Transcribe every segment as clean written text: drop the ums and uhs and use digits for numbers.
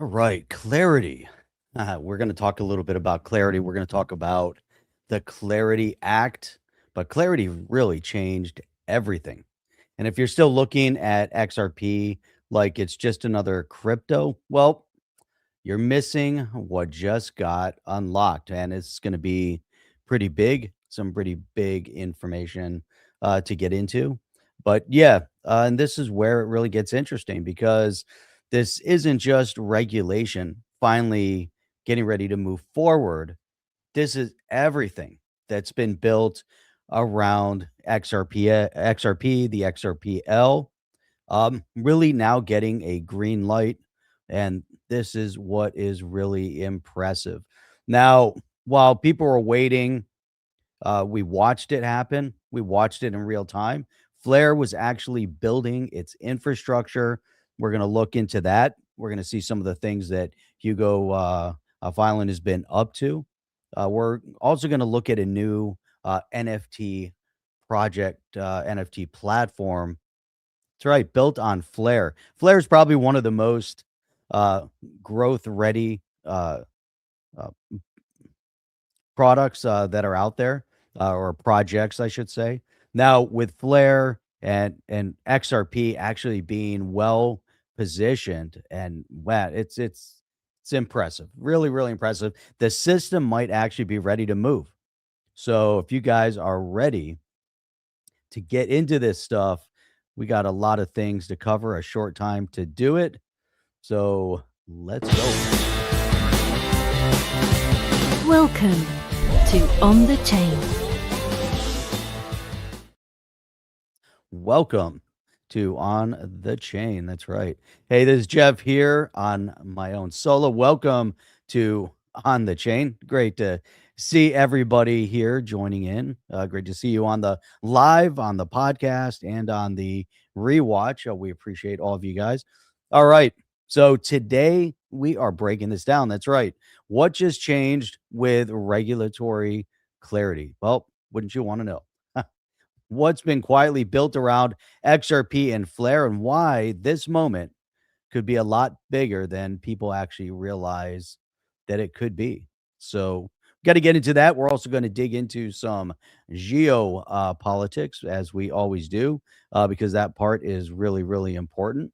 All right, clarity. We're going to talk a little bit about clarity. We're going to talk about the Clarity Act, but clarity really changed everything. And if you're still looking at XRP like it's just another crypto, well, you're missing what just got unlocked. And it's going to be pretty big, some pretty big information to get into. But yeah, and this is where it really gets interesting because this isn't just regulation finally getting ready to move forward. This is everything that's been built around XRP, the XRPL, really now getting a green light. And this is what is really impressive. Now, while people were waiting, we watched it happen. We watched it in real time. Flare was actually building its infrastructure. We're going to look into that. We're going to see some of the things that Hugo Filan has been up to. We're also going to look at a new NFT project, NFT platform. That's right, built on Flare. Flare is probably one of the most uh, growth ready uh, products that are out there, or projects, I should say. Now, with Flare and XRP actually being well positioned, and wow, it's impressive, really, really impressive. The system might actually be ready to move. So, if you guys are ready to get into this stuff, we got a lot of things to cover, a short time to do it. So let's go. Welcome to On the Chain. Welcome to On the Chain. That's right. Hey, this is Jeff here on my own solo. Welcome to On the Chain. Great to see everybody here joining in. Great to see you on the live, on the podcast, and on the rewatch. We appreciate all of you guys. All right. So today we are breaking this down. That's right. What just changed with regulatory clarity? Well, wouldn't you want to know? What's been quietly built around XRP and Flare, and why this moment could be a lot bigger than people actually realize that it could be. So, got to get into that. We're also going to dig into some geo politics, as we always do, because that part is really, really important.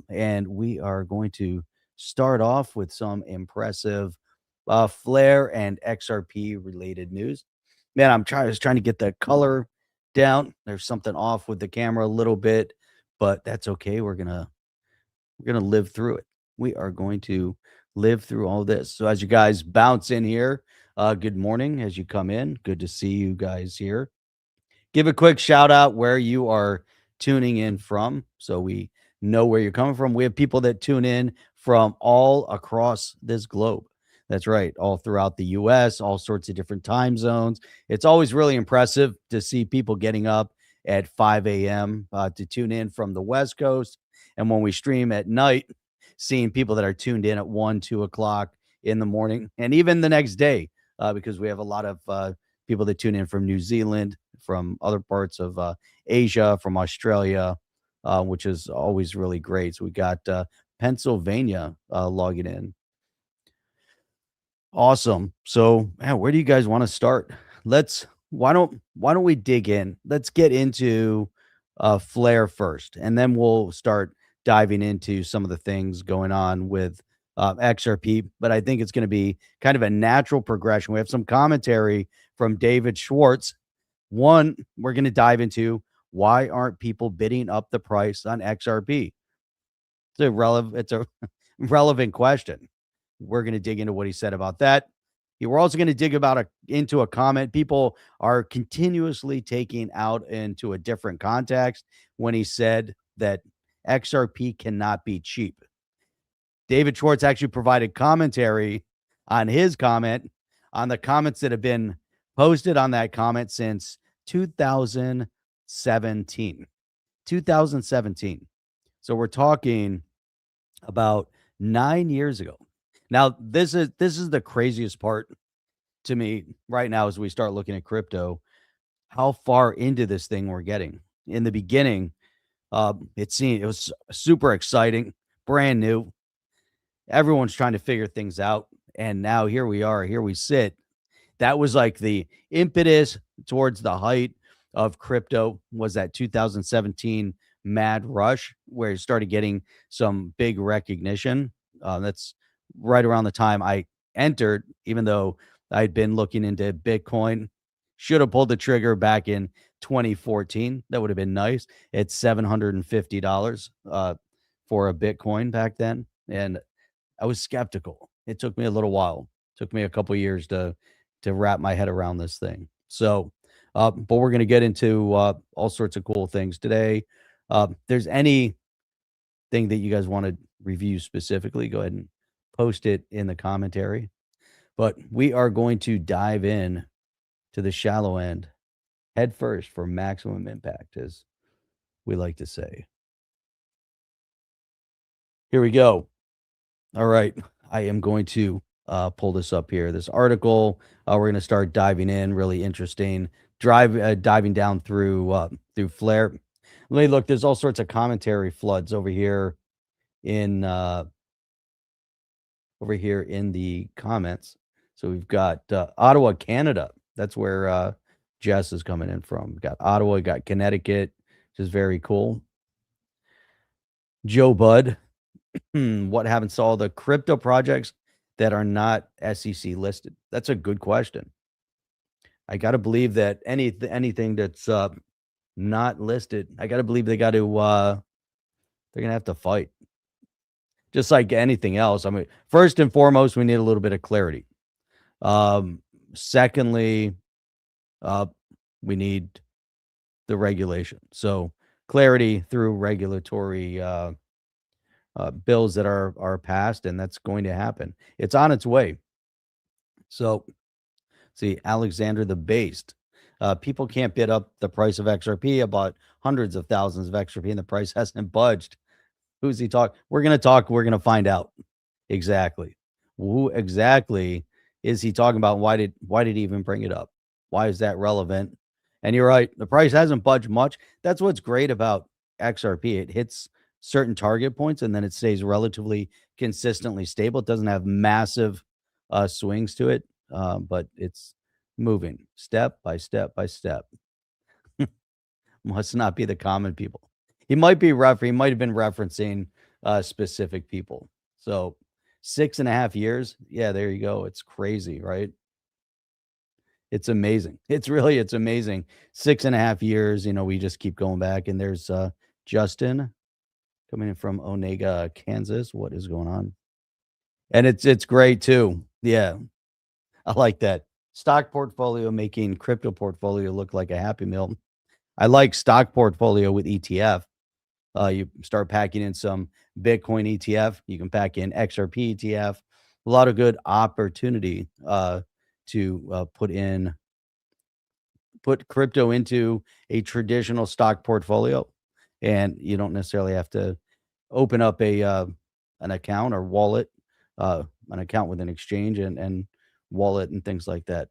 And we are going to start off with some impressive Flare and XRP related news. Man, just trying to get the color down. There's something off with the camera a little bit, but that's okay. We're gonna live through it. We are going to live through all this. So as you guys bounce in here, good morning as you come in. Good to see you guys here. Give a quick shout out where you are tuning in from so we know where you're coming from. We have people that tune in from all across this globe. That's right, all throughout the US, all sorts of different time zones. It's always really impressive to see people getting up at 5 a.m. To tune in from the West Coast. And when we stream at night, seeing people that are tuned in at 1, 2 o'clock in the morning, and even the next day, because we have a lot of people that tune in from New Zealand, from other parts of Asia, from Australia, which is always really great. So we got Pennsylvania logging in. Awesome. So, man, where do you guys want to start? Let's why don't we dig in? Let's get into Flare first, and then we'll start diving into some of the things going on with XRP. But I think it's going to be kind of a natural progression. We have some commentary from David Schwartz. One, we're going to dive into why aren't people bidding up the price on XRP? It's a relevant question. We're going to dig into what he said about that. We're also going to dig into a comment people are continuously taking out into a different context when he said that XRP cannot be cheap. David Schwartz actually provided commentary on his comment on the comments that have been posted on that comment since 2017. 2017. So we're talking about 9 years ago. Now, this is the craziest part to me right now as we start looking at crypto, how far into this thing we're getting. In the beginning, it was super exciting, brand new. everyone's trying to figure things out. And now here we are, here we sit. That was like the impetus towards the height of crypto was that 2017 mad rush where it started getting some big recognition. That's right around the time I entered, even though I'd been looking into Bitcoin. Should have pulled the trigger back in 2014. That would have been nice. It's $750 for a Bitcoin back then. And I was skeptical. It took me a little while. Took me a couple years to wrap my head around this thing. So, but we're going to get into all sorts of cool things today. There's anything that you guys want to review specifically, go ahead and post it in the commentary. But we are going to dive in to the shallow end head first for maximum impact, as we like to say. Here we go. All right. I am going to pull this up here. This article, we're going to start diving in. Really interesting. Diving down through Flare. Let me look. There's all sorts of commentary floods in uh, over here in the comments. So we've got Ottawa, Canada. That's where Jess is coming in from. We've got Ottawa, got Connecticut, which is very cool. Joe Bud. What happens to all the crypto projects that are not SEC listed? That's a good question. I got to believe that anything that's not listed, I got to believe they're going to have to fight. Just like anything else. I mean, first and foremost, we need a little bit of clarity. Secondly, we need the regulation. So clarity through regulatory bills that are passed, and that's going to happen. It's on its way. So, see, Alexander the Based. People can't bid up the price of XRP. About hundreds of thousands of XRP, and the price hasn't budged. Who's he talk? We're going to talk. We're going to find out exactly who exactly is he talking about. Why did he even bring it up? Why is that relevant? And you're right. The price hasn't budged much. That's what's great about XRP. It hits certain target points and then it stays relatively consistently stable. It doesn't have massive swings to it, but it's moving step by step by step. Must not be the common people. He might be he might have been referencing specific people. So 6.5 years. Yeah, there you go. It's crazy, right? It's amazing. It's amazing. 6.5 years. We just keep going back. And there's Justin coming in from Onega, Kansas. What is going on? And it's great too. Yeah, I like that. Stock portfolio making crypto portfolio look like a happy meal. I like stock portfolio with ETF. You start packing in some Bitcoin ETF. You can pack in XRP ETF. A lot of good opportunity to put crypto into a traditional stock portfolio, and you don't necessarily have to open up an account or wallet, an account with an exchange and wallet and things like that.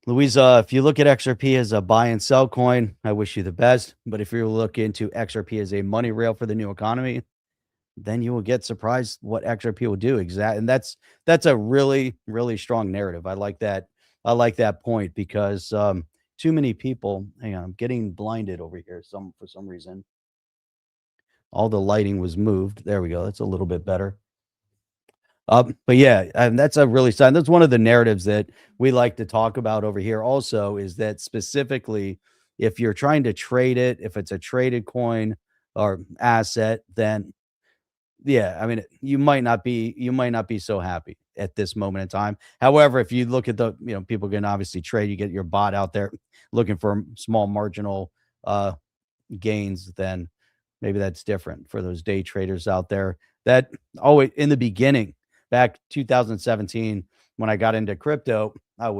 Louisa, if you look at XRP as a buy and sell coin, I wish you the best. But if you look into XRP as a money rail for the new economy, then you will get surprised what XRP will do. Exactly. And that's a really, really strong narrative. I like that. I like that point because too many people, hang on, I'm getting blinded over here for some reason. All the lighting was moved. There we go. That's a little bit better. But yeah, and that's a really sign. That's one of the narratives that we like to talk about over here. Also, is that specifically if you're trying to trade it, if it's a traded coin or asset, then yeah, I mean, you might not be so happy at this moment in time. However, if you look at people can obviously trade. You get your bot out there looking for small marginal gains, then maybe that's different for those day traders out there that always in the beginning. Back 2017, when I got into crypto, I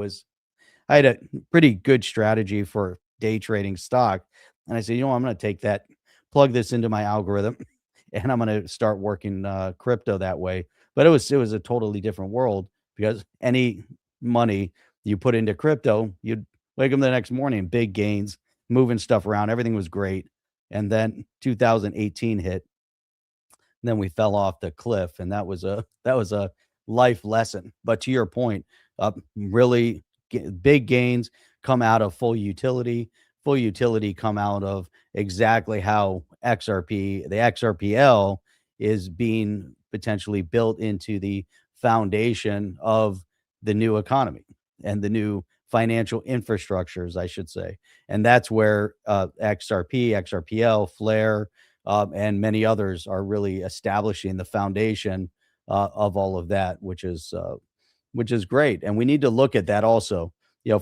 had a pretty good strategy for day trading stock. And I said, I'm going to take that, plug this into my algorithm, and I'm going to start working crypto that way. But it was a totally different world because any money you put into crypto, you'd wake up the next morning, big gains, moving stuff around. Everything was great. And then 2018 hit. then we fell off the cliff, and that was a life lesson. But to your point, really big gains come out of full utility. Full utility come out of exactly how the XRPL is being potentially built into the foundation of the new economy and the new financial infrastructures, I should say. And that's where XRP, XRPL, Flare, and many others are really establishing the foundation of all of that, which is great. And we need to look at that also.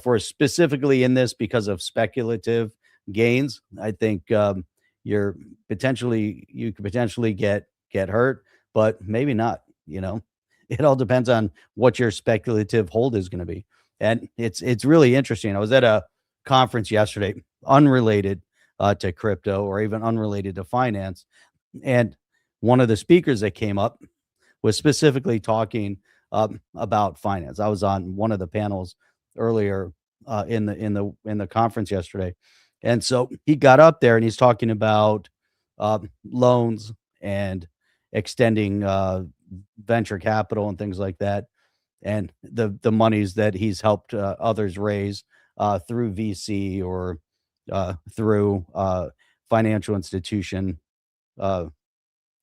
For specifically in this because of speculative gains, I think you could potentially get hurt, but maybe not. It all depends on what your speculative hold is going to be, and it's really interesting. I was at a conference yesterday, unrelated to crypto or even unrelated to finance, and one of the speakers that came up was specifically talking about finance. I was on one of the panels earlier in the conference yesterday, and so he got up there and he's talking about loans and extending venture capital and things like that, and the monies that he's helped others raise through VC or through financial institution. Uh,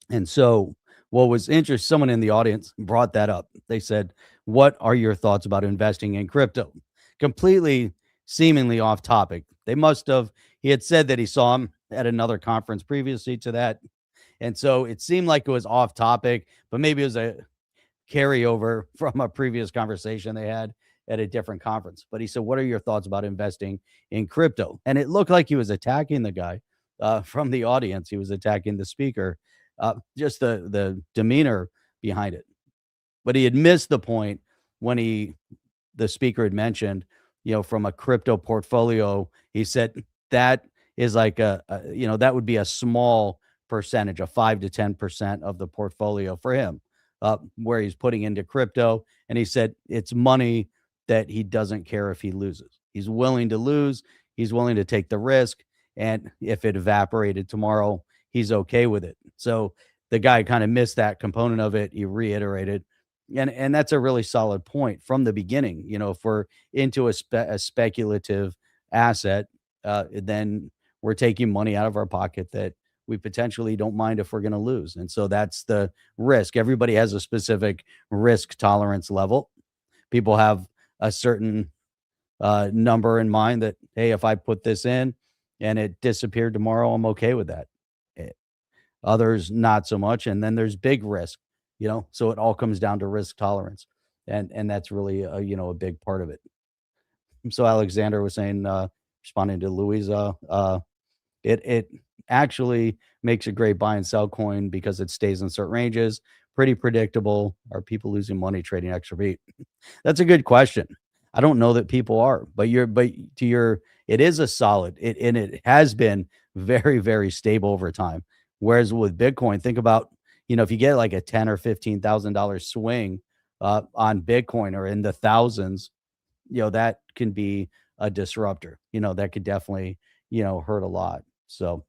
and so, what was interesting, someone in the audience brought that up. They said, "What are your thoughts about investing in crypto?" Completely, seemingly off topic. He had said that he saw him at another conference previously to that. And so it seemed like it was off topic, but maybe it was a carryover from a previous conversation they had at a different conference. But he said, "What are your thoughts about investing in crypto?" And it looked like he was attacking the guy from the audience. He was attacking the speaker, just the demeanor behind it. But he had missed the point when the speaker had mentioned, from a crypto portfolio, he said that is like that would be a small percentage, a 5 to 10% of the portfolio for him, where he's putting into crypto. And he said it's money that he doesn't care if he loses. He's willing to lose. He's willing to take the risk. And if it evaporated tomorrow, he's okay with it. So the guy kind of missed that component of it. He reiterated, and that's a really solid point from the beginning. If we're into a speculative asset, then we're taking money out of our pocket that we potentially don't mind if we're going to lose. And so that's the risk. Everybody has a specific risk tolerance level. People have a certain number in mind that, hey, if I put this in and it disappeared tomorrow, I'm okay with that. Eh, Others not so much. And then there's big risk, so it all comes down to risk tolerance. And that's really a big part of it. So Alexander was saying, responding to Louisa, it actually makes a great buy and sell coin because it stays in certain ranges, pretty predictable. Are people losing money trading XRP? That's a good question. I don't know that people are, but it is a solid, and it has been very, very stable over time. Whereas with Bitcoin, think about, if you get like a 10 or $15,000 swing on Bitcoin or in the thousands, that can be a disruptor. That could definitely, hurt a lot. So,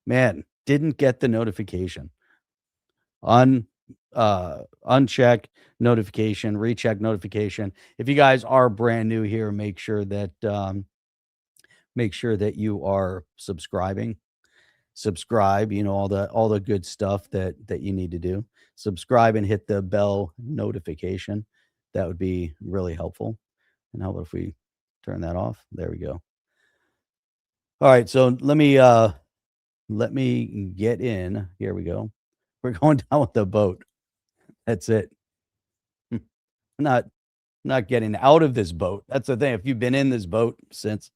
man, didn't get the notification. Uncheck notification, recheck notification. If you guys are brand new here, make sure that you are subscribing. Subscribe, all the good stuff that you need to do. Subscribe and hit the bell notification. That would be really helpful. And how about if we turn that off? There we go. All right, so let me get in. Here we go. We're going down with the boat. That's it. Not not getting out of this boat. That's the thing. If you've been in this boat since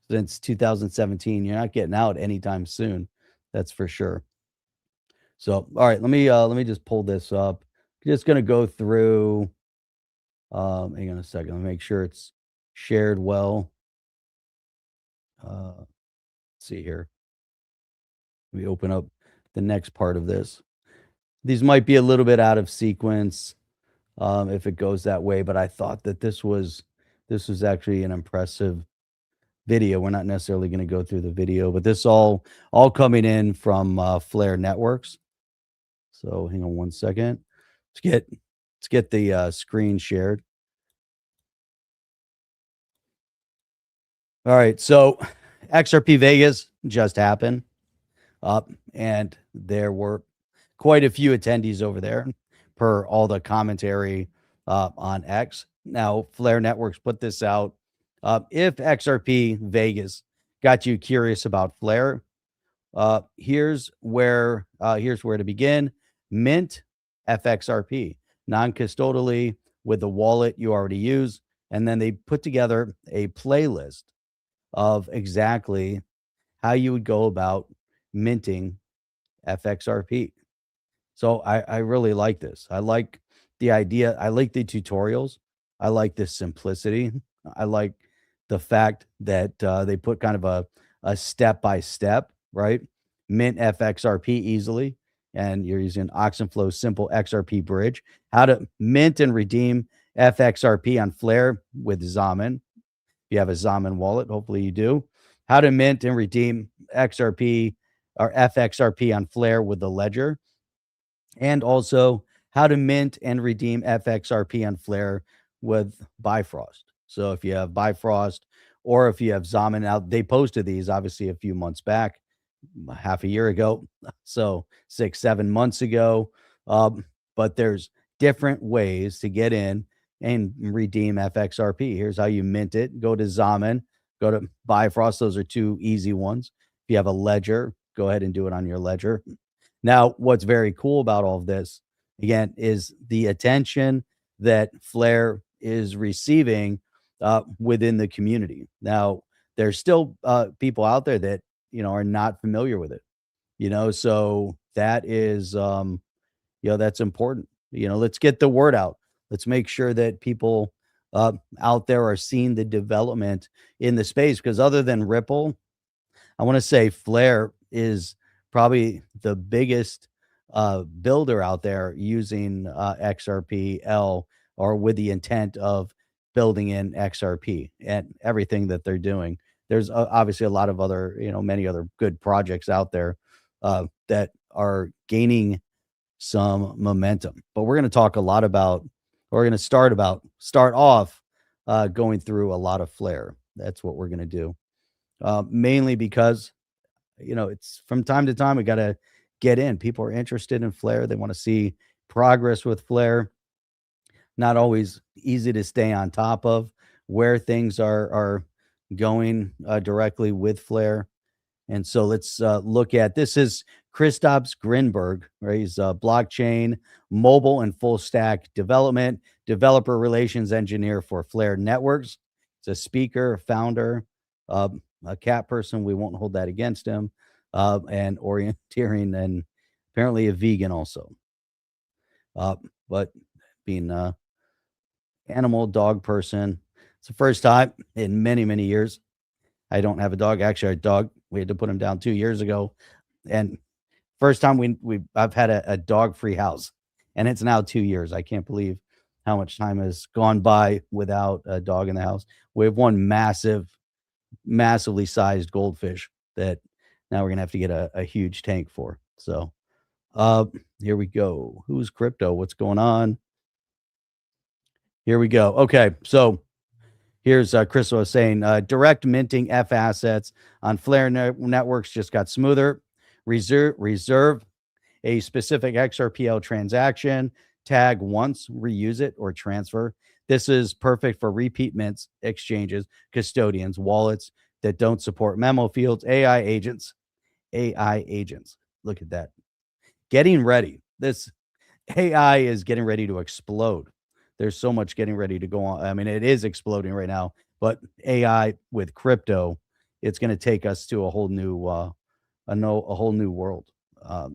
2017, you're not getting out anytime soon. That's for sure. So, all right, let me just pull this up. Just gonna go through. Hang on a second. Let me make sure it's shared well. Let's see here. Let me open up the next part of this. These might be a little bit out of sequence if it goes that way, but I thought that this was actually an impressive video. We're not necessarily going to go through the video, but this all coming in from Flare Networks. So hang on one second. Let's get the screen shared. All right. So XRP Vegas just happened up, and there were quite a few attendees over there per all the commentary on X. Now, Flare Networks put this out. If XRP Vegas got you curious about Flare, here's where to begin. Mint FXRP non-custodially with the wallet you already use, and then they put together a playlist of exactly how you would go about minting FXRP. So I really like this. I like the idea. I like the tutorials. I like the simplicity. I like the fact that they put kind of a step by step, right? Mint FXRP easily, and you're using Oxenflow simple XRP bridge. How to mint and redeem FXRP on Flare with Zaman. You have a Zaman wallet, hopefully you do. How to mint and redeem XRP or FXRP on Flare with the Ledger, and also how to mint and redeem FXRP on Flare with Bifrost. So if you have Bifrost or if you have Zaman, out, they posted these obviously a few months back, half a year ago, so 6-7 months ago. But there's different ways to get in and redeem FXRP. Here's how you mint it. Go to Zaman, go to Bifrost. Those are two easy ones. If you have a ledger, go ahead and do it on your ledger. Now, what's very cool about all of this, again, is the attention that Flare is receiving within the community. Now, there's still people out there that are not familiar with it. So that is that's important. Let's get the word out. Let's make sure that people out there are seeing the development in the space, because other than Ripple, I want to say Flare is probably the biggest builder out there using XRPL, or with the intent of building in XRP and everything that they're doing. There's obviously a lot of other, many other good projects out there that are gaining some momentum. But we're going to talk a lot about, or we're going to start off going through a lot of Flare. That's what we're going to do. Mainly because it's from time to time we got to get in. People are interested in Flare. They want to see progress with Flare. Not always easy to stay on top of where things are going directly with Flare. And so let's look at, this is Kristaps Grinberg, right? He's a blockchain, mobile, and full stack developer relations engineer for Flare Networks. He's a speaker, founder, a cat person. We won't hold that against him. And orienteering, and apparently a vegan also. But being a animal dog person, it's the first time in many, many years. I don't have a dog. Actually, our dog, we had to put him down 2 years ago. And first time I've had a dog-free house, and it's now 2 years. I can't believe how much time has gone by without a dog in the house. We have one massively sized goldfish that now we're gonna have to get a huge tank for. So here we go. Who's crypto? What's going on? Here we go. Okay, so here's Chris was saying, direct minting F assets on Flare networks just got smoother. Reserve a specific XRPL transaction, tag once, reuse it, or transfer. This is perfect for repeat mints, exchanges, custodians, wallets that don't support memo fields, AI agents. Look at that. Getting ready. This AI is getting ready to explode. There's so much getting ready to go on. I mean, it is exploding right now, but AI with crypto, it's going to take us to a whole new world.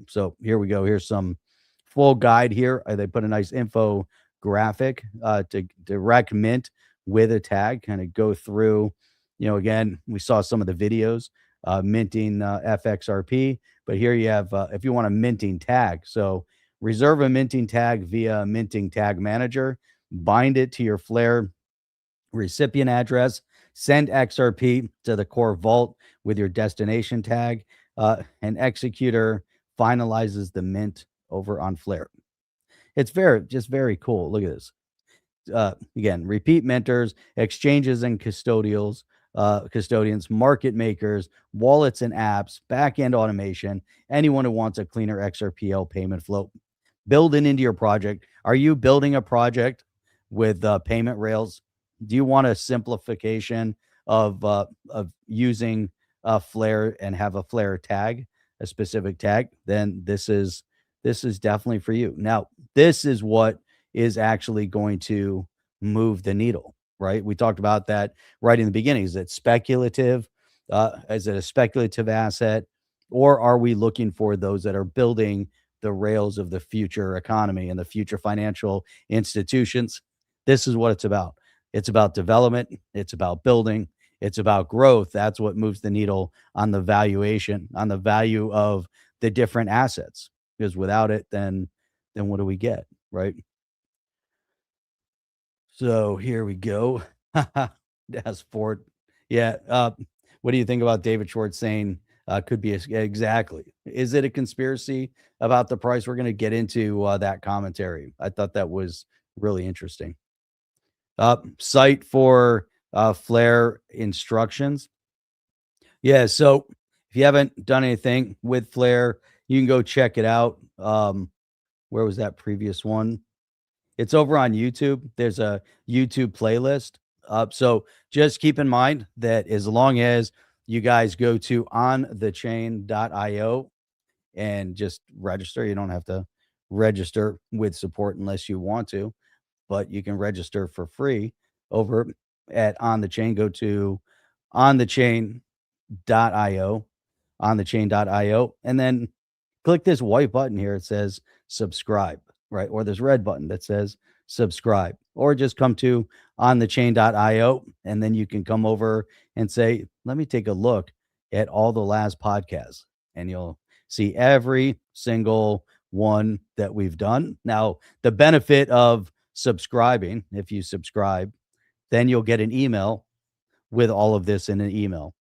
So here we go. Here's some full guide here. They put a nice infographic to direct mint with a tag, kind of go through, again, we saw some of the videos minting FXRP, but here you have, if you want a minting tag. So reserve a minting tag via minting tag manager, bind it to your Flare recipient address, send XRP to the core vault with your destination tag. An executor finalizes the mint over on Flare. It's very cool. Look at this. Again, repeat mentors, exchanges and custodians, market makers, wallets and apps, back end automation, anyone who wants a cleaner XRPL payment flow. Build it into your project. Are you building a project with payment rails? Do you want a simplification of using Flare and have a Flare tag, a specific tag? Then this is definitely for you. Now, this is what is actually going to move the needle, right? We talked about that right in the beginning. Is it speculative? Is it a speculative asset? Or are we looking for those that are building the rails of the future economy and the future financial institutions? This is what it's about. It's about development, it's about building, it's about growth. That's what moves the needle on the valuation, on the value of the different assets. Because without it, then what do we get, right? So here we go. That's Ford. Yeah. What do you think about David Schwartz saying could be exactly? Is it a conspiracy about the price? We're going to get into that commentary. I thought that was really interesting. Site for Flare instructions. Yeah. So if you haven't done anything with Flare, you can go check it out. Where was that previous one? It's over on YouTube. There's a YouTube playlist. So just keep in mind that as long as you guys go to onthechain.io and just register, you don't have to register with support unless you want to, but you can register for free over at On The Chain. Go to onthechain.io, onthechain.io, and then click this white button here. It says subscribe, right? Or this red button that says subscribe, or just come to onthechain.io and then you can come over and say, let me take a look at all the last podcasts, and you'll see every single one that we've done. Now, the benefit of subscribing, if you subscribe, then you'll get an email with all of this in an email.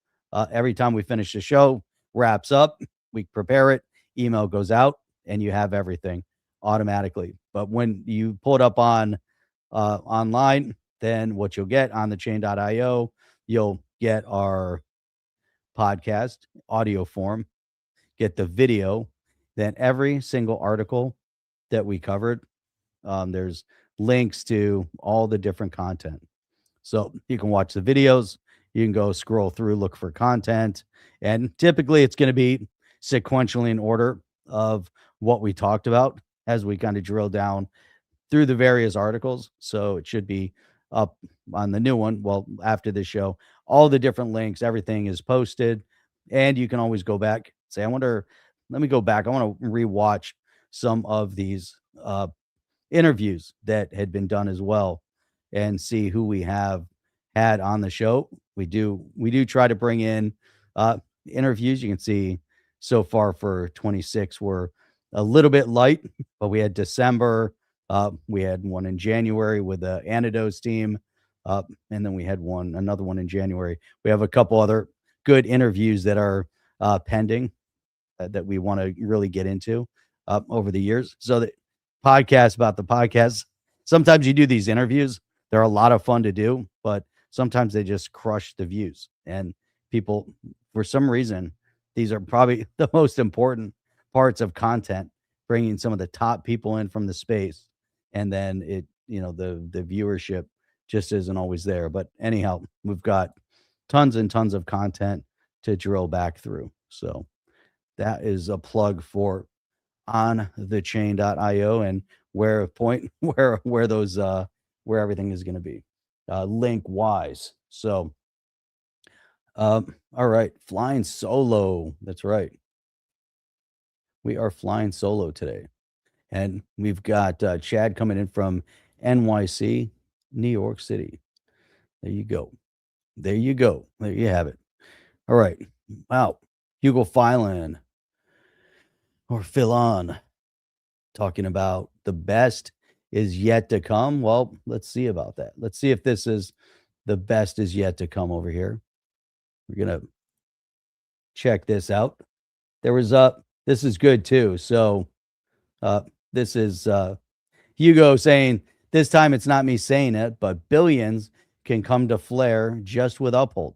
Every time we finish the show, wraps up, we prepare it, email goes out, and you have everything automatically. But when you pull it up on online, then what you'll get on thechain.io, you'll get our podcast audio form, get the video, then every single article that we covered. There's links to all the different content. So you can watch the videos, you can go scroll through, look for content, and typically it's going to be sequentially in order of what we talked about as we kind of drill down through the various articles. So it should be up on the new one. Well, after this show, all the different links, everything is posted, and you can always go back, say, I wonder, let me go back. I want to rewatch some of these interviews that had been done as well and see who we have had on the show. We do try to bring in interviews. You can see so far for 26 we're a little bit light, but we had December, we had one in January with the Antidotes team, and then we had another one in January. We have a couple other good interviews that are pending that we want to really get into over the years. So the podcast about the podcast, sometimes you do these interviews, they're a lot of fun to do, but sometimes they just crush the views. And people, for some reason, these are probably the most important parts of content, bringing some of the top people in from the space. And then the viewership just isn't always there. But anyhow, we've got tons and tons of content to drill back through. So that is a plug for onthechain.io and where those where everything is going to be link wise. So all right, flying solo. That's right. We are flying solo today. And we've got Chad coming in from NYC, New York City. There you go. There you go. There you have it. All right. Wow. Hugo Phylan or Philon talking about the best is yet to come. Well, let's see about that. Let's see if this is the best is yet to come over here. We're going to check this out. This is good too. So This is Hugo saying, this time it's not me saying it, but billions can come to Flare just with Uphold.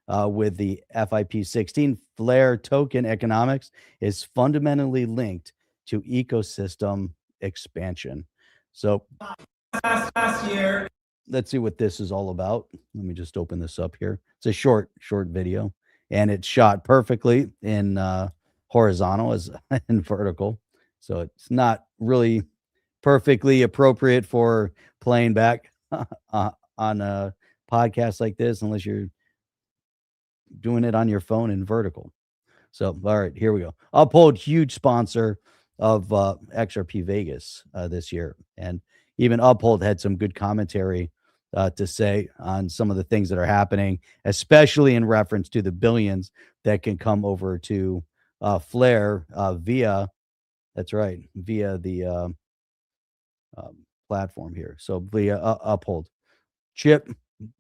With the FIP 16, Flare token economics is fundamentally linked to ecosystem expansion. So last year, let's see what this is all about. Let me just open this up here. It's a short video, and it's shot perfectly in horizontal as in vertical. So it's not really perfectly appropriate for playing back on a podcast like this, unless you're doing it on your phone in vertical. So, all right, here we go. Uphold, huge sponsor of XRP Vegas this year. And even Uphold had some good commentary to say on some of the things that are happening, especially in reference to the billions that can come over to Flare via, that's right, via the platform here. So via Uphold. Chip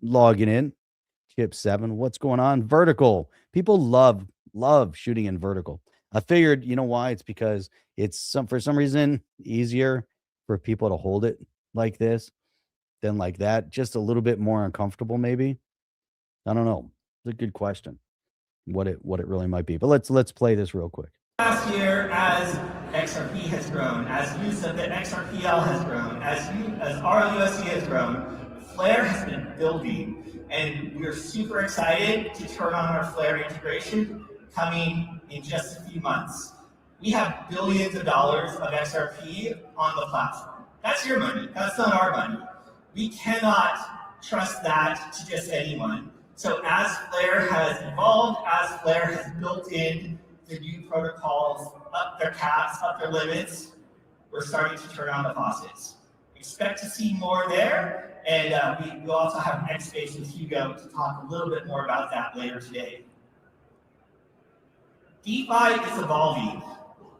logging in. Chip 7. What's going on? Vertical. People love shooting in vertical. I figured, you know why? It's because it's for some reason easier for people to hold it like this than like that. Just a little bit more uncomfortable, maybe. I don't know. It's a good question. What it really might be. But let's play this real quick. Last year, as XRP has grown, as use of the XRPL has grown, as RLUSD has grown, Flare has been building, and we're super excited to turn on our Flare integration coming in just a few months. We have billions of dollars of XRP on the platform. That's your money. That's not our money. We cannot trust that to just anyone. So as Flare has evolved, as Flare has built in the new protocols, up their caps, up their limits, we're starting to turn on the faucets. Expect to see more there, and we also have next space with Hugo to talk a little bit more about that later today. DeFi is evolving.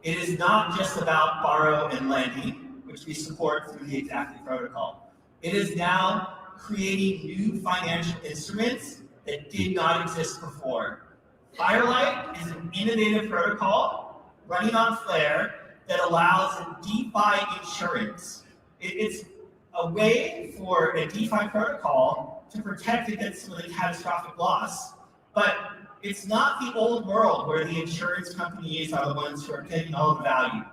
It is not just about borrow and lending, which we support through the Exactly protocol. It is now creating new financial instruments that did not exist before. Firelight is an innovative protocol running on Flare that allows DeFi insurance. It's a way for a DeFi protocol to protect against some of the catastrophic loss. But it's not the old world where the insurance companies are the ones who are getting all the value.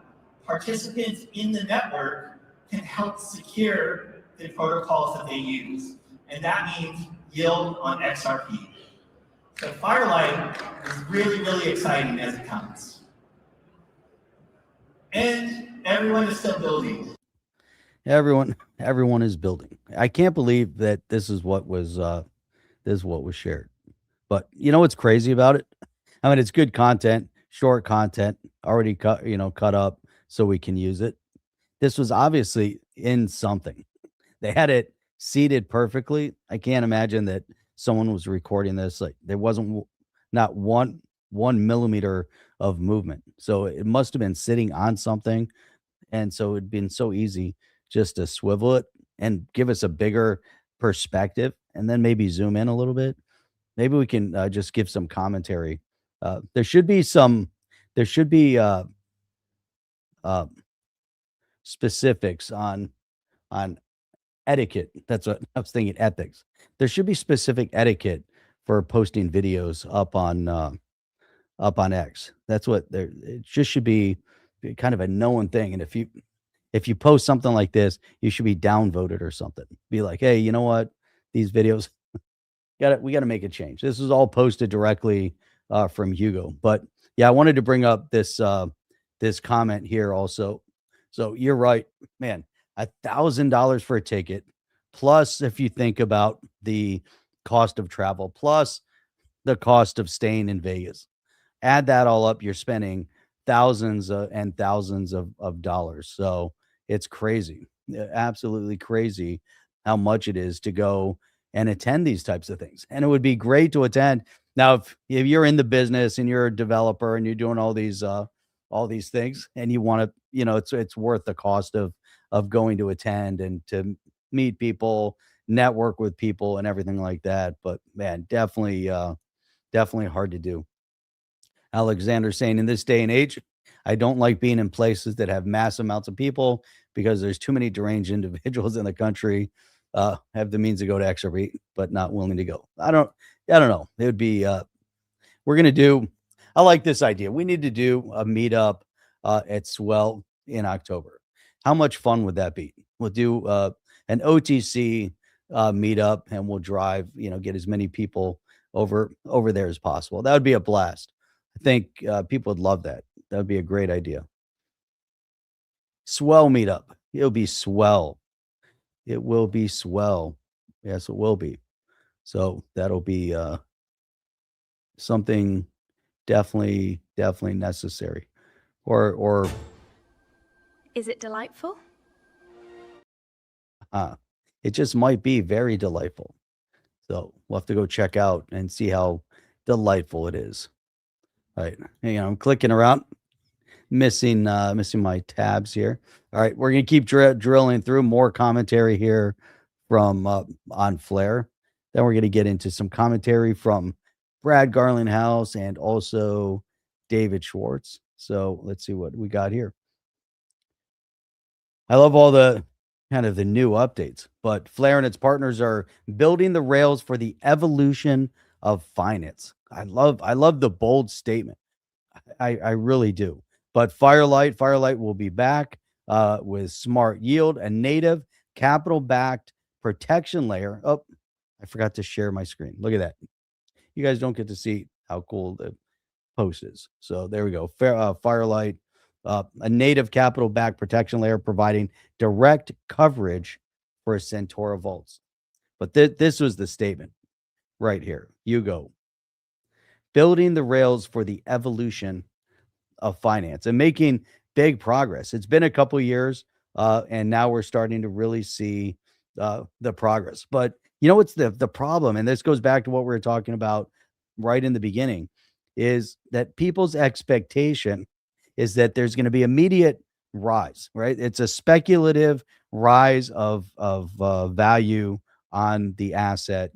Participants in the network can help secure the protocols that they use. And that means yield on XRP. So Firelight is really, really exciting as it comes. And everyone is still building. Everyone is building. I can't believe that this is what was shared. But you know what's crazy about it? I mean, it's good content, short content, already cut up so we can use it. This was obviously in something. They had it seated perfectly. I can't imagine that someone was recording this. Like there wasn't not one millimeter of movement. So it must have been sitting on something. And so it'd been so easy just to swivel it and give us a bigger perspective and then maybe zoom in a little bit. Maybe we can just give some commentary. There should be specifics on etiquette. That's what I was thinking. Ethics. There should be specific etiquette for posting videos up on X. That's what there. It just should be kind of a known thing. And if you post something like this, you should be downvoted or something. Be like, hey, you know what? These videos, we got to make a change. This is all posted directly from Hugo. But yeah, I wanted to bring up this comment here also. So you're right, man. $1,000 for a ticket, plus if you think about the cost of travel, plus the cost of staying in Vegas, add that all up, you're spending thousands and thousands of dollars. So it's crazy, absolutely crazy how much it is to go and attend these types of things. And it would be great to attend. Now, if you're in the business and you're a developer and you're doing all these things and you want to, it's worth the cost of going to attend and to meet people, network with people and everything like that. But man, definitely hard to do. Alexander saying in this day and age, I don't like being in places that have mass amounts of people because there's too many deranged individuals in the country have the means to go to XRP, but not willing to go. I don't know. It would be we're gonna do. I like this idea. We need to do a meetup at Swell in October. How much fun would that be? We'll do an OTC meetup, and we'll drive. Get as many people over there as possible. That would be a blast. I think people would love that. That would be a great idea. Swell meetup. It'll be swell. It will be swell. Yes, it will be. So that'll be something definitely necessary. Or Is it delightful? it just might be very delightful. So we'll have to go check out and see how delightful it is. All right. I'm clicking around, missing my tabs here. All right, we're gonna keep drilling through more commentary here from on Flare. Then we're gonna get into some commentary from Brad Garlinghouse and also David Schwartz. So let's see what we got here. I love all the kind of the new updates, but Flare and its partners are building the rails for the evolution of finance. I love the bold statement. I really do. But Firelight will be back with Smart Yield, a native capital-backed protection layer. Oh, I forgot to share my screen. Look at that. You guys don't get to see how cool the post is. So there we go. Firelight, a native capital-backed protection layer providing direct coverage for Centaura vaults. But this was the statement right here. You go. Building the rails for the evolution of finance and making big progress. It's been a couple years, and now we're starting to really see the progress. But what's the problem? And this goes back to what we were talking about right in the beginning, is that people's expectation is that there's going to be immediate rise, right? It's a speculative rise of value on the asset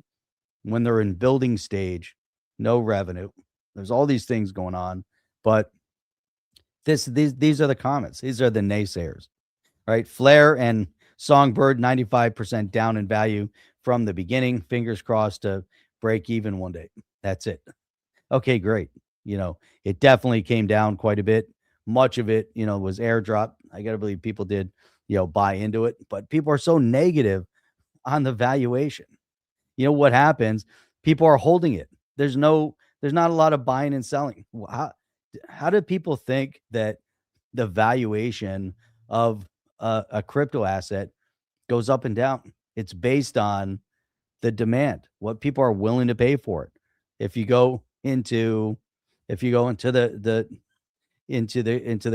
when they're in building stage, no revenue. There's all these things going on, but these are the comments. These are the naysayers, right? Flare and Songbird 95% down in value from the beginning. Fingers crossed to break even one day. That's it. Okay, great. It definitely came down quite a bit. Much of it, was airdrop. I got to believe people did, buy into it, but people are so negative on the valuation. What happens? People are holding it. There's not a lot of buying and selling. How do people think that the valuation of a crypto asset goes up and down? It's based on the demand, what people are willing to pay for it. If you go into the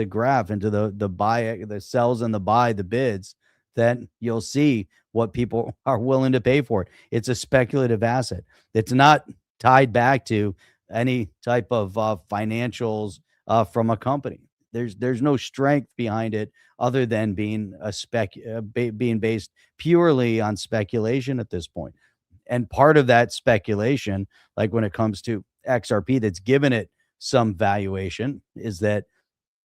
graph, into the buy, the sells and the buy, the bids, then you'll see what people are willing to pay for it. It's a speculative asset. It's not tied back to any type of financials from a company. There's no strength behind it other than being being based purely on speculation at this point. And part of that speculation, like when it comes to XRP, that's given it some valuation, is that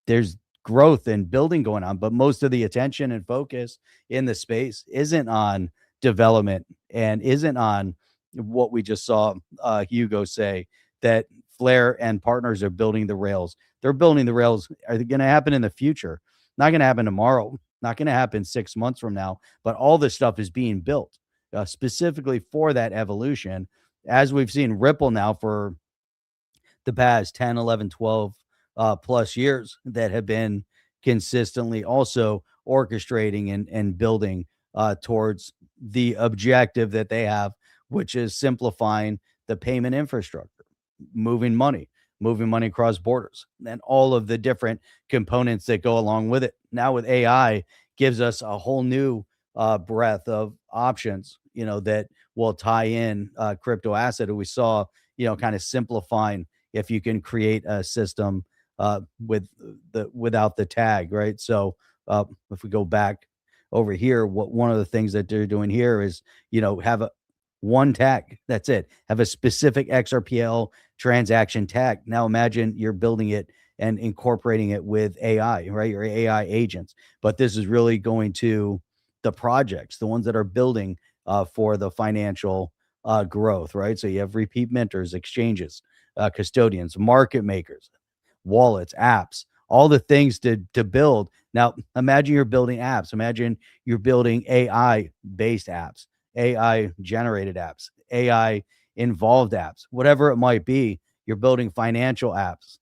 there's growth and building going on, but most of the attention and focus in the space isn't on development and isn't on what we just saw Hugo say, that Flare and partners are building the rails. They're building the rails. Are they going to happen in the future? Not going to happen tomorrow. Not going to happen 6 months from now. But all this stuff is being built specifically for that evolution, as we've seen Ripple now for the past 10, 11, 12 plus years, that have been consistently also orchestrating and building towards the objective that they have, which is simplifying the payment infrastructure, moving money across borders, and all of the different components that go along with it. Now with AI, gives us a whole new breadth of options, that will tie in crypto asset. And we saw, kind of simplifying if you can create a system without the tag, right? So if we go back over here, one of the things that they're doing here is, have one tag. That's it. Have a specific XRPL transaction tag. Now imagine you're building it and incorporating it with AI, right? Your AI agents. But this is really going to the projects, the ones that are building for the financial growth, right? So you have repeat mentors, exchanges, custodians, market makers, wallets, apps, all the things to build. Now, imagine you're building apps. Imagine you're building AI based apps, AI generated apps, AI involved apps, whatever it might be. You're building financial apps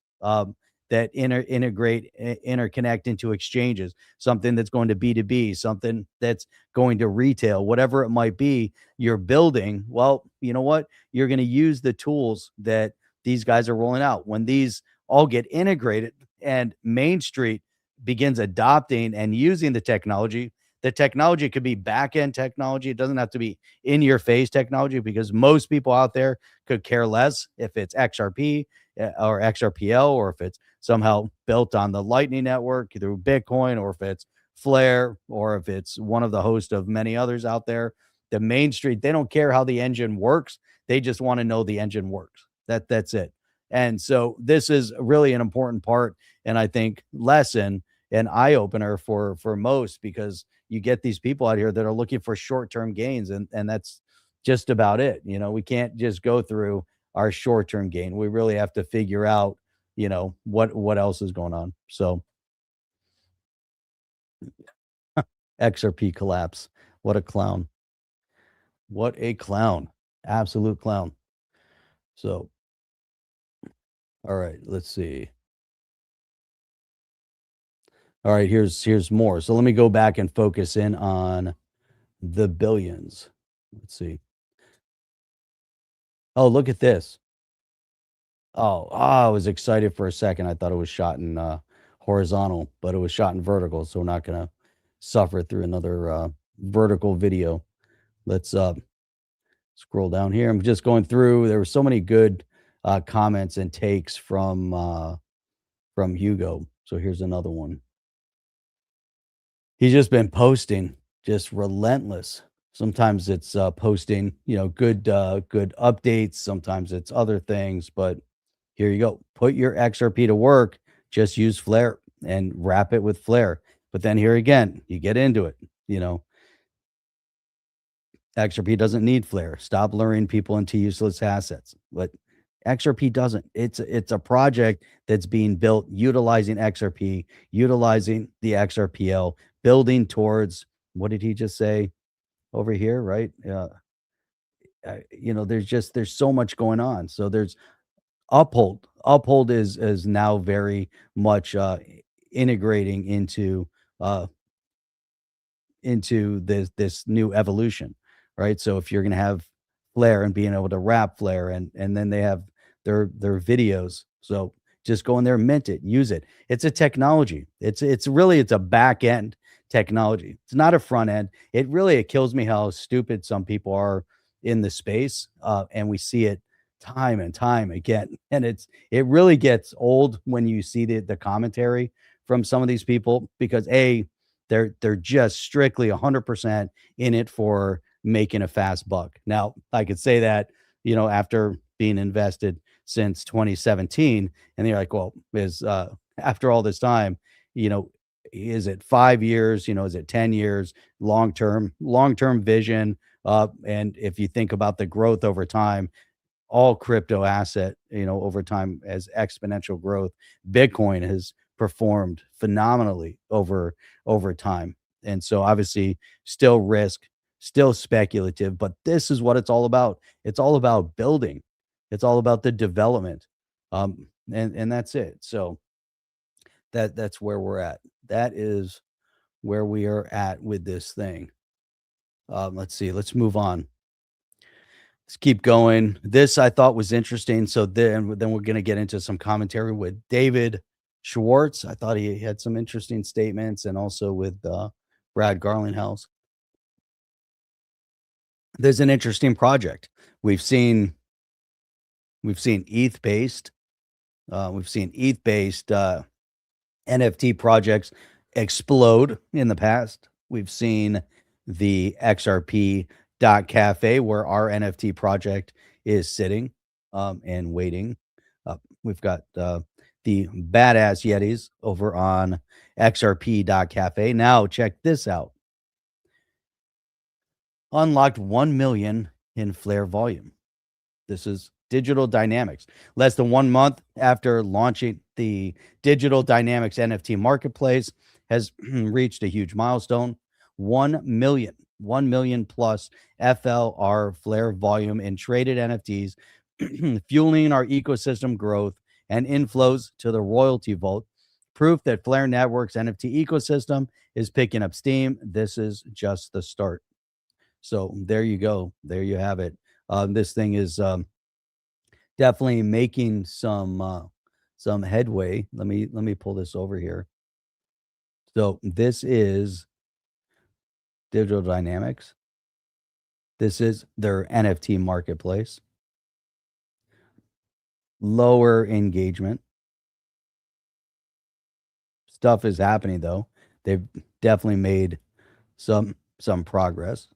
that interconnect into exchanges, something that's going to B2B, something that's going to retail, whatever it might be. You're building. Well, you know what? You're going to use the tools that these guys are rolling out. When these all get integrated and Main Street begins adopting and using the technology could be back end technology. It doesn't have to be in your face technology, because most people out there could care less if it's XRP or XRPL, or if it's somehow built on the Lightning Network through Bitcoin, or if it's Flare, or if it's one of the host of many others out there. The Main Street, they don't care how the engine works. They just want to know the engine works. That's it. And so this is really an important part, and I think lesson and eye opener for most, because you get these people out here that are looking for short-term gains, and that's just about it. We can't just go through our short-term gain. We really have to figure out, what else is going on. So XRP collapse. What a clown. What a clown. Absolute clown. So all right, let's see. All right, here's more. So let me go back and focus in on the billions. Let's see. Oh, look at this. I was excited for a second. I thought it was shot in horizontal, but it was shot in vertical, so we're not gonna suffer through another vertical video. Let's scroll down here. I'm just going through. There were so many good comments and takes from Hugo. So here's another one. He's just been posting, just relentless. Sometimes it's posting, good updates. Sometimes it's other things, but here you go. Put your XRP to work. Just use Flare and wrap it with Flare. But then here again, you get into it. XRP doesn't need Flare. Stop luring people into useless assets. But XRP doesn't. It's a project that's being built utilizing XRP, utilizing the XRPL, building towards, what did he just say over here, right? There's so much going on. So there's Uphold. Uphold is now very much integrating uh into this new evolution, right? So if you're going to have Flare and being able to wrap Flare, and then they have their videos. So just go in there, mint it, use it. It's a technology. It's a back end technology. It's not a front end. It kills me how stupid some people are in the space, and we see it time and time again. And it really gets old when you see the commentary from some of these people, because they're just strictly 100% in it for making a fast buck. Now, I could say that, after being invested since 2017, and they're like, well, is after all this time, is it 5 years? Is it 10 years? Long term vision. And if you think about the growth over time, all crypto asset, over time as exponential growth, Bitcoin has performed phenomenally over time. And so obviously still risk, still speculative, but this is what it's all about. It's all about building. It's all about the development. And that's it. So that's where we're at. That is where we are at with this thing. Let's see. Let's move on. Let's keep going. This I thought was interesting. So then we're going to get into some commentary with David Schwartz. I thought he had some interesting statements, and also with Brad Garlinghouse. There's an interesting project. We've seen ETH based, NFT projects explode in the past. We've seen the XRP cafe, where our NFT project is sitting and waiting. We've got the badass Yetis over on XRP.cafe. Now, check this out. Unlocked 1 million in Flare volume. This is Digital Dynamics. Less than 1 month after launching, the Digital Dynamics NFT marketplace has reached a huge milestone. 1 million plus FLR Flare volume in traded NFTs, fueling our ecosystem growth and inflows to the royalty vault. Proof that Flare Network's NFT ecosystem is picking up steam. This is just the start. So there you go. There you have it. This thing is definitely making some headway. Let me pull this over here. So this is Digital Dynamics. This is their NFT marketplace. Lower engagement. Stuff is happening though. They've definitely made some progress.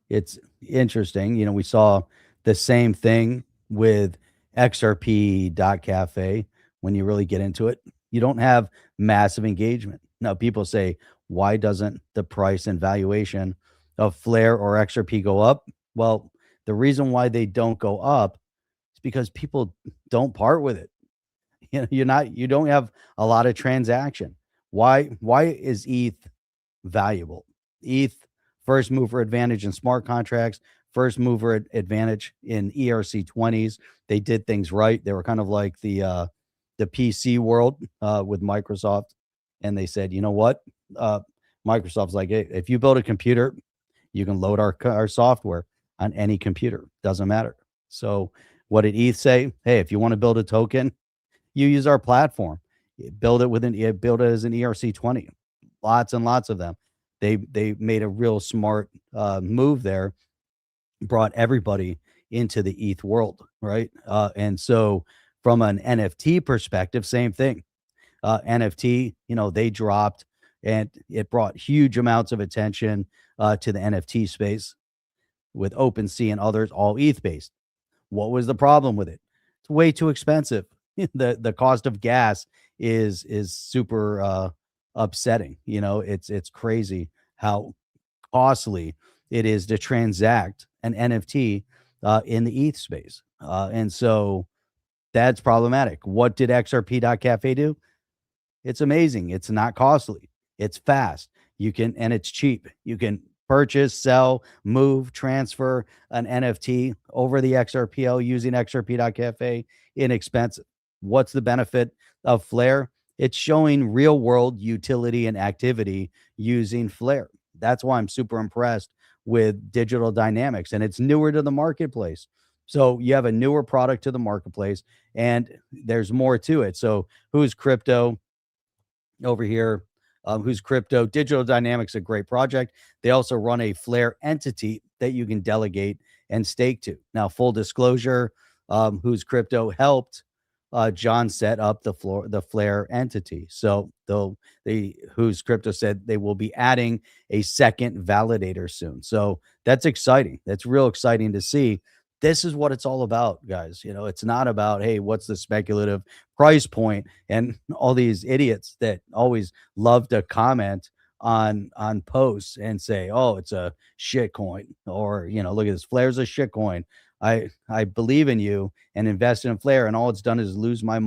It's interesting. You know, we saw the same thing with XRP.cafe. When you really get into it, you don't have massive engagement. Now, people say, why doesn't the price and valuation of Flare or XRP go up? Well, the reason why they don't go up is because people don't part with it. You know, you don't have a lot of transaction. Why is ETH valuable? ETH, first mover advantage in smart contracts, first mover advantage in ERC20s. They did things right. They were kind of like the PC world with Microsoft. And they said, you know what? Microsoft's like, hey, if you build a computer, you can load our software on any computer. Doesn't matter. So what did ETH say? Hey, if you want to build a token, you use our platform. Build it as an ERC20. Lots and lots of them. They made a real smart move there, brought everybody into the ETH world, right? And so from an NFT perspective, same thing. NFT, you know, they dropped and it brought huge amounts of attention to the NFT space with OpenSea and others, all ETH based. What was the problem with it? It's way too expensive. The cost of gas is super upsetting. You know, it's crazy how costly it is to transact an NFT in the ETH space. And so that's problematic. What did XRP.cafe do? It's amazing. It's not costly. It's fast. And it's cheap. You can purchase, sell, move, transfer an NFT over the XRPL using XRP.cafe. Inexpensive. What's the benefit of Flare? It's showing real world utility and activity using Flare. That's why I'm super impressed with Digital Dynamics, and it's newer to the marketplace. So you have a newer product to the marketplace and there's more to it. So who's crypto over here? Who's crypto? Digital Dynamics, a great project. They also run a Flare entity that you can delegate and stake to. Now, full disclosure, who's crypto helped John set up the Flare entity. So who's crypto said they will be adding a second validator soon. So that's exciting. That's real exciting to see. This is what it's all about, guys. You know, it's not about, hey, what's the speculative price point, and all these idiots that always love to comment on posts and say, oh, it's a shit coin, or, you know, look at this, Flare's a shit coin. I believe in you and invest in Flare, and all it's done is lose me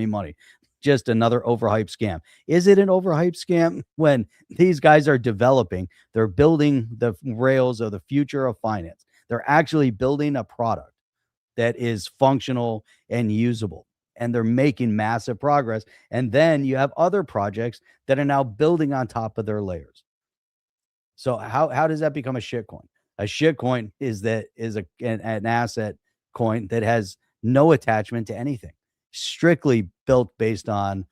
money. Just another overhyped scam. Is it an overhyped scam when these guys are developing? They're building the rails of the future of finance. They're actually building a product that is functional and usable, and they're making massive progress. And then you have other projects that are now building on top of their layers. So how does that become a shit coin? A shit coin is an asset coin that has no attachment to anything, strictly built based on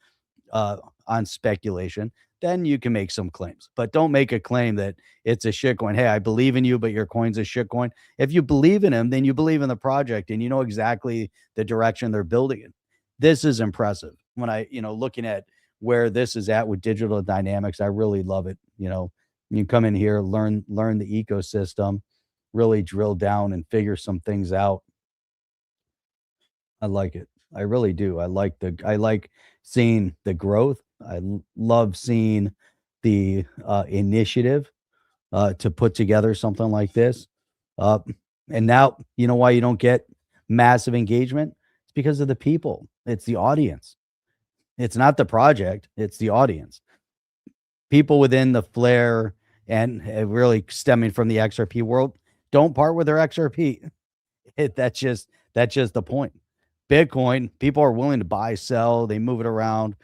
speculation. Then you can make some claims, but don't make a claim that it's a shit coin. Hey, I believe in you, but your coin's a shit coin. If you believe in him, then you believe in the project and you know exactly the direction they're building in. This is impressive. When looking at where this is at with Digital Dynamics, I really love it. You know, you come in here, learn the ecosystem, really drill down and figure some things out. I like it. I really do. I like seeing the growth. Love seeing the initiative to put together something like this. Uh, and now, you know why you don't get massive engagement? It's because of the people. It's the audience. It's not the project. It's the audience. People within the Flare and really stemming from the XRP world don't part with their XRP. That's just the point. Bitcoin, people are willing to buy, sell, they move it around.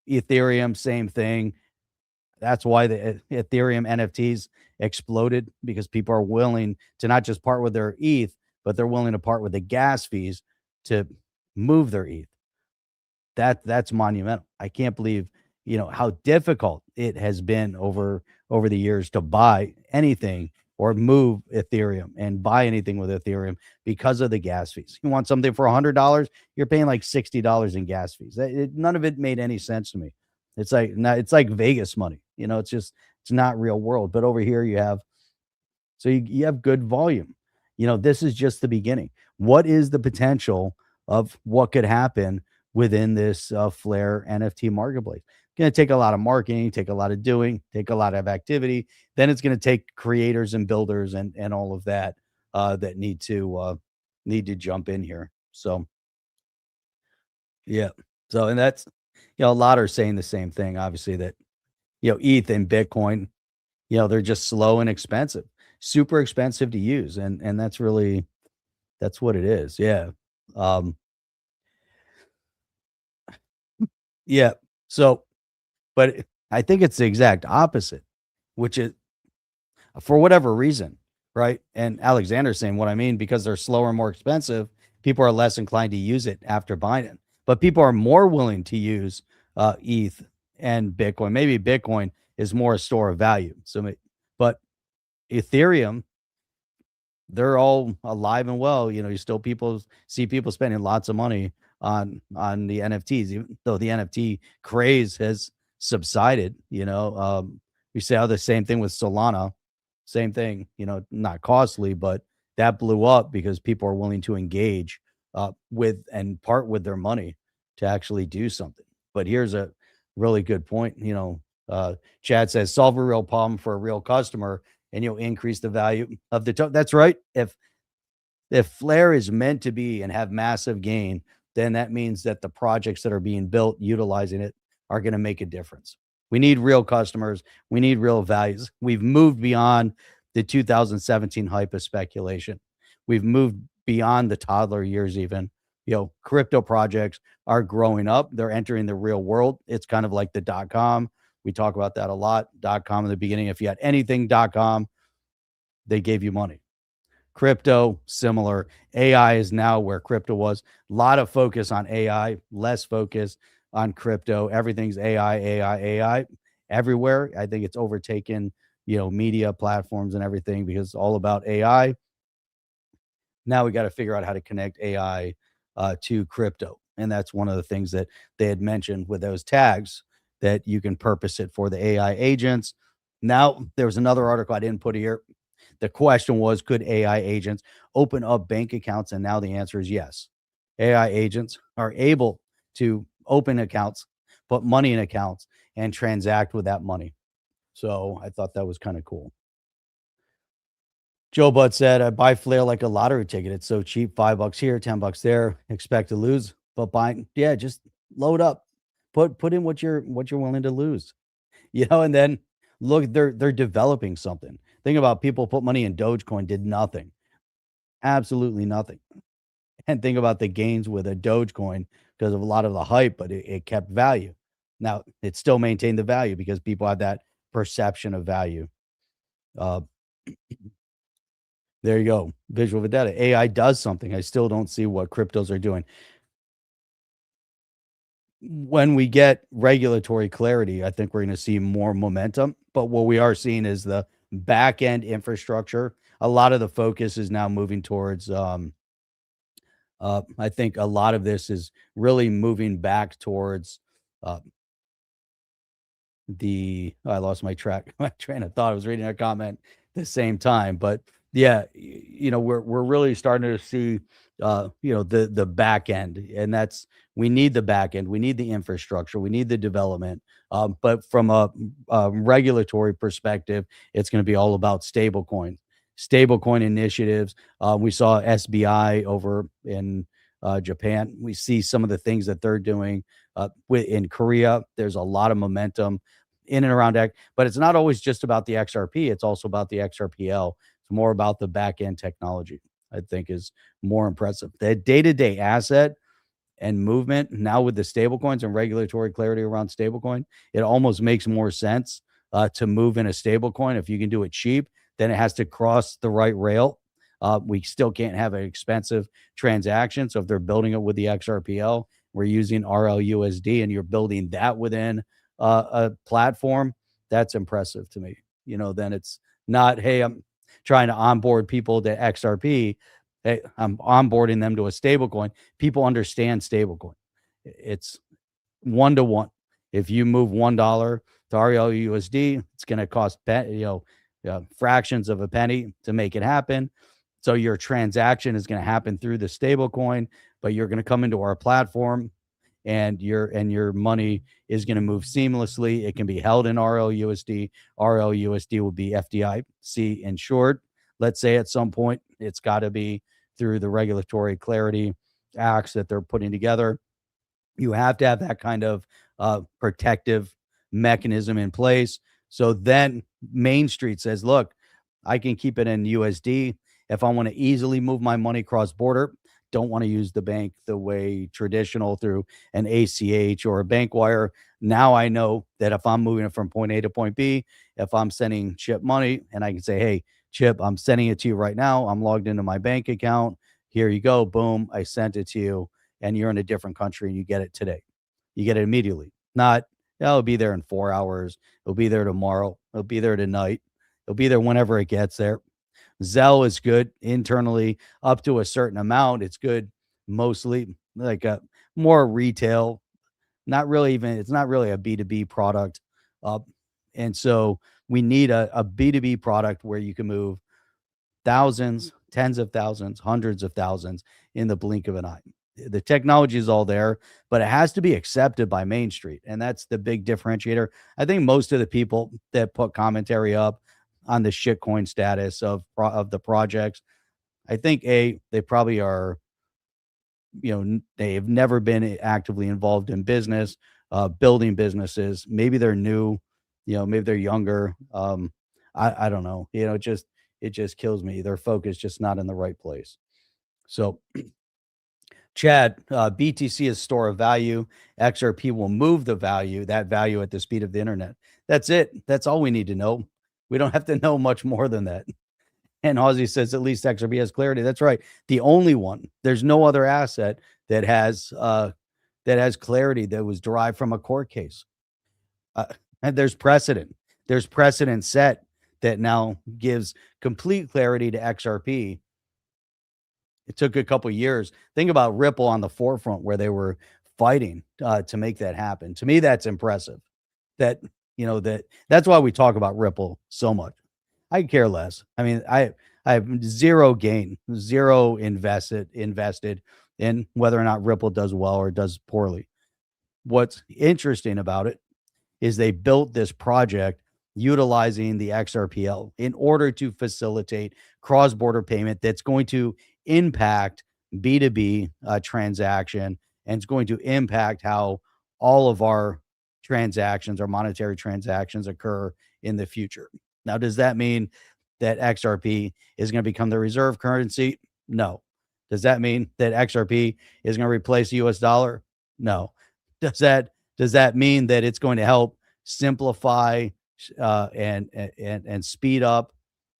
Ethereum, same thing. That's why the Ethereum NFTs exploded, because people are willing to not just part with their ETH, but they're willing to part with the gas fees to move their ETH. That's monumental. I can't believe, how difficult it has been over the years to buy anything or move Ethereum and buy anything with Ethereum because of the gas fees. You want something for $100, you're paying like $60 in gas fees. None of it made any sense to me. It's like Vegas money. It's not real world. But over here you have good volume. This is just the beginning. What is the potential of what could happen within this Flare NFT marketplace? Going to take a lot of marketing, take a lot of doing, take a lot of activity. Then it's going to take creators and builders and all of that that need to jump in here. So yeah. So and that's a lot are saying the same thing. Obviously that ETH and Bitcoin, they're just slow and expensive, super expensive to use, and that's what it is. Yeah. Um, yeah. So, but I think it's the exact opposite, which is for whatever reason, right? And Alexander's saying what I mean, because they're slower and more expensive, people are less inclined to use it after buying it. But people are more willing to use ETH and Bitcoin. Maybe Bitcoin is more a store of value. But Ethereum, they're all alive and well. You still see people spending lots of money on the NFTs, even though the NFT craze has subsided. We saw the same thing with Solana, same thing. Not costly, but that blew up because people are willing to engage with and part with their money to actually do something. But here's a really good point. Chad says solve a real problem for a real customer and you'll increase the value of the token. That's right. If Flare is meant to be and have massive gain, then that means that the projects that are being built utilizing it are going to make a difference. We need real customers. We need real values. We've moved beyond the 2017 hype of speculation. We've moved beyond the toddler years even. Crypto projects are growing up. They're entering the real world. It's kind of like the .com. We talk about that a lot. .com in the beginning, if you had anything .com, they gave you money. Crypto, similar. AI is now where crypto was. A lot of focus on AI, less focus on crypto. Everything's AI everywhere. I think it's overtaken, media platforms and everything because it's all about AI. Now we got to figure out how to connect AI to crypto. And that's one of the things that they had mentioned with those tags, that you can purpose it for the AI agents. Now, there was another article I didn't put here. The question was, could AI agents open up bank accounts? And now the answer is yes. AI agents are able to open accounts, put money in accounts, and transact with that money. So I thought that was kind of cool. Joe Butt said, I buy Flare like a lottery ticket. It's so cheap, $5 here, $10 there. Expect to lose, but buying, just load up. Put in what you're willing to lose. And then look, they're developing something. Think about people put money in Dogecoin, did nothing. Absolutely nothing. And think about the gains with a Dogecoin because of a lot of the hype, but it kept value. Now, it still maintained the value because people have that perception of value. There you go. Visual Vendetta. AI does something. I still don't see what cryptos are doing. When we get regulatory clarity, I think we're going to see more momentum. But what we are seeing is the back end infrastructure. A lot of the focus is now moving towards, I think a lot of this is really moving back towards I lost my train of thought. I was reading a comment at the same time, but Yeah, we're really starting to see, the back end, and that's we need the back end, we need the infrastructure, we need the development. But from a regulatory perspective, it's going to be all about stablecoin initiatives. We saw SBI over in Japan. We see some of the things that they're doing in Korea. There's a lot of momentum in and around X, but it's not always just about the XRP. It's also about the XRPL. It's more about the back end technology, I think, is more impressive. The day to day asset and movement now with the stablecoins and regulatory clarity around stablecoin, it almost makes more sense to move in a stablecoin if you can do it cheap. Then it has to cross the right rail. We still can't have an expensive transaction. So if they're building it with the XRPL, we're using RLUSD, and you're building that within a platform. That's impressive to me. Then it's not, hey, I'm trying to onboard people to XRP. Hey, I'm onboarding them to a stablecoin. People understand stablecoin. It's 1 to 1. If you move $1 to RLUSD, it's going to cost fractions of a penny to make it happen. So your transaction is going to happen through the stablecoin, but you're going to come into our platform, and your money is going to move seamlessly. It can be held in RLUSD. RLUSD will be FDIC in short. Let's say at some point it's got to be through the regulatory clarity acts that they're putting together. You have to have that kind of protective mechanism in place. So then Main Street says, look, I can keep it in USD. If I want to easily move my money cross border, don't want to use the bank the way traditional through an ACH or a bank wire. Now I know that if I'm moving it from point A to point B, if I'm sending Chip money, and I can say, hey, Chip, I'm sending it to you right now. I'm logged into my bank account. Here you go. Boom. I sent it to you, and you're in a different country and you get it today. You get it immediately. Not, it'll be there in 4 hours. It'll be there tomorrow. It'll be there tonight. It'll be there whenever it gets there. Zelle is good internally up to a certain amount. It's good mostly like a more retail, not really even, it's not really a B2B product. Uh, and so we need a B2B product where you can move thousands, tens of thousands, hundreds of thousands in the blink of an eye. The technology is all there, but it has to be accepted by Main Street. And that's the big differentiator. I think most of the people that put commentary up on the shitcoin status of the projects, I think they probably are, they have never been actively involved in business, building businesses. Maybe they're new, maybe they're younger. I don't know. It just kills me. Their focus just not in the right place. So Chad, BTC is store of value. XRP will move that value at the speed of the internet. That's it. That's all we need to know. We don't have to know much more than that. And Ozzy says at least XRP has clarity. That's right. The only one. There's no other asset that has clarity that was derived from a court case. And there's precedent. There's precedent set that now gives complete clarity to XRP. It took a couple years. Think about Ripple on the forefront where they were fighting to make that happen. To me, that's impressive. That's why we talk about Ripple so much. I care less. I mean, I have zero gain, zero invested in whether or not Ripple does well or does poorly. What's interesting about it is they built this project utilizing the XRPL in order to facilitate cross-border payment that's going to impact B2B transaction, and it's going to impact how all of our transactions, our monetary transactions occur in the future. Now, does that mean that XRP is going to become the reserve currency? No. Does that mean that XRP is going to replace the US dollar? No. Does that mean that it's going to help simplify and speed up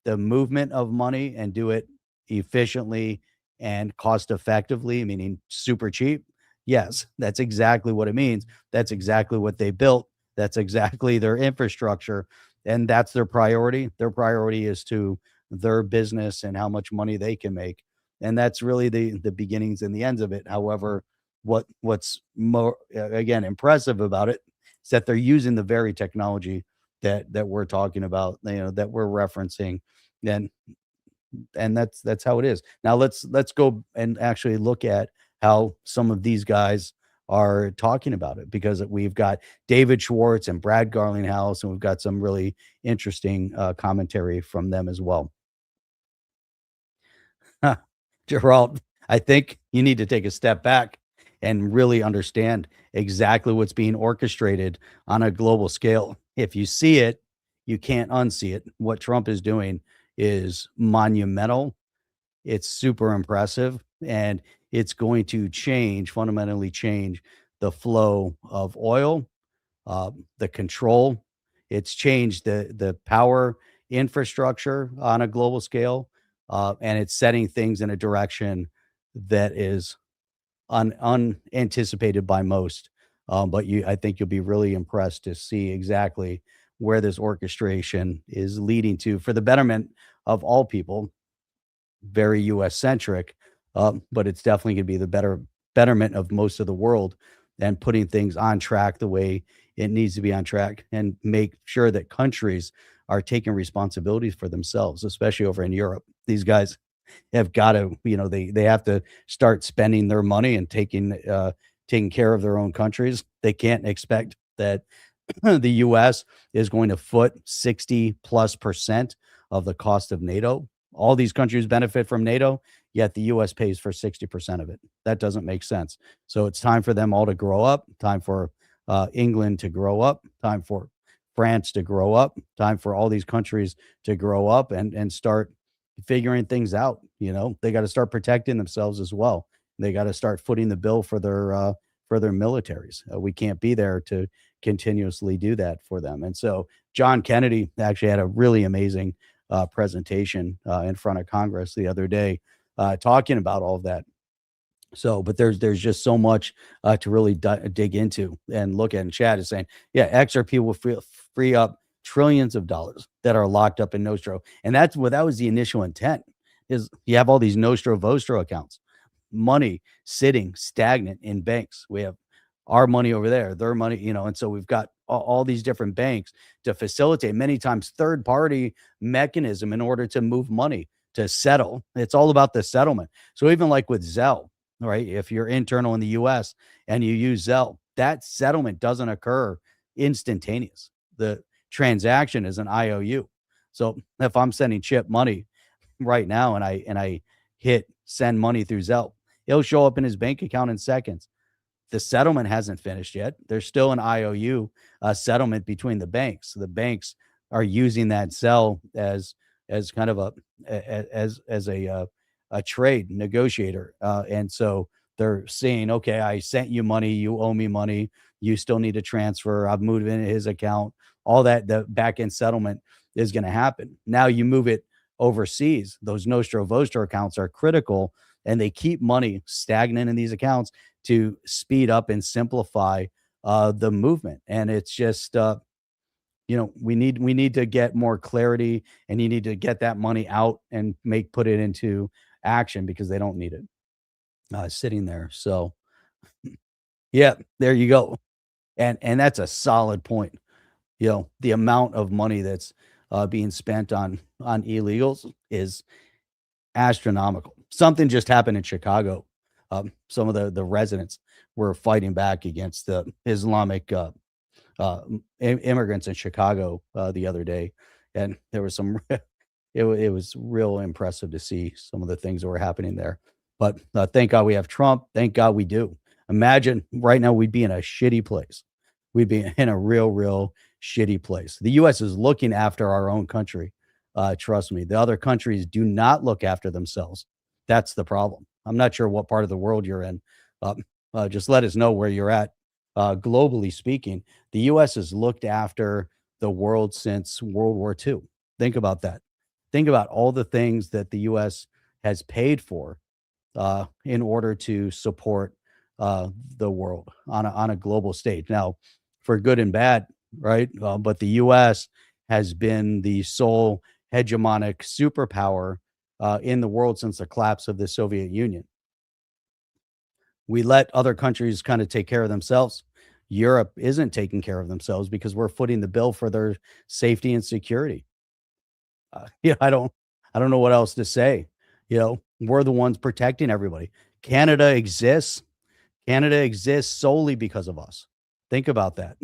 the movement of money and do it efficiently and cost effectively, meaning super cheap? Yes, that's exactly what it means. That's exactly what they built. That's exactly their infrastructure. And that's their priority. Their priority is to their business and how much money they can make. And that's really the beginnings and the ends of it. However, what's more, again, impressive about it is that they're using the very technology that we're talking about, that we're referencing. And and that's how it is. Now let's go and actually look at how some of these guys are talking about it, because we've got David Schwartz and Brad Garlinghouse, and we've got some really interesting commentary from them as well. Gerald, I think you need to take a step back and really understand exactly what's being orchestrated on a global scale. If you see it, you can't unsee it. What Trump is doing is monumental. It's super impressive, and it's going to fundamentally change the flow of oil, the control. It's changed the power infrastructure on a global scale, and it's setting things in a direction that is unanticipated by most. But I think you'll be really impressed to see exactly where this orchestration is leading to for the betterment of all people. Very U.S. centric, but it's definitely going to be the betterment of most of the world, and putting things on track the way it needs to be on track, and make sure that countries are taking responsibilities for themselves, especially over in Europe. These guys have got to, they have to start spending their money and taking care of their own countries. They can't expect that the US is going to foot 60+% of the cost of NATO. All these countries benefit from NATO, yet the US pays for 60% of it. That doesn't make sense. So it's time for them all to grow up, time for England to grow up, time for France to grow up, time for all these countries to grow up and start figuring things out. They got to start protecting themselves as well. They got to start footing the bill for their militaries. We can't be there to continuously do that for them. And so John Kennedy actually had a really amazing presentation in front of Congress the other day, talking about all of that. So, but there's just so much to really dig into and look at. And Chad is saying, yeah, XRP will free up trillions of dollars that are locked up in Nostro, and that was the initial intent. Is you have all these Nostro Vostro accounts, money sitting stagnant in banks. We have our money over there, their money, and so we've got all these different banks to facilitate many times third party mechanism in order to move money to settle. It's all about the settlement. So even like with Zelle, right? If you're internal in the US and you use Zelle, that settlement doesn't occur instantaneous. The transaction is an IOU. So if I'm sending Chip money right now and I hit send money through Zelle, it'll show up in his bank account in seconds. The settlement hasn't finished yet. There's still an IOU settlement between the banks. The banks are using that Zelle as kind of a trade negotiator, and so they're saying, okay, I sent you money, you owe me money, you still need to transfer. I've moved it into his account. All that, the back end settlement is going to happen. Now you move it overseas. Those Nostro Vostro accounts are critical, and they keep money stagnant in these accounts to speed up and simplify the movement. And it's just, we need to get more clarity, and you need to get that money out and put it into action, because they don't need it sitting there. So yeah, there you go. And that's a solid point. The amount of money that's being spent on illegals is astronomical. Something just happened in Chicago. Some of the residents were fighting back against the Islamic immigrants in Chicago the other day, and there was some. It was real impressive to see some of the things that were happening there. But thank God we have Trump. Thank God we do. Imagine right now we'd be in a shitty place. We'd be in a real shitty place. The U.S. is looking after our own country. Trust me. The other countries do not look after themselves. That's the problem. I'm not sure what part of the world you're in. Just let us know where you're at. Globally speaking, the U.S. has looked after the world since World War II. Think about that. Think about all the things that the U.S. has paid for in order to support the world on a global stage. Now, for good and bad, right? But the U.S. has been the sole hegemonic superpower in the world since the collapse of the Soviet Union. We let other countries kind of take care of themselves. Europe isn't taking care of themselves because we're footing the bill for their safety and security. I don't I don't know what else to say. We're the ones protecting everybody. Canada exists. Canada exists solely because of us. Think about that.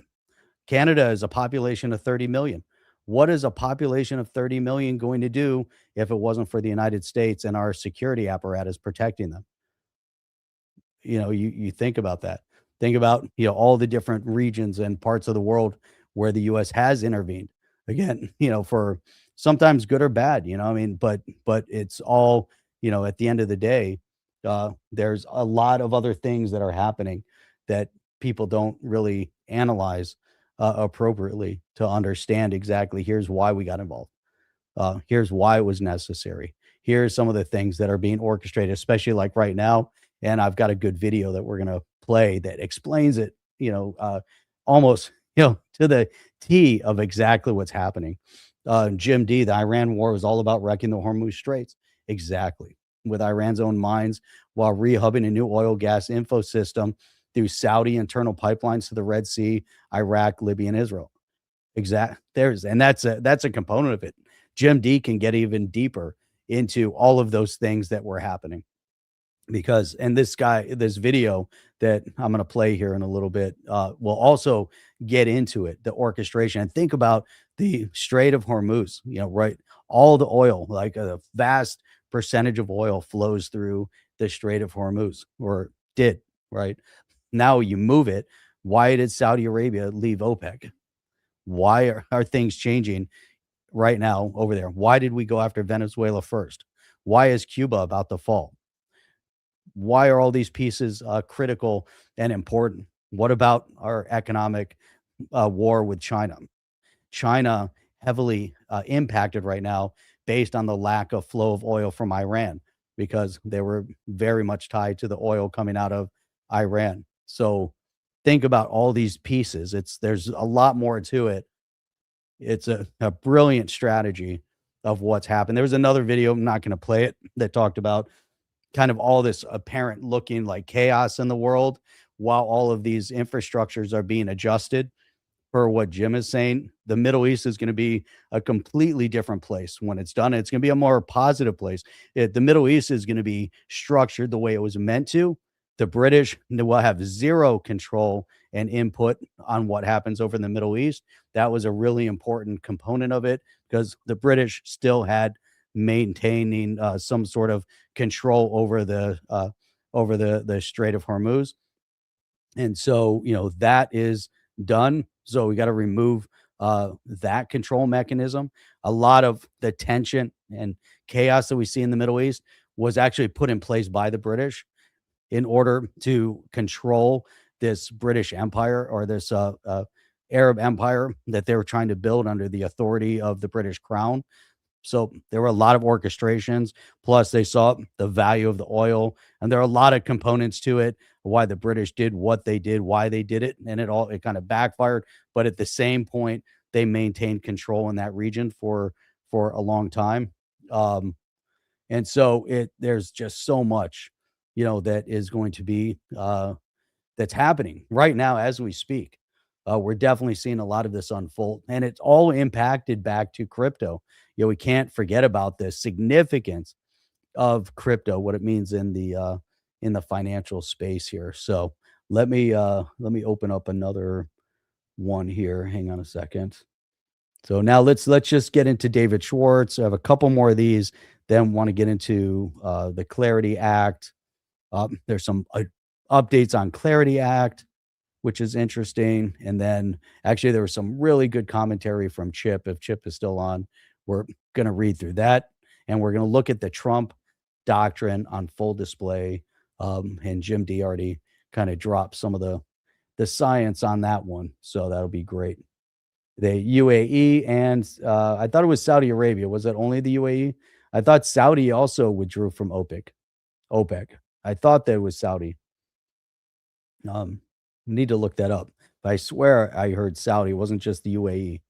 Canada is a population of 30 million. What is a population of 30 million going to do if it wasn't for the United States and our security apparatus protecting them? You think about that. Think about, all the different regions and parts of the world where the US has intervened. Again, for sometimes good or bad, I mean, but it's all, at the end of the day, there's a lot of other things that are happening that people don't really analyze appropriately to understand exactly here's why we got involved. Here's why it was necessary. Here's some of the things that are being orchestrated, especially like right now. And I've got a good video that we're going to play that explains it, almost, to the T of exactly what's happening. Jim D, the Iran war was all about wrecking the Hormuz Straits. Exactly. With Iran's own mines while rehubbing a new oil gas info system through Saudi internal pipelines to the Red Sea, Iraq, Libya, and Israel. That's a component of it. Jim D can get even deeper into all of those things that were happening because, and this video that I'm going to play here in a little bit will also get into it, the orchestration, and think about the Strait of Hormuz, right? All the oil, like a vast percentage of oil flows through the Strait of Hormuz, or did, right? Now you move it. Why did Saudi Arabia leave OPEC? Why are things changing right now over there? Why did we go after Venezuela first? Why is Cuba about to fall? Why are all these pieces critical and important? What about our economic war with China? China heavily impacted right now based on the lack of flow of oil from Iran because they were very much tied to the oil coming out of Iran. So think about all these pieces. There's a lot more to it. It's a brilliant strategy of what's happened. There was another video, I'm not going to play it, that talked about kind of all this apparent looking like chaos in the world while all of these infrastructures are being adjusted. For what Jim is saying, the Middle East is going to be a completely different place when it's done. It's going to be a more positive place. The Middle East is going to be structured the way it was meant to. The British will have zero control and input on what happens over in the Middle East. That was a really important component of it because the British still had maintaining some sort of control over the Strait of Hormuz. And so, that is done. So we got to remove that control mechanism. A lot of the tension and chaos that we see in the Middle East was actually put in place by the British in order to control this British Empire or this Arab Empire that they were trying to build under the authority of the British Crown. So there were a lot of orchestrations. Plus, they saw the value of the oil, and there are a lot of components to it. Why the British did what they did, why they did it, and it kind of backfired. But at the same point, they maintained control in that region for a long time. And so there's just so much, that is going to be that's happening right now as we speak. We're definitely seeing a lot of this unfold, and it's all impacted back to crypto. We can't forget about the significance of crypto, what it means in the financial space here. So let me open up another one here. Hang on a second. So now let's just get into David Schwartz. I have a couple more of these. Then want to get into the Clarity Act. There's some updates on Clarity Act, which is interesting. And then actually there was some really good commentary from Chip. If Chip is still on, we're going to read through that. And we're going to look at the Trump doctrine on full display. And Jim D already kind of dropped some of the science on that one. So that'll be great. The UAE and I thought it was Saudi Arabia. Was it only the UAE? I thought Saudi also withdrew from OPEC. I thought that was Saudi. Need to look that up. But I swear I heard Saudi. It wasn't just the UAE.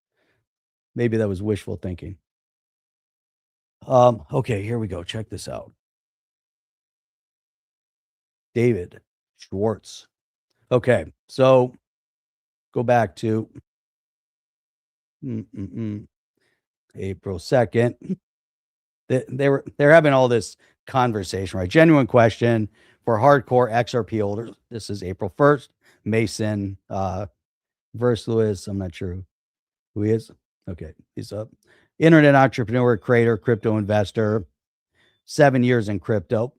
Maybe that was wishful thinking. Okay, here we go. Check this out. David Schwartz. Okay, so go back to April 2nd. they're having all this conversation, right? Genuine question for hardcore XRP holders. This is April 1st. Mason versus Lewis. I'm not sure who he is. Okay, he's a internet entrepreneur, creator, crypto investor, 7 years in crypto,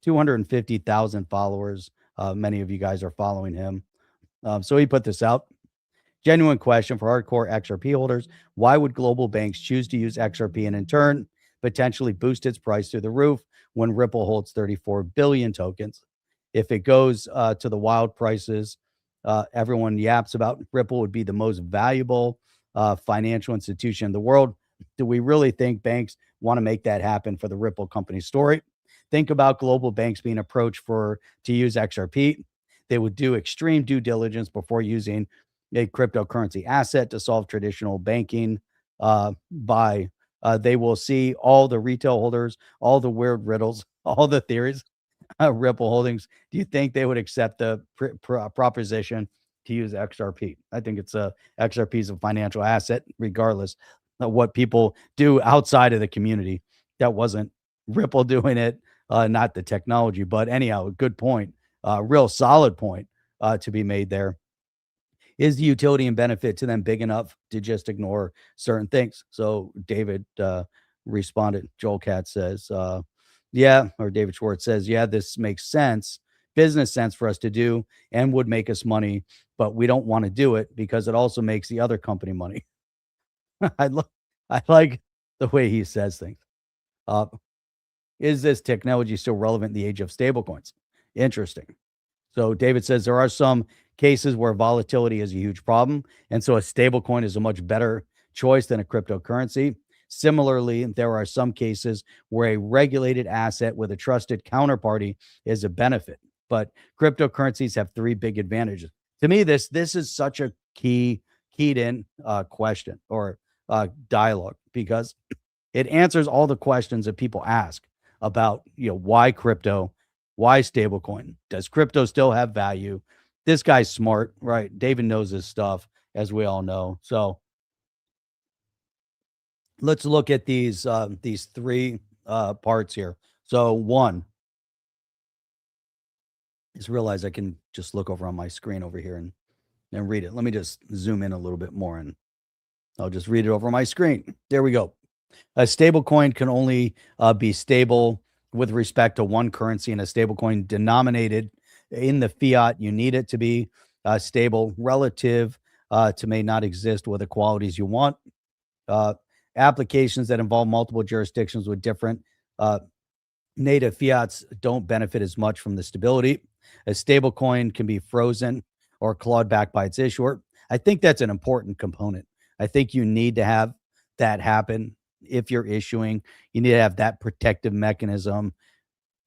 250,000 followers. Many of you guys are following him. So he put this out. Genuine question for hardcore XRP holders. Why would global banks choose to use XRP and in turn potentially boost its price through the roof when Ripple holds 34 billion tokens? If it goes to the wild prices everyone yaps about, Ripple would be the most valuable financial institution in the world. Do we really think banks want to make that happen for the Ripple company story? Think about global banks being approached to use XRP. They would do extreme due diligence before using a cryptocurrency asset to solve traditional banking. They will see all the retail holders, all the weird riddles, all the theories. Ripple Holdings. Do you think they would accept the proposition to use XRP? I think XRP is a financial asset, regardless of what people do outside of the community. That wasn't Ripple doing it, not the technology. But anyhow, good point, real solid point to be made there. Is the utility and benefit to them big enough to just ignore certain things? So David responded. Joel Katz says, yeah, or David Schwartz says, yeah, this makes sense, business sense for us to do and would make us money, but we don't want to do it because it also makes the other company money. I like the way he says things. Is this technology still relevant in the age of stablecoins? Interesting. So David says there are some cases where volatility is a huge problem, and so a stablecoin is a much better choice than a cryptocurrency. Similarly, there are some cases where a regulated asset with a trusted counterparty is a benefit, but cryptocurrencies have three big advantages. To me, this is such a keyed in question or dialogue, because it answers all the questions that people ask about, why crypto, why stablecoin, does crypto still have value? This guy's smart, right? David knows his stuff, as we all know. So let's look at these three parts here. So one is realize I can just look over on my screen over here and read it. Let me just zoom in a little bit more and I'll just read it over my screen. There we go. A stable coin can only be stable with respect to one currency, and a stable coin denominated in the fiat, you need it to be stable relative to may not exist with the qualities you want. Applications that involve multiple jurisdictions with different native fiats don't benefit as much from the stability. A stable coin can be frozen or clawed back by its issuer. I think that's an important component. I think you need to have that happen. If you're issuing, you need to have that protective mechanism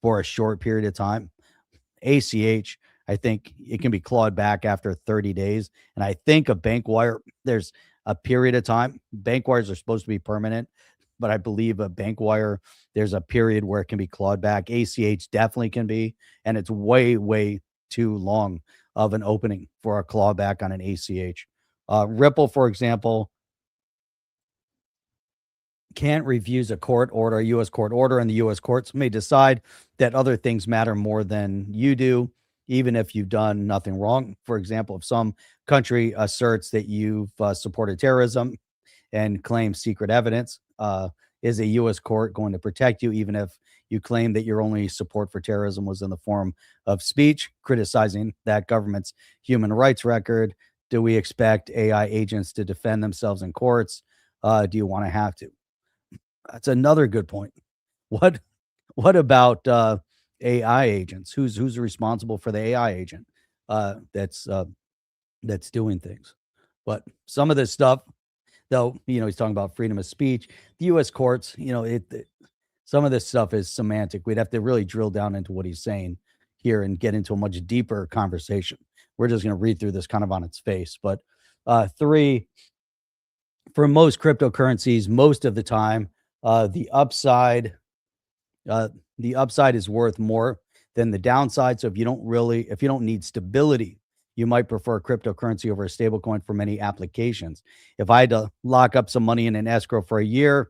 for a short period of time. ACH, I think it can be clawed back after 30 days. And I think a bank wire, there's a period of time. Bank wires are supposed to be permanent, but I believe a bank wire, there's a period where it can be clawed back. ACH definitely can be, and it's way, way too long of an opening for a clawback on an ACH. Ripple, for example, can't refuse a court order, a U.S. court order, and the U.S. courts may decide that other things matter more than you do, even if you've done nothing wrong. For example, if some country asserts that you've supported terrorism and claims secret evidence, is a U.S. court going to protect you, even if you claim that your only support for terrorism was in the form of speech, criticizing that government's human rights record? Do we expect AI agents to defend themselves in courts? Do you want to have to? That's another good point. What about AI agents? Who's responsible for the AI agent that's doing things? But some of this stuff, though, he's talking about freedom of speech. The U.S. courts, some of this stuff is semantic. We'd have to really drill down into what he's saying here and get into a much deeper conversation. We're just going to read through this kind of on its face. But three, for most cryptocurrencies, most of the time, the upside is worth more than the downside. So if you don't need stability, you might prefer cryptocurrency over a stable coin for many applications. If I had to lock up some money in an escrow for a year,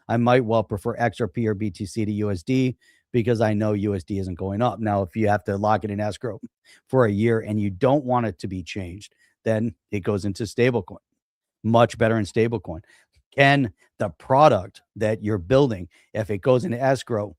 I might well prefer XRP or BTC to USD because I know USD isn't going up. Now, if you have to lock it in escrow for a year and you don't want it to be changed, then it goes into stablecoin. Much better in stablecoin. Can the product that you're building, if it goes into escrow,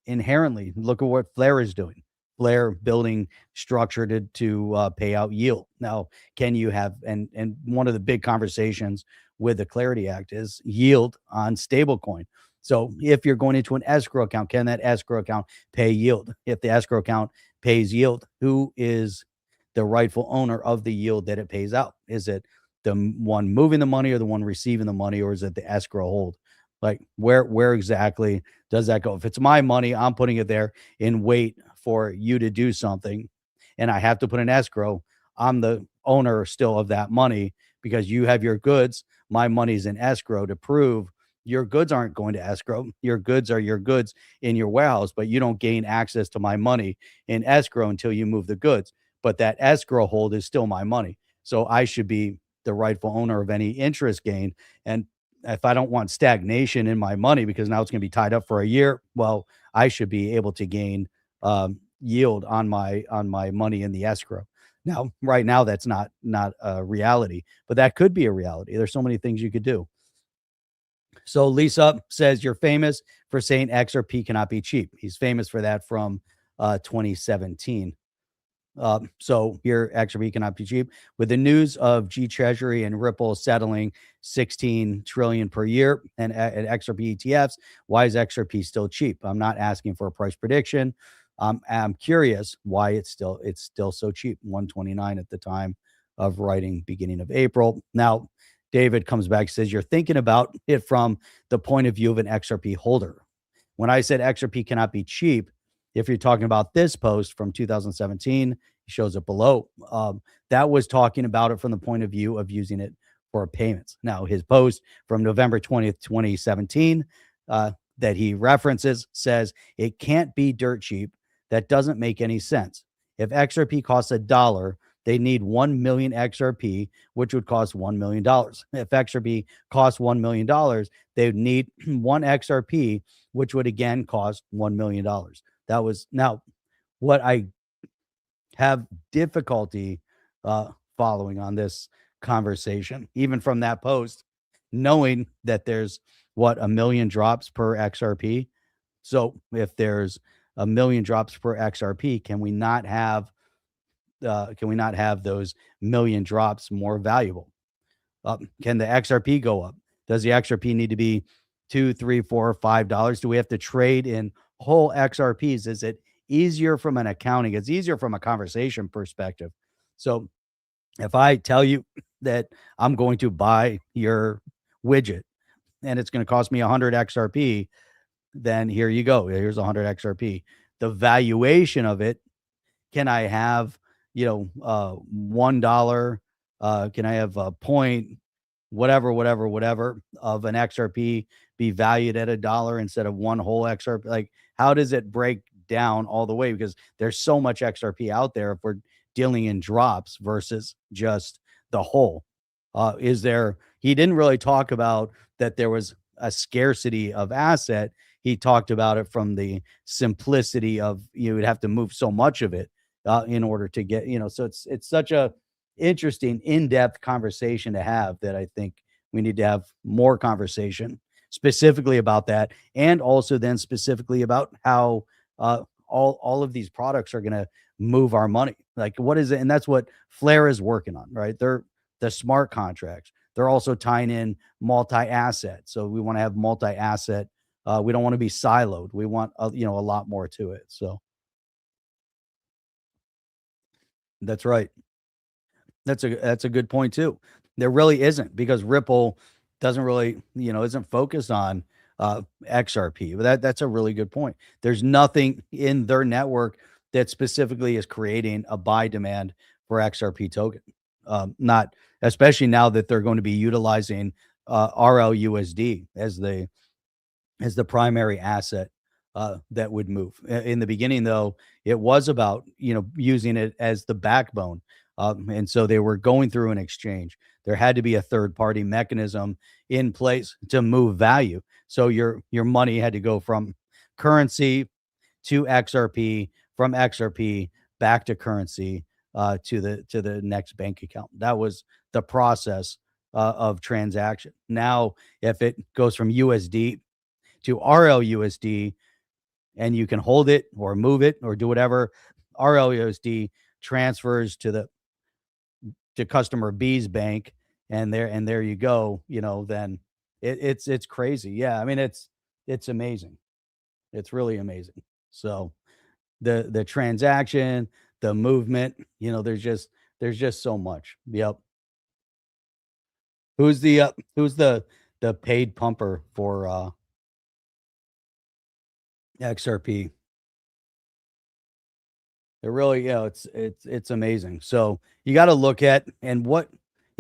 inherently, look at what Flare is doing. Flare building structure to pay out yield. Now, can you have and one of the big conversations with the Clarity Act is yield on stablecoin. So if you're going into an escrow account, can that escrow account pay yield? If the escrow account pays yield, who is the rightful owner of the yield that it pays out? Is it the one moving the money or the one receiving the money, or is it the escrow hold? Like where exactly does that go? If it's my money, I'm putting it there and wait for you to do something, and I have to put an escrow. I'm the owner still of that money because you have your goods. My money's in escrow to prove your goods aren't going to escrow. Your goods are your goods in your warehouse, but you don't gain access to my money in escrow until you move the goods. But that escrow hold is still my money. So I should be the rightful owner of any interest gain. And if I don't want stagnation in my money because now it's going to be tied up for a year, well, I should be able to gain yield on my money in the escrow. Now, right now, that's not a reality, but that could be a reality. There's so many things you could do. So Lisa says you're famous for saying XRP cannot be cheap. He's famous for that from 2017. So your XRP cannot be cheap. With the news of G Treasury and Ripple settling 16 trillion per year and XRP ETFs, why is XRP still cheap? I'm not asking for a price prediction. I'm curious why it's still so cheap. 129 at the time of writing, beginning of April. Now, David comes back and says you're thinking about it from the point of view of an XRP holder. When I said XRP cannot be cheap, if you're talking about this post from 2017, he shows it below. That was talking about it from the point of view of using it for payments. Now, his post from November 20th, 2017, that he references says it can't be dirt cheap. That doesn't make any sense. If XRP costs $1, they need 1 million XRP, which would cost $1 million. If XRP costs $1 million, they would need 1 XRP, which would again cost $1 million. That was now what I have difficulty following on this conversation, even from that post, knowing that there's what 1 million drops per XRP. So if there's 1 million drops per XRP, can we not have those million drops more valuable? Can the XRP go up? Does the XRP need to be $2, $3, $4, $5? Do we have to trade in whole XRPs? Is it easier from an accounting? It's easier from a conversation perspective. So if I tell you that I'm going to buy your widget and it's going to cost me 100 XRP, then here you go. Here's 100 XRP. The valuation of it, can I have, $1? Can I have a point, whatever of an XRP be valued at $1 instead of one whole XRP? Like, how does it break down all the way? Because there's so much XRP out there if we're dealing in drops versus just the whole. He didn't really talk about that there was a scarcity of asset. He talked about it from the simplicity of you would have to move so much of it in order to get, so it's such a interesting in-depth conversation to have that I think we need to have more conversation specifically about that. And also then specifically about how all of these products are going to move our money. Like, what is it? And that's what Flare is working on, right? They're the smart contracts. They're also tying in multi-asset. So we want to have multi-asset. We don't want to be siloed. We want, a lot more to it. So that's right. That's a good point too. There really isn't, because Ripple doesn't really, isn't focused on XRP. But that's a really good point. There's nothing in their network that specifically is creating a buy demand for XRP token. Not especially now that they're going to be utilizing RLUSD as the primary asset that would move. In the beginning, though, it was about using it as the backbone, and so they were going through an exchange. there had to be a third party mechanism in place to move value. So your money had to go from currency to XRP, from XRP back to currency, to the next bank account. That was the process of transaction. Now, if it goes from USD to RLUSD, and you can hold it or move it or do whatever, RLUSD transfers to customer B's bank, and there you go. Then it's crazy. Yeah, I mean it's amazing. It's really amazing. So the transaction, the movement, there's just so much. Yep. Who's the paid pumper for XRP? It really, it's amazing. So you got to look at and what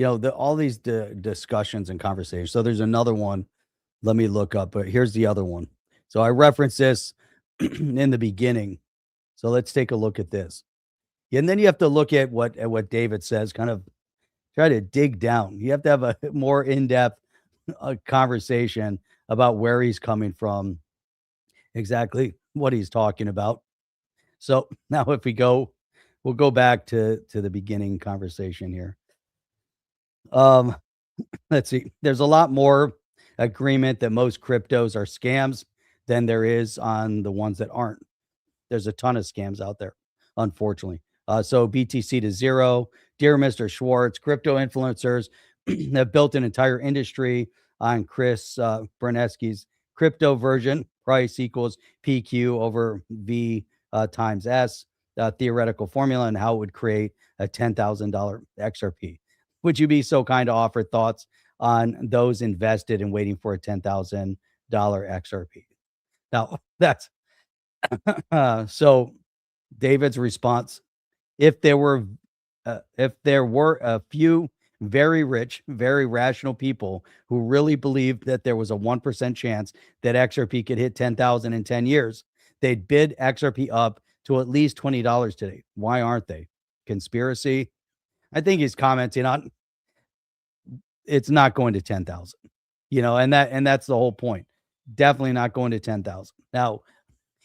all these discussions and conversations. So there's another one. Let me look up. But here's the other one. So I referenced this in the beginning. So let's take a look at this. And then you have to look at what David says. Kind of try to dig down. You have to have a more in-depth conversation about where he's coming from, exactly what he's talking about. So now if we'll go back to the beginning conversation here. Let's see. There's a lot more agreement that most cryptos are scams than there is on the ones that aren't. There's a ton of scams out there, unfortunately. So BTC to zero, dear Mr. Schwartz, crypto influencers have built an entire industry on Chris Bernesky's crypto version. Price equals PQ over V times S, theoretical formula, and how it would create a $10,000 XRP. Would you be so kind to offer thoughts on those invested and waiting for a $10,000 XRP? Now, that's so David's response. If there were a few very rich, very rational people who really believed that there was a 1% chance that XRP could hit 10,000 in 10 years, they'd bid XRP up to at least $20 today. Why aren't they? Conspiracy? I think he's commenting on it's not going to 10,000. And that's the whole point. Definitely not going to 10,000. Now,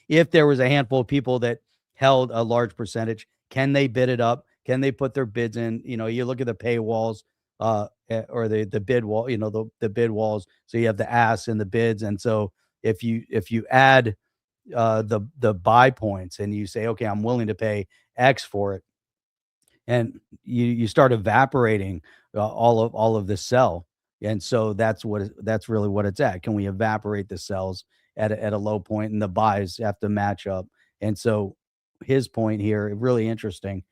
if there was a handful of people that held a large percentage, can they bid it up? Can they put their bids in? You look at the paywalls or the bid wall, the bid walls. So you have the ask and the bids. And so if you add the buy points and you say, okay, I'm willing to pay X for it, and you start evaporating all of the sell. And so that's really what it's at. Can we evaporate the sells at a low point, and the buys have to match up? And so his point here, really interesting.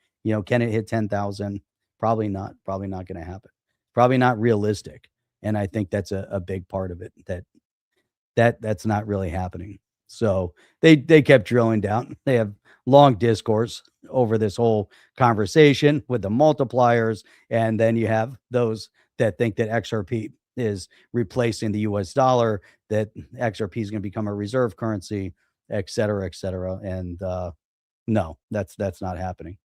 Can it hit 10,000? Probably not. Probably not going to happen. Probably not realistic. And I think that's a big part of it. That's not really happening. So they kept drilling down. They have long discourse over this whole conversation with the multipliers, and then you have those that think that XRP is replacing the US dollar, that XRP is going to become a reserve currency, et cetera, et cetera. And no, that's not happening.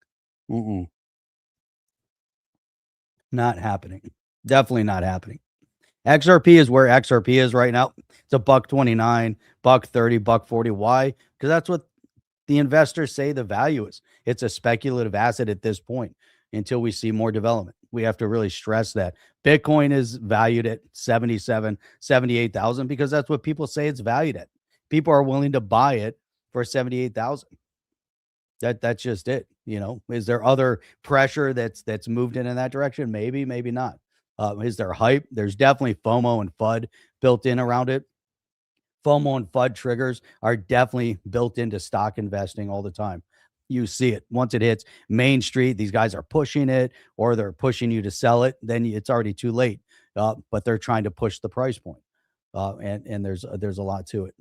Not happening. Definitely not happening. XRP is where XRP is right now. It's a $1.29, $1.30, $1.40. Why? Because that's what the investors say the value is. It's a speculative asset at this point until we see more development. We have to really stress that. Bitcoin is valued at 77, 78,000 because that's what people say it's valued at. People are willing to buy it for 78,000. That's just it. Is there other pressure that's moved in that direction? Maybe, maybe not. Is there hype? There's definitely FOMO and FUD built in around it. FOMO and FUD triggers are definitely built into stock investing all the time. You see it once it hits Main Street. These guys are pushing it, or they're pushing you to sell it. Then it's already too late. But they're trying to push the price point, and there's a lot to it.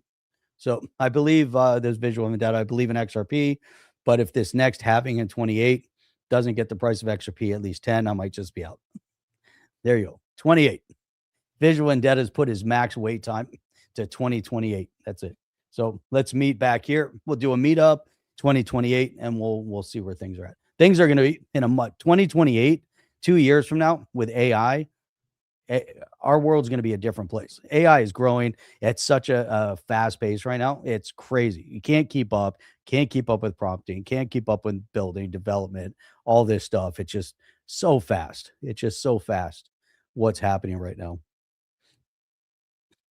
So I believe there's visual in data. I believe in XRP, but if this next halving in 28 doesn't get the price of XRP at least 10, I might just be out. There you go. 28. Visual Vendetta has put his max wait time to 2028. That's it. So let's meet back here. We'll do a meetup 2028, and we'll see where things are at. Things are going to be in a month. 2028. 2 years from now with AI, our world's going to be a different place. AI is growing at such a fast pace right now. It's crazy. You can't keep up. Can't keep up with prompting. Can't keep up with building, development, all this stuff. It's just so fast. It's just so fast. What's happening right now?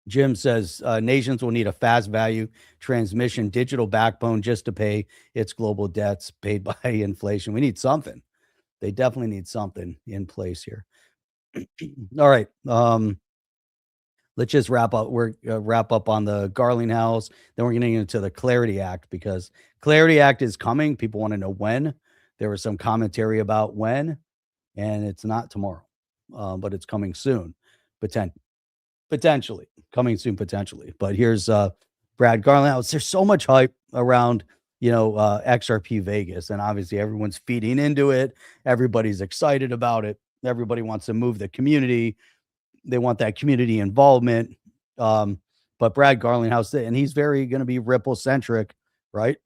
Jim says nations will need a fast value transmission digital backbone just to pay its global debts paid by inflation. We need something. They definitely need something in place here. All right. Let's just wrap up. We're wrap up on the Garling House. Then we're getting into the Clarity Act because Clarity Act is coming. People want to know when. There was some commentary about when, and it's not tomorrow, but it's coming soon, potentially coming soon, potentially. But here's Brad Garling House. There's so much hype around XRP Vegas, and obviously everyone's feeding into it. Everybody's excited about it. Everybody wants to move the community. They want that community involvement. But Brad Garlinghouse, and he's very going to be Ripple centric, right?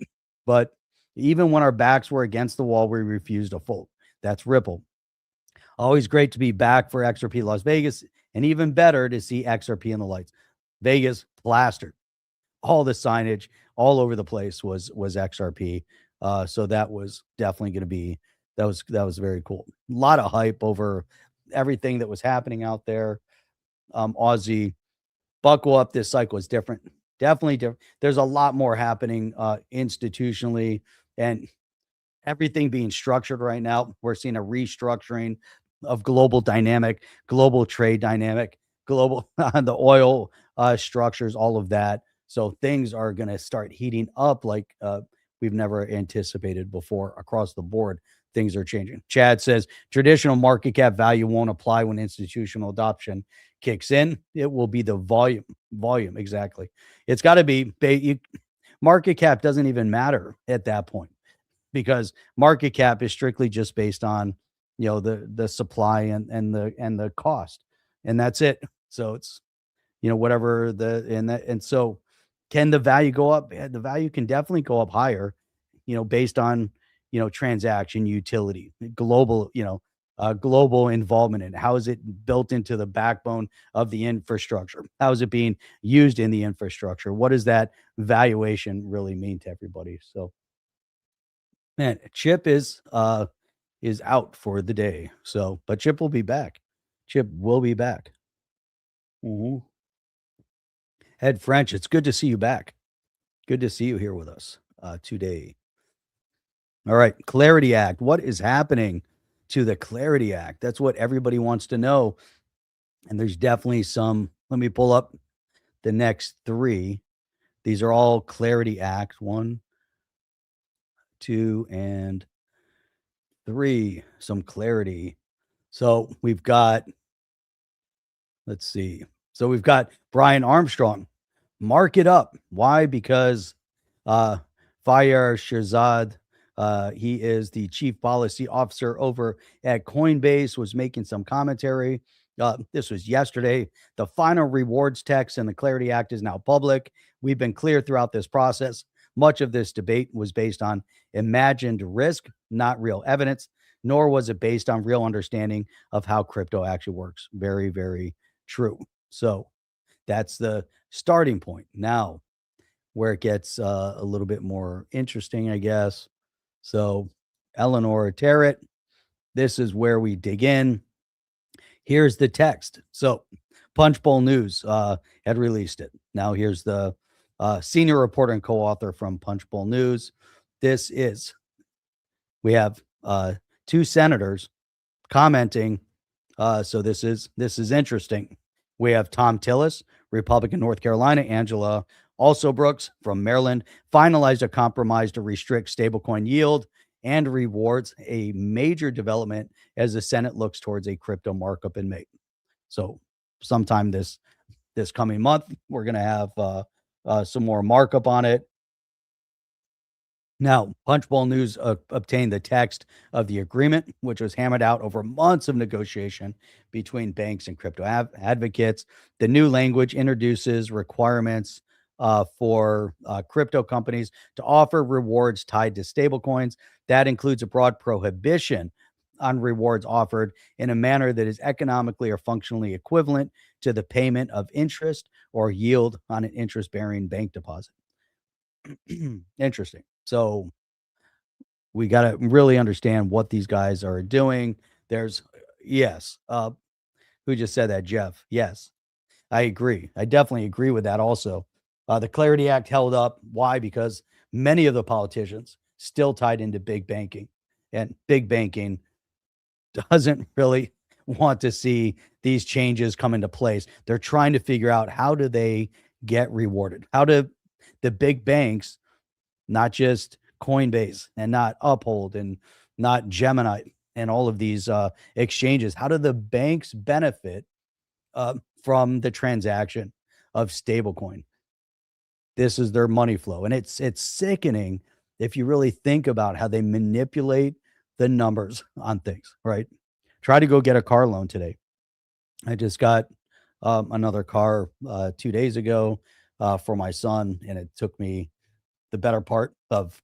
But even when our backs were against the wall, we refused to fold. That's Ripple. Always great to be back for XRP Las Vegas, and even better to see XRP in the lights. Vegas plastered. All the signage all over the place was XRP. So that was definitely going to be that was very cool. A lot of hype over everything that was happening out there. Aussie, buckle up. This cycle is different. Definitely different. There's a lot more happening institutionally and everything being structured right now. We're seeing a restructuring of global dynamic, global trade dynamic, global the oil structures, all of that. So things are going to start heating up like we've never anticipated before across the board. Things are changing. Chad says traditional market cap value won't apply when institutional adoption kicks in. It will be the volume. Exactly. It's got to be market cap doesn't even matter at that point because market cap is strictly just based on, the supply and the cost, and that's it. So it's, whatever and so can the value go up? Yeah, the value can definitely go up higher, based on, transaction utility, global, global involvement in how is it built into the backbone of the infrastructure? How is it being used in the infrastructure? What does that valuation really mean to everybody? So, man, Chip is out for the day. So, but Chip will be back. Chip will be back. Mhm. Ed French, it's good to see you back. Good to see you here with us today. All right, Clarity Act. What is happening to the Clarity Act? That's what everybody wants to know. And there's definitely some. Let me pull up the next three. These are all Clarity Act 1, 2, and 3. Some clarity. So we've got, let's see. So we've got Brian Armstrong. Mark it up. Why? Because Fayyar Shirzad, he is the chief policy officer over at Coinbase, was making some commentary. This was yesterday. The final rewards text in the Clarity Act is now public. We've been clear throughout this process. Much of this debate was based on imagined risk, not real evidence, nor was it based on real understanding of how crypto actually works. Very, very true. So that's the starting point. Now, where it gets a little bit more interesting, I guess. So, Eleanor Terrett, this is where we dig in. Here's the text. So, Punchbowl News had released it. Now, here's the senior reporter and co-author from Punchbowl News. We have two senators commenting. So this is interesting. We have Tom Tillis, Republican, North Carolina, Angela also Brooks from Maryland, finalized a compromise to restrict stablecoin yield and rewards, a major development as the Senate looks towards a crypto markup in May. So sometime this coming month, we're going to have some more markup on it. Now, Punchbowl News obtained the text of the agreement, which was hammered out over months of negotiation between banks and crypto advocates. The new language introduces requirements for crypto companies to offer rewards tied to stablecoins. That includes a broad prohibition on rewards offered in a manner that is economically or functionally equivalent to the payment of interest or yield on an interest-bearing bank deposit. Interesting. So we got to really understand what these guys are doing. There's yes. Who just said that, Jeff? Yes, I agree. I definitely agree with that also. The Clarity Act held up. Why? Because many of the politicians still tied into big banking, and big banking doesn't really want to see these changes come into place. They're trying to figure out how do they get rewarded? How do the big banks, not just Coinbase and not Uphold and not Gemini and all of these exchanges, how do the banks benefit from the transaction of stablecoin? This is their money flow, and it's sickening if you really think about how they manipulate the numbers on things. Right? Try to go get a car loan today. I just got another car 2 days ago for my son, and it took me the better part of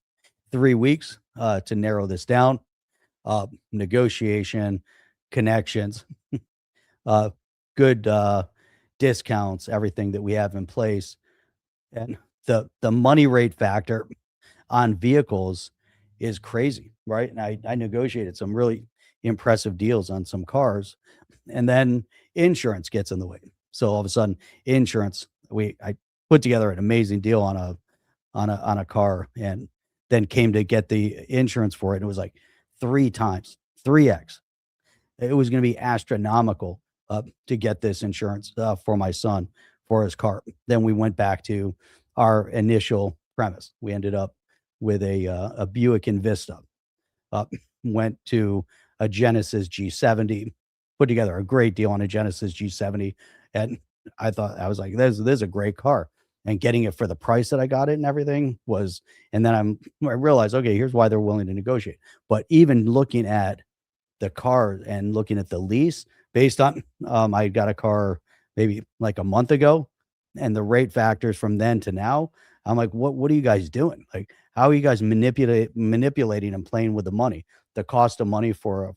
3 weeks to narrow this down. Negotiation, connections, uh, good discounts, everything that we have in place, and the money rate factor on vehicles is crazy, right? And I negotiated some really impressive deals on some cars, and then insurance gets in the way. So all of a sudden, insurance, I put together an amazing deal on a car, and then came to get the insurance for it. And it was like 3 times, 3x. It was going to be astronomical to get this insurance for my son for his car. Then we went back to our initial premise. We ended up with a Buick Envista. Uh, Went to a Genesis G70, put together a great deal on a Genesis G70, and I was like, this is a great car. And getting it for the price that I got it and everything was, and then I realized, okay, here's why they're willing to negotiate. But even looking at the car and looking at the lease based on, I got a car maybe like a month ago, and the rate factors from then to now, I'm like, what are you guys doing? Like, how are you guys manipulating and playing with the money? The cost of money for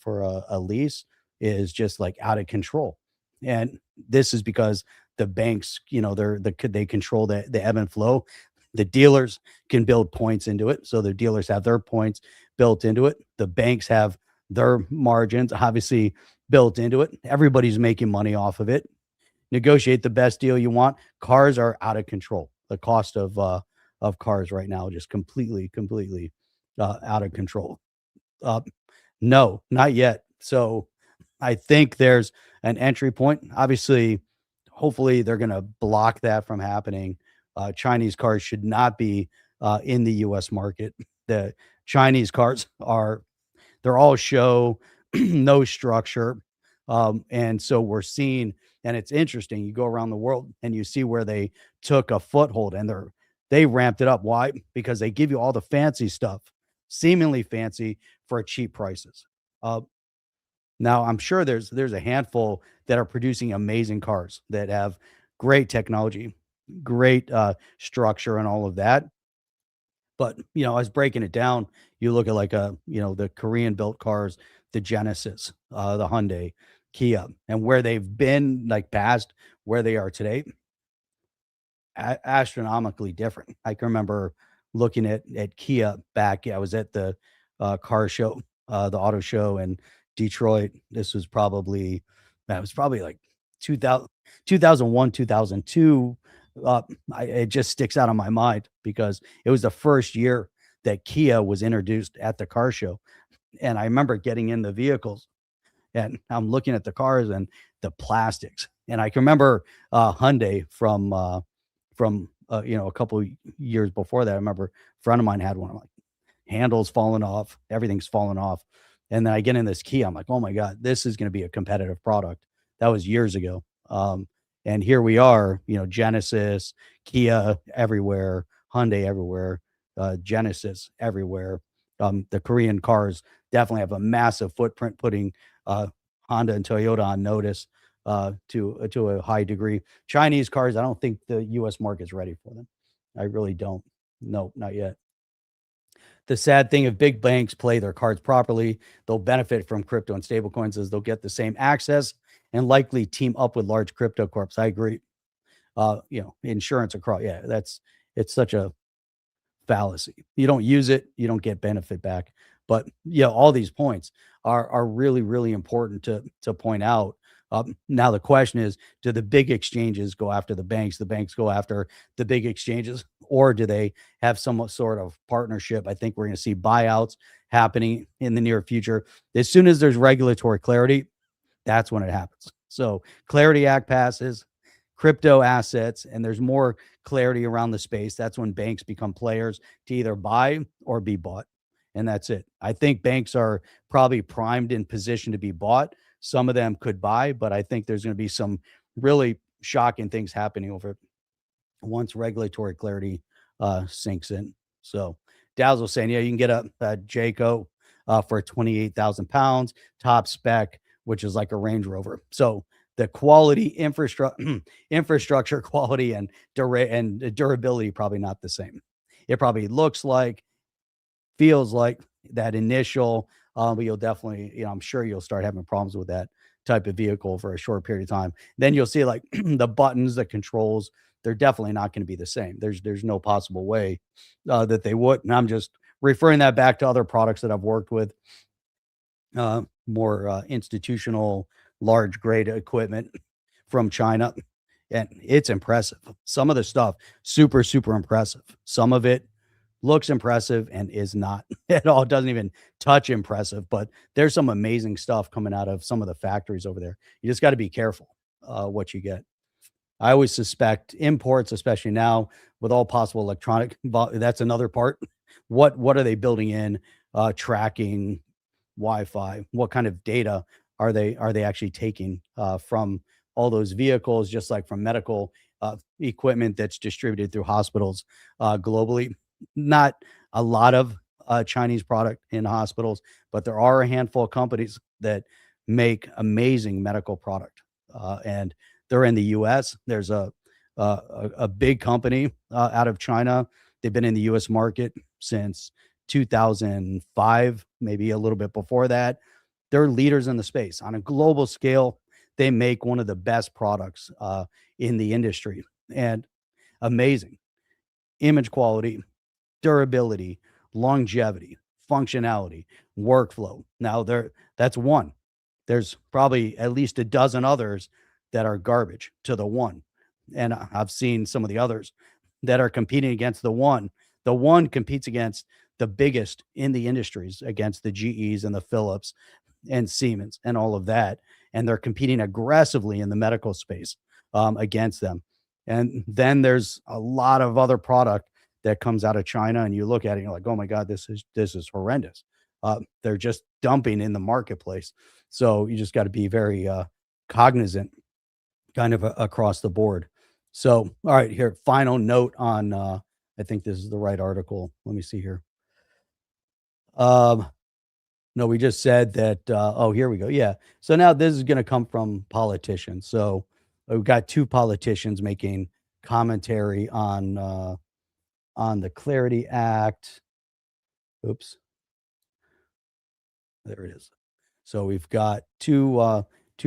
a lease is just like out of control. And this is because the banks, they control the ebb and flow. The dealers can build points into it. So the dealers have their points built into it. The banks have their margins obviously built into it. Everybody's making money off of it. Negotiate the best deal you want. Cars are out of control. The cost of cars right now just completely out of control. Uh, no, not yet. So I think there's an entry point. Obviously, hopefully they're going to block that from happening. Chinese cars should not be in the U.S. market. The Chinese cars they're all show, no structure. And so we're seeing, and it's interesting, you go around the world and you see where they took a foothold and they ramped it up. Why? Because they give you all the fancy stuff, seemingly fancy for cheap prices. Uh, Now I'm sure there's a handful that are producing amazing cars that have great technology, great structure and all of that. But, I was breaking it down. You look at like the Korean built cars, the Genesis, the Hyundai, Kia, and where they've been like past where they are today, astronomically different. I can remember looking at Kia back. I was at the car show, the auto show in Detroit. This was probably that was probably like 2000, 2001, 2002. It just sticks out on my mind because it was the first year that Kia was introduced at the car show. And I remember getting in the vehicles and I'm looking at the cars and the plastics. And I can remember Hyundai from a couple years before that. I remember a friend of mine had one. I'm like, handles falling off, everything's falling off. And then I get in this Kia. I'm like, oh my God, this is going to be a competitive product. That was years ago. And here we are, Genesis, Kia everywhere, Hyundai everywhere, Genesis everywhere. The Korean cars definitely have a massive footprint, putting Honda and Toyota on notice to a high degree. Chinese cars, I don't think the U.S. market is ready for them. I really don't. No, not yet. the sad thing, if big banks play their cards properly, they'll benefit from crypto and stablecoins as they'll get the same access and likely team up with large crypto corps. I agree. Insurance across, yeah, it's such a fallacy. You don't use it, you don't get benefit back. But yeah, all these points are really, really important to point out. Now the question is, do the big exchanges go after the banks? The banks go after the big exchanges, or do they have some sort of partnership? I think we're going to see buyouts happening in the near future. As soon as there's regulatory clarity, that's when it happens. So Clarity Act passes, crypto assets, and there's more clarity around the space. That's when banks become players to either buy or be bought. And that's it. I think banks are probably primed in position to be bought. Some of them could buy, but I think there's going to be some really shocking things happening over once regulatory clarity sinks in. So Dazzle saying, yeah, you can get a Jayco for 28,000 pounds, top spec, which is like a Range Rover. So the quality infrastructure quality and durability probably not the same. It probably looks like, feels like that initial, but you'll definitely, I'm sure you'll start having problems with that type of vehicle for a short period of time. Then you'll see like the buttons, the controls, they're definitely not going to be the same. There's no possible way that they would. And I'm just referring that back to other products that I've worked with, more institutional, large grade equipment from China. And it's impressive. Some of the stuff, super, super impressive. Some of it looks impressive and is not at all. It doesn't even touch impressive, but there's some amazing stuff coming out of some of the factories over there. You just got to be careful what you get. I always suspect imports, especially now with all possible electronic, that's another part. What are they building in, tracking, Wi-Fi? What kind of data are they actually taking from all those vehicles, just like from medical equipment that's distributed through hospitals globally? Not a lot of Chinese product in hospitals, but there are a handful of companies that make amazing medical product, and they're in the U.S. There's a big company out of China. They've been in the U.S. market since 2005, maybe a little bit before that. They're leaders in the space on a global scale. They make one of the best products in the industry, and amazing image quality, durability, longevity, functionality, workflow. Now that's one. There's probably at least a dozen others that are garbage to the one. And I've seen some of the others that are competing against the one. The one competes against the biggest in the industries, against the GEs and the Philips and Siemens and all of that. And they're competing aggressively in the medical space against them. And then there's a lot of other product that comes out of China, and you look at it and you're like, oh my God, this is horrendous. They're just dumping in the marketplace. So you just got to be very cognizant kind of across the board. So, all right, here, final note on, I think this is the right article. Let me see here. No, we just said that, oh, here we go. Yeah. So now this is going to come from politicians. So we've got two politicians making commentary on the Clarity Act. Oops. There it is. So we've got two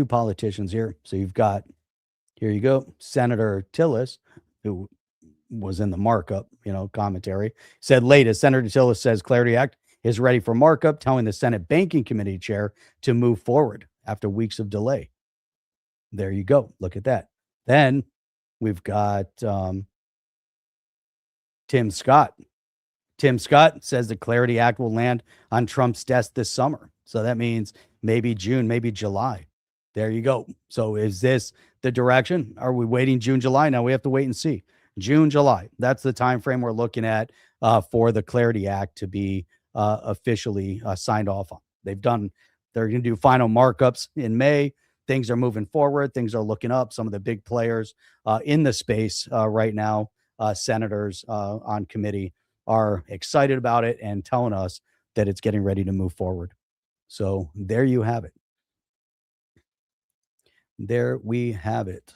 politicians here. So you've got, here you go, Senator Tillis, who was in the markup, commentary, said latest, Senator Tillis says Clarity Act is ready for markup, telling the Senate Banking Committee chair to move forward after weeks of delay. There you go. Look at that. Then we've got Tim Scott. Tim Scott says the Clarity Act will land on Trump's desk this summer. So that means maybe June, maybe July. There you go. So is this the direction? Are we waiting June, July? Now we have to wait and see. June, July. That's the time frame we're looking at for the Clarity Act to be officially signed off on. They're going to do final markups in May. Things are moving forward. Things are looking up. Some of the big players in the space right now, senators on committee, are excited about it and telling us that it's getting ready to move forward. So there you have it. There we have it.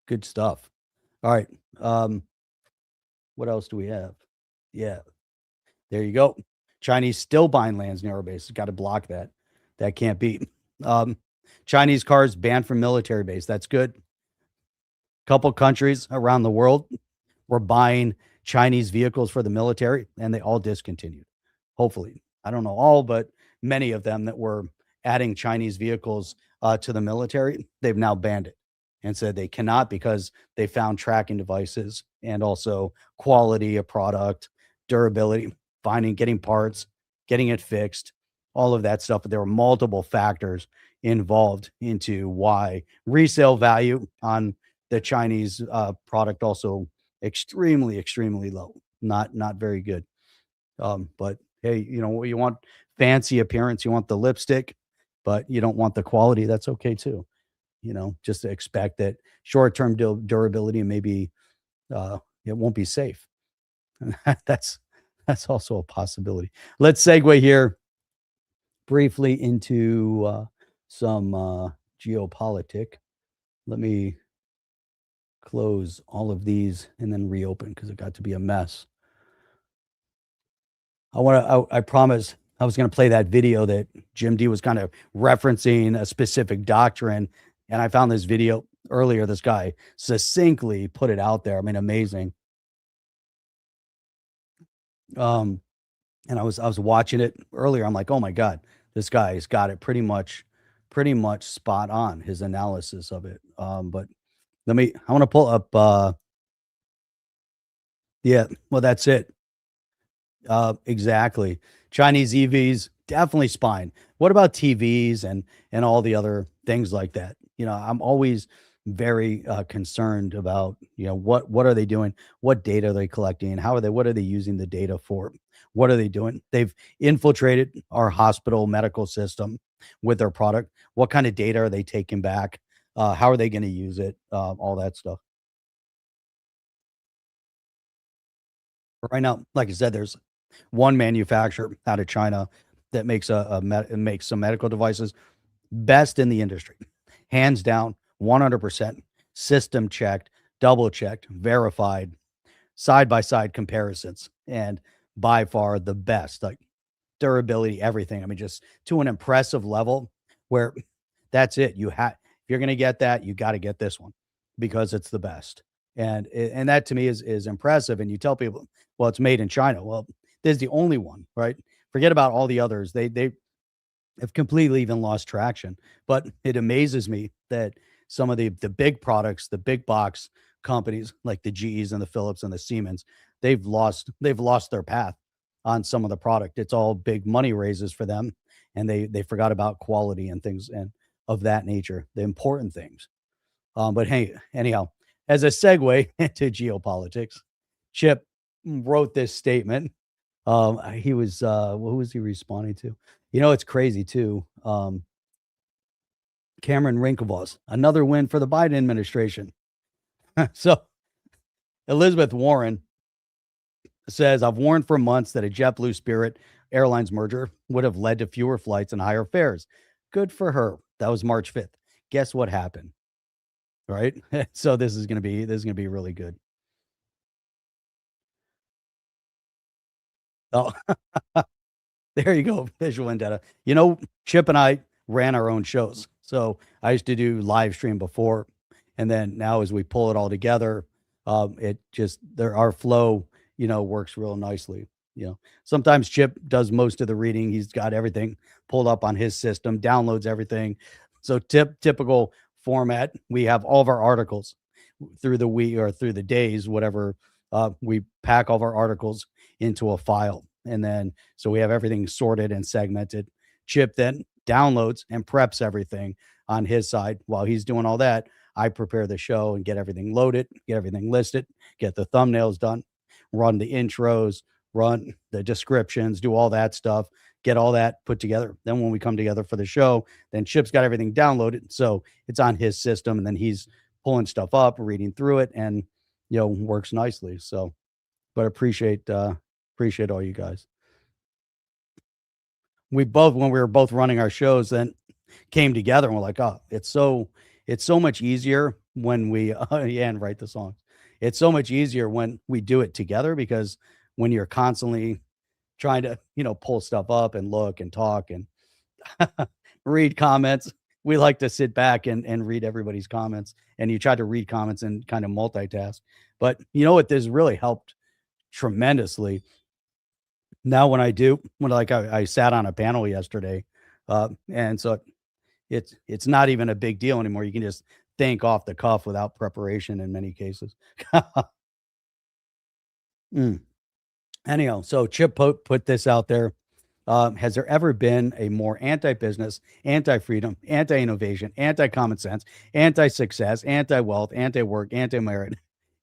Good stuff. All right. What else do we have? Yeah. There you go. Chinese still buying lands near our base. Got to block that. That can't be. Chinese cars banned from military base. That's good. Couple countries around the world were buying Chinese vehicles for the military, and they all discontinued. Hopefully, I don't know all, but many of them that were adding Chinese vehicles to the military, they've now banned it and said they cannot because they found tracking devices and also quality of product, durability, finding, getting parts, getting it fixed, all of that stuff. But there were multiple factors involved into why resale value on the Chinese product also extremely low. Not very good. But hey, you want fancy appearance, you want the lipstick, but you don't want the quality. That's okay too. Just to expect that short-term durability and maybe it won't be safe. that's that's also a possibility. Let's segue here briefly into some geopolitic. Let me close all of these and then reopen because it got to be a mess. I promise I was going to play that video that Jim D was kind of referencing a specific doctrine. And I found this video earlier. This guy succinctly put it out there. I mean, amazing. And I was watching it earlier. I'm like, oh my God, this guy's got it pretty much spot on, his analysis of it. But I want to pull up yeah, well, that's it. Exactly. Chinese EVs definitely spine. What about TVs and all the other things like that? I'm always very concerned about what are they doing, what data are they collecting, what are they using the data for, what are they doing? They've infiltrated our hospital medical system with their product. What kind of data are they taking back? How are they going to use it? All that stuff. Right now, like I said, there's one manufacturer out of China that makes makes some medical devices, best in the industry, hands down, 100% system checked, double checked, verified, side by side comparisons, and by far the best. Like durability, everything. I mean, just to an impressive level where that's it. If you're going to get that, you got to get this one because it's the best. And that to me is impressive. And you tell people, well, it's made in China. Well, this is the only one, right? Forget about all the others. They have completely even lost traction. But it amazes me that some of the big products, the big box companies like the GEs and the Philips and the Siemens, they've lost their path on some of the product. It's all big money raises for them, and they forgot about quality and things and of that nature, the important things. But hey, anyhow, as a segue into geopolitics, Chip wrote this statement. He was who was he responding to? It's crazy too. Cameron Winklevoss, another win for the Biden administration. So Elizabeth Warren says, I've warned for months that a JetBlue Spirit Airlines merger would have led to fewer flights and higher fares. Good for her. That was March 5th. Guess what happened? Right? So this is going to be really good. Oh, there you go. Visual Vendetta. Chip and I ran our own shows. So I used to do live stream before. And then now as we pull it all together, our flow, works real nicely. Sometimes Chip does most of the reading. He's got everything pulled up on his system, downloads everything. So typical format. We have all of our articles through the week or through the days, whatever. We pack all of our articles into a file. And then, so we have everything sorted and segmented. Chip then downloads and preps everything on his side. While he's doing all that, I prepare the show and get everything loaded, get everything listed, get the thumbnails done, run the intros, run the descriptions, do all that stuff, get all that put together. Then when we come together for the show, then Chip's got everything downloaded. So it's on his system, and then he's pulling stuff up, reading through it, and, works nicely. So, but appreciate all you guys. When we were both running our shows, then came together and we're like, oh, it's so much easier when we and write the songs. It's so much easier when we do it together, because when you're constantly trying to, pull stuff up and look and talk and read comments. We like to sit back and read everybody's comments, and you try to read comments and kind of multitask. But you know what? This really helped tremendously. Now, when I sat on a panel yesterday, and so it's not even a big deal anymore. You can just think off the cuff without preparation in many cases. Mm. Anyhow, so Chip put this out there. Has there ever been a more anti-business, anti-freedom, anti-innovation, anti-common sense, anti-success, anti-wealth, anti-work, anti-merit,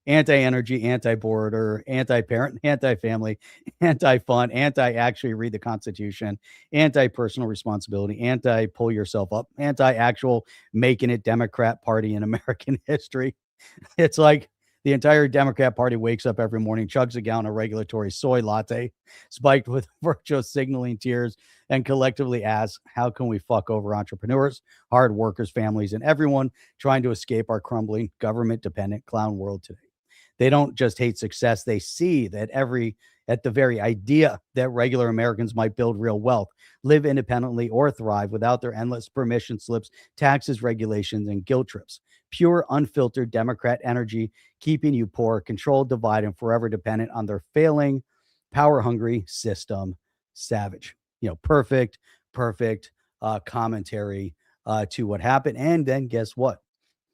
anti-energy, anti-border, anti-parent, anti-family, anti-fun, anti-actually read the Constitution, anti-personal responsibility, anti-pull yourself up, anti-actual making it Democrat Party in American history? It's like the entire Democrat Party wakes up every morning, chugs a gallon of regulatory soy latte, spiked with virtual signaling tears, and collectively asks, how can we fuck over entrepreneurs, hard workers, families, and everyone trying to escape our crumbling, government-dependent clown world today? They don't just hate success. They see that at the very idea that regular Americans might build real wealth, live independently, or thrive without their endless permission slips, taxes, regulations, and guilt trips. Pure, unfiltered Democrat energy, keeping you poor, controlled, divided, and forever dependent on their failing, power-hungry system. Savage. Perfect commentary to what happened. And then guess what?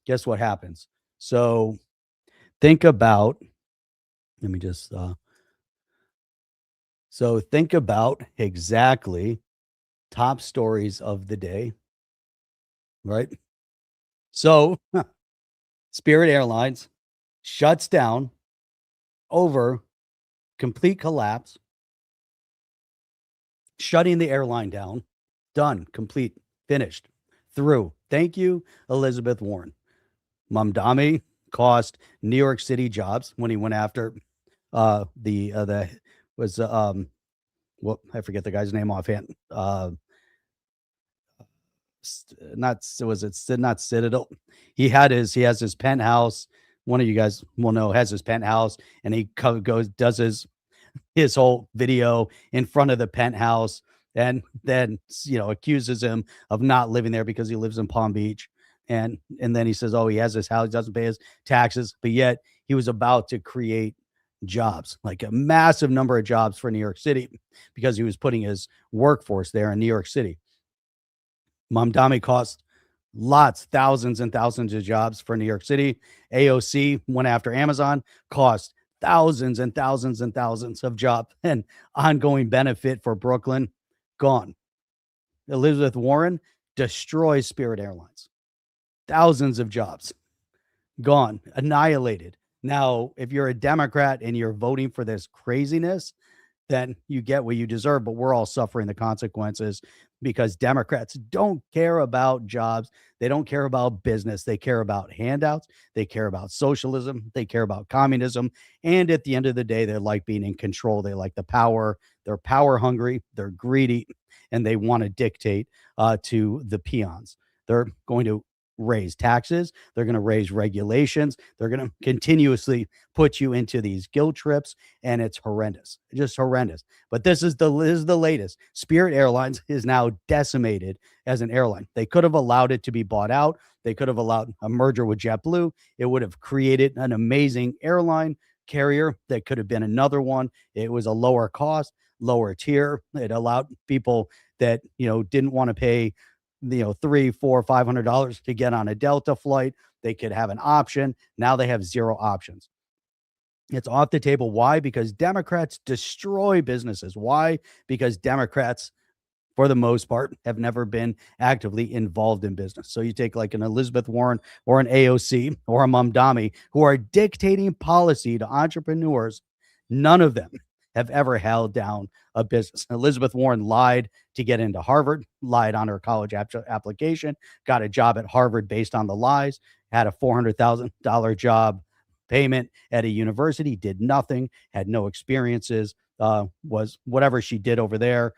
Guess what happens? So think about, let me just, so think about exactly top stories of the day, right? So Spirit Airlines shuts down over complete collapse, shutting the airline down, done, complete, finished, through. Thank you, Elizabeth Warren. Mamdani cost New York City jobs when he went after I forget the guy's name offhand. Not Citadel. He has his penthouse. One of you guys will know, has his penthouse, and he does his whole video in front of the penthouse, and then accuses him of not living there because he lives in Palm Beach. And then he says, oh, he has his house, he doesn't pay his taxes, but yet he was about to create jobs, like a massive number of jobs for New York City, because he was putting his workforce there in New York City. Mamdani cost thousands and thousands of jobs for New York City. AOC went after Amazon, cost thousands and thousands and thousands of jobs and ongoing benefit for Brooklyn, gone. Elizabeth Warren destroys Spirit Airlines. Thousands of jobs gone, annihilated. Now, if you're a Democrat and you're voting for this craziness, then you get what you deserve, but we're all suffering the consequences because Democrats don't care about jobs. They don't care about business. They care about handouts. They care about socialism. They care about communism. And at the end of the day, they like being in control. They like the power. They're power hungry. They're greedy, and they want to dictate to the peons. They're going to raise taxes. They're going to raise regulations. They're going to continuously put you into these guilt trips, and it's horrendous, just horrendous. But this is the latest. Spirit Airlines is now decimated as an airline. They could have allowed it to be bought out. They could have allowed a merger with JetBlue. It would have created an amazing airline carrier that could have been another one. It was a lower cost, lower tier. It allowed people that didn't want to pay $300, $400, $500 to get on a Delta flight. They could have an option. Now they have zero options. It's off the table. Why? Because Democrats destroy businesses. Why? Because Democrats, for the most part, have never been actively involved in business. So you take like an Elizabeth Warren or an AOC or a Mamdani who are dictating policy to entrepreneurs. None of them have ever held down a business. Elizabeth Warren lied to get into Harvard, lied on her college application, got a job at Harvard based on the lies, had a $400,000 job payment at a university, did nothing, had no experiences, was whatever she did over there,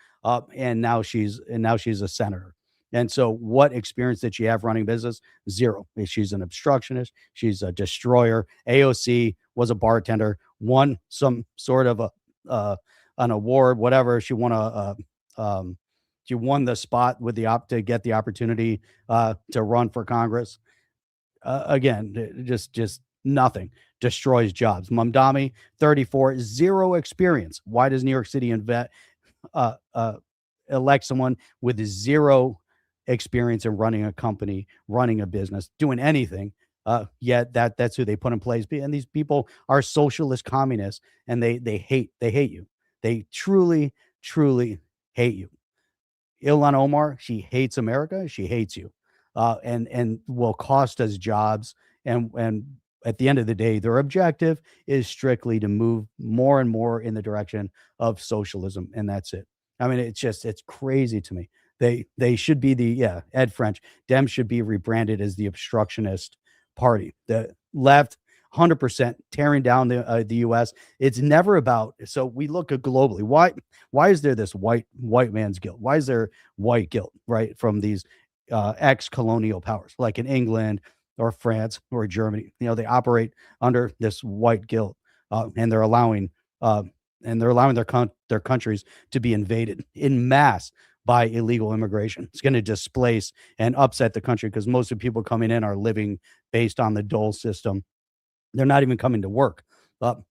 and now she's a senator. And so what experience did she have running business? Zero. She's an obstructionist. She's a destroyer. AOC was a bartender, won some sort of an award, whatever. She won the spot with to get the opportunity to run for Congress. Again, just nothing destroys jobs. Mamdani, 34, zero experience. Why does New York City uh, uh, elect someone with zero experience in running a company, running a business, doing anything? Yet that's who they put in place. And these people are socialist communists, and they hate you. They truly hate you. Ilhan Omar, she hates America. She hates you, and will cost us jobs. And at the end of the day, their objective is strictly to move more and more in the direction of socialism, and that's it. I mean, it's crazy to me. They should be Ed French. Dems should be rebranded as the obstructionist party. The left, 100% tearing down the U.S. It's never about. So we look at globally. Why is there this white man's guilt? Why is there white guilt, right, from these ex-colonial powers like in England or France or Germany? They operate under this white guilt, and they're allowing their countries to be invaded in mass by illegal immigration. It's going to displace and upset the country because most of the people coming in are living based on the dole system. They're not even coming to work.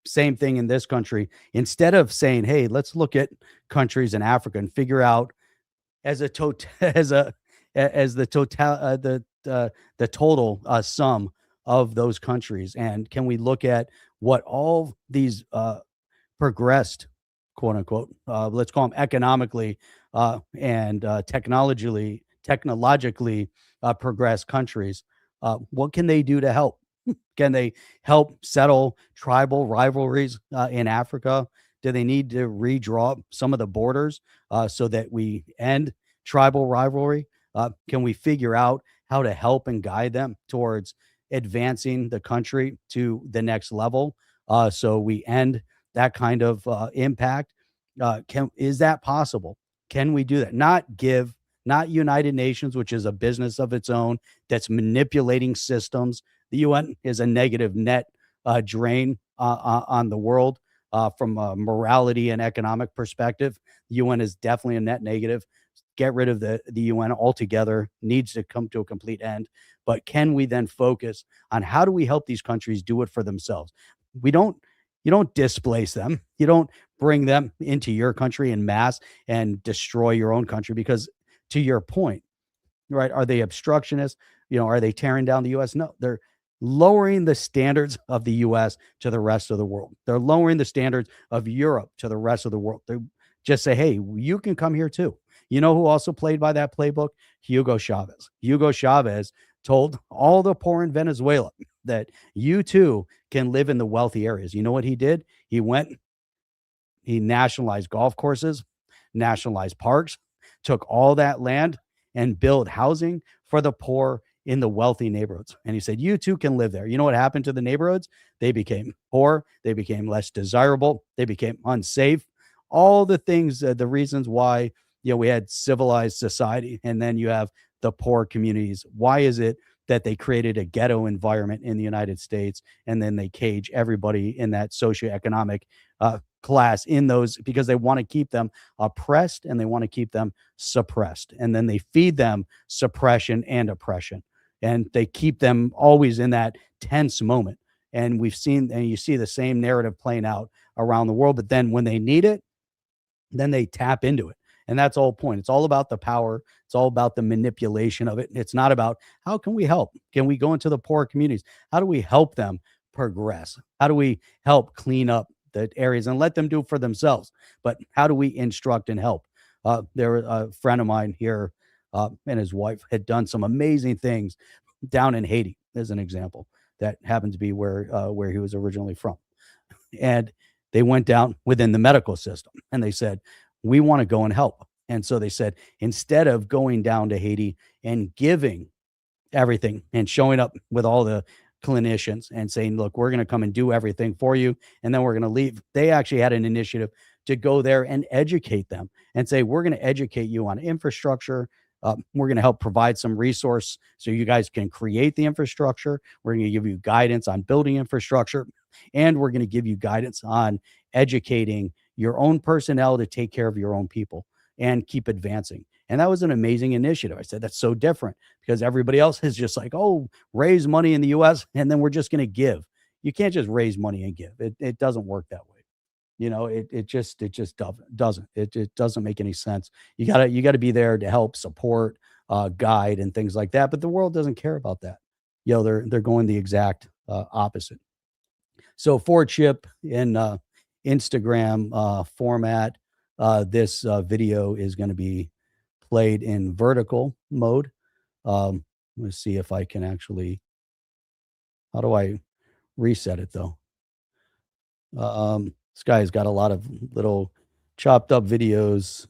Same thing in this country. Instead of saying, "Hey, let's look at countries in Africa and figure out as a total as the total the total sum of those countries, and can we look at what all these progressed, quote unquote, let's call them economically and technologically progressed countries? What can they do to help? Can they help settle tribal rivalries in Africa? Do they need to redraw some of the borders so that we end tribal rivalry? Can we figure out how to help and guide them towards advancing the country to the next level so we end that kind of impact? Is that possible? Can we do that? Not United Nations, which is a business of its own that's manipulating systems. The UN is a negative net drain on the world from a morality and economic perspective. The UN is definitely a net negative. Get rid of the UN altogether. Needs to come to a complete end. But can we then focus on how do we help these countries do it for themselves? You don't displace them. You don't bring them into your country in mass and destroy your own country because, to your point, right? Are they obstructionists? Are they tearing down the U.S.? No, they're lowering the standards of the U.S. to the rest of the world. They're lowering the standards of Europe to the rest of the world. They just say, hey, you can come here too. You know who also played by that playbook? Hugo Chavez. Hugo Chavez told all the poor in Venezuela that you too can live in the wealthy areas. You know what he did? He nationalized golf courses, nationalized parks, took all that land and built housing for the poor in the wealthy neighborhoods. And he said, you too can live there. You know what happened to the neighborhoods? They became poor. They became less desirable. They became unsafe. All the things, the reasons why, we had civilized society, and then you have the poor communities. Why is it that they created a ghetto environment in the United States, and then they cage everybody in that socioeconomic class in those, because they want to keep them oppressed and they want to keep them suppressed. And then they feed them suppression and oppression. And they keep them always in that tense moment. And you see the same narrative playing out around the world. But then when they need it, then they tap into it. And that's the whole point. It's all about the power. It's all about the manipulation of it. It's not about how can we help? Can we go into the poor communities? How do we help them progress? How do we help clean up the areas and let them do it for themselves? But how do we instruct and help? There was a friend of mine here and his wife had done some amazing things down in Haiti, as an example. That happened to be where he was originally from. And they went down within the medical system and they said, we want to go and help. And so they said, instead of going down to Haiti and giving everything and showing up with all the clinicians and saying, look, we're going to come and do everything for you, and then we're going to leave, they actually had an initiative to go there and educate them and say, we're going to educate you on infrastructure. We're going to help provide some resource so you guys can create the infrastructure. We're going to give you guidance on building infrastructure, and we're going to give you guidance on educating your own personnel to take care of your own people and keep advancing. And that was an amazing initiative. I said, that's so different because everybody else is just like, oh, raise money in the US and then we're just going to give. You can't just raise money and give. It doesn't work that way. It just doesn't. It doesn't make any sense. You gotta be there to help support, guide and things like that. But the world doesn't care about that. They're going the exact opposite. So for Chip in Instagram format, this video is going to be played in vertical mode. Let's see if I can actually. How do I reset it though? This guy's got a lot of little chopped up videos.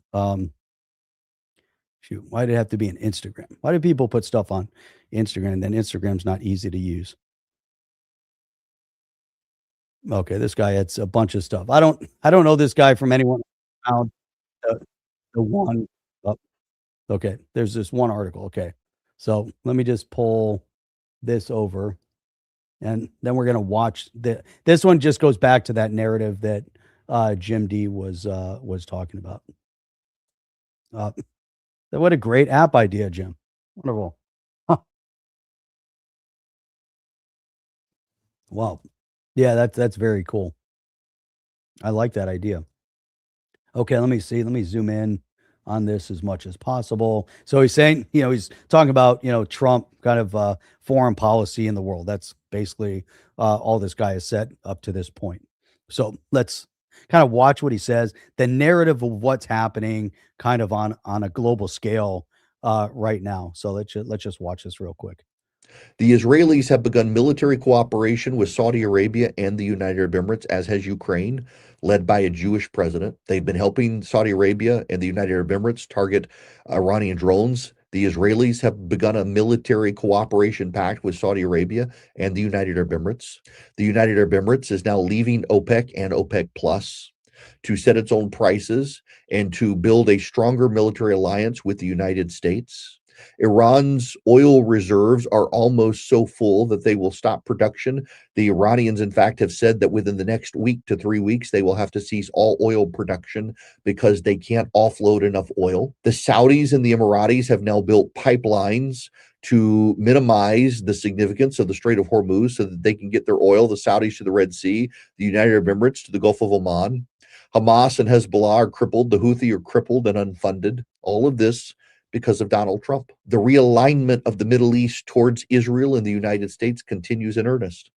Shoot, why did it have to be an Instagram? Why do people put stuff on Instagram and then Instagram's not easy to use? Okay, this guy had a bunch of stuff. I don't know this guy from anyone around the, the one. Oh, okay, there's this one article. Okay, so let me just pull this over, and then we're gonna watch this one. Just goes back to that narrative that Jim D was talking about. What a great app idea, Jim. Wonderful. Huh. Wow. Yeah, that's very cool. I like that idea. Okay, let me see. Let me zoom in on this as much as possible. So he's saying, he's talking about, Trump kind of foreign policy in the world. That's basically all this guy has said up to this point. So let's kind of watch what he says, the narrative of what's happening kind of on a global scale right now. So let's just watch this real quick. The Israelis have begun military cooperation with Saudi Arabia and the United Arab Emirates, as has Ukraine, led by a Jewish president. They've been helping Saudi Arabia and the United Arab Emirates target Iranian drones. The Israelis have begun a military cooperation pact with Saudi Arabia and the United Arab Emirates. The United Arab Emirates is now leaving OPEC and OPEC Plus to set its own prices and to build a stronger military alliance with the United States. Iran's oil reserves are almost so full that they will stop production. The Iranians, in fact, have said that within the next week to 3 weeks, they will have to cease all oil production because they can't offload enough oil. The Saudis and the Emiratis have now built pipelines to minimize the significance of the Strait of Hormuz so that they can get their oil, the Saudis to the Red Sea, the United Arab Emirates to the Gulf of Oman. Hamas and Hezbollah are crippled. The Houthi are crippled and unfunded. All of this because of Donald Trump. The realignment of the Middle East towards Israel and the United States continues in earnest.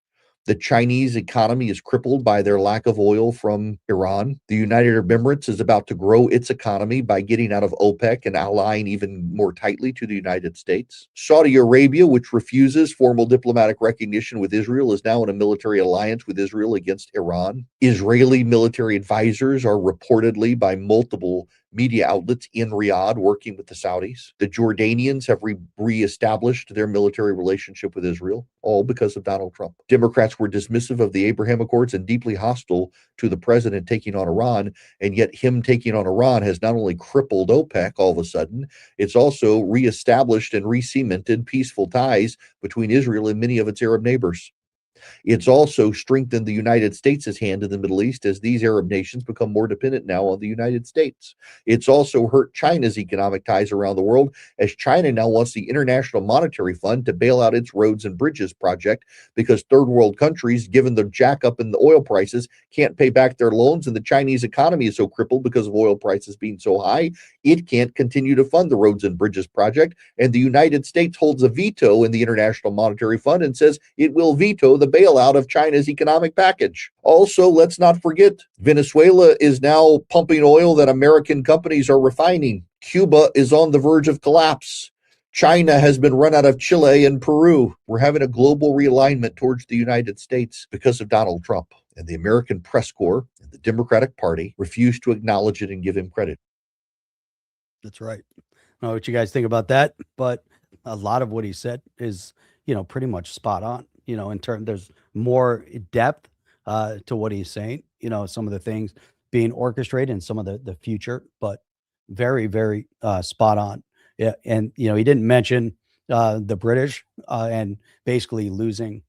The Chinese economy is crippled by their lack of oil from Iran. The United Arab Emirates is about to grow its economy by getting out of OPEC and allying even more tightly to the United States. Saudi Arabia, which refuses formal diplomatic recognition with Israel, is now in a military alliance with Israel against Iran. Israeli military advisors are reportedly by multiple media outlets in Riyadh working with the Saudis. The Jordanians have reestablished their military relationship with Israel, all because of Donald Trump. Democrats were dismissive of the Abraham Accords and deeply hostile to the president taking on Iran, and yet him taking on Iran has not only crippled OPEC all of a sudden, it's also reestablished and re-cemented peaceful ties between Israel and many of its Arab neighbors. It's also strengthened the United States' hand in the Middle East as these Arab nations become more dependent now on the United States. It's also hurt China's economic ties around the world as China now wants the International Monetary Fund to bail out its roads and bridges project because third world countries, given the jack up in the oil prices, can't pay back their loans, and the Chinese economy is so crippled because of oil prices being so high, it can't continue to fund the roads and bridges project, and the United States holds a veto in the International Monetary Fund and says it will veto the bailout of China's economic package. Also, let's not forget, Venezuela is now pumping oil that American companies are refining. Cuba is on the verge of collapse. China has been run out of Chile and Peru. We're having a global realignment towards the United States because of Donald Trump. And the American press corps and the Democratic Party refuse to acknowledge it and give him credit. That's right. I don't know what you guys think about that, but a lot of what he said is, pretty much spot on. In terms, there's more depth to what he's saying. Some of the things being orchestrated and some of the future, but very, very spot on. Yeah, and he didn't mention the British and basically losing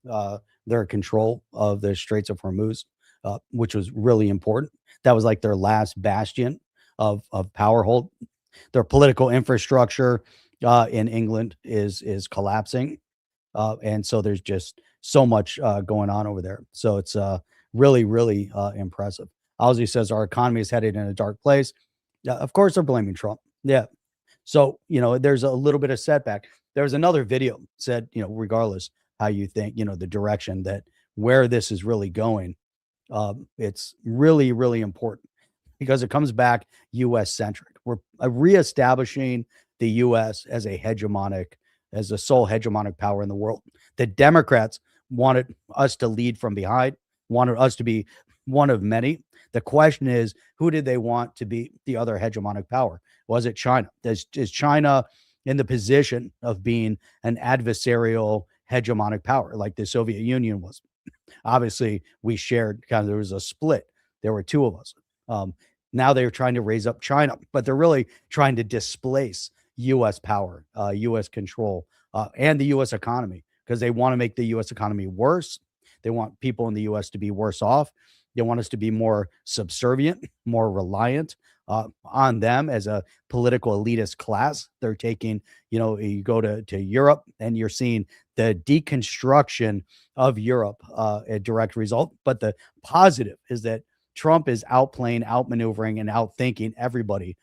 their control of the Straits of Hormuz. which was really important. That was like their last bastion of power hold. Their political infrastructure in England is collapsing, and so there's just so much going on over there. So it's really impressive. Ozzy says our economy is headed in a dark place. Of course, they're blaming Trump. Yeah. So there's a little bit of setback. There's another video said, regardless how you think, the direction that where this is really going, it's really important because it comes back U.S. centric. We're reestablishing the U.S. as as the sole hegemonic power in the world. The Democrats wanted us to lead from behind, wanted us to be one of many. The question is, who did they want to be the other hegemonic power? Was it China? Is China in the position of being an adversarial hegemonic power like the Soviet Union was? Obviously, we shared there was a split. There were two of us. Now they're trying to raise up China, but they're really trying to displace U.S. power, U.S. control, and the U.S. economy because they want to make the U.S. economy worse. They want people in the U.S. to be worse off. They want us to be more subservient, more reliant on them as a political elitist class. They're taking, you go to Europe and you're seeing the deconstruction of Europe, a direct result. But the positive is that Trump is outplaying, outmaneuvering, and outthinking everybody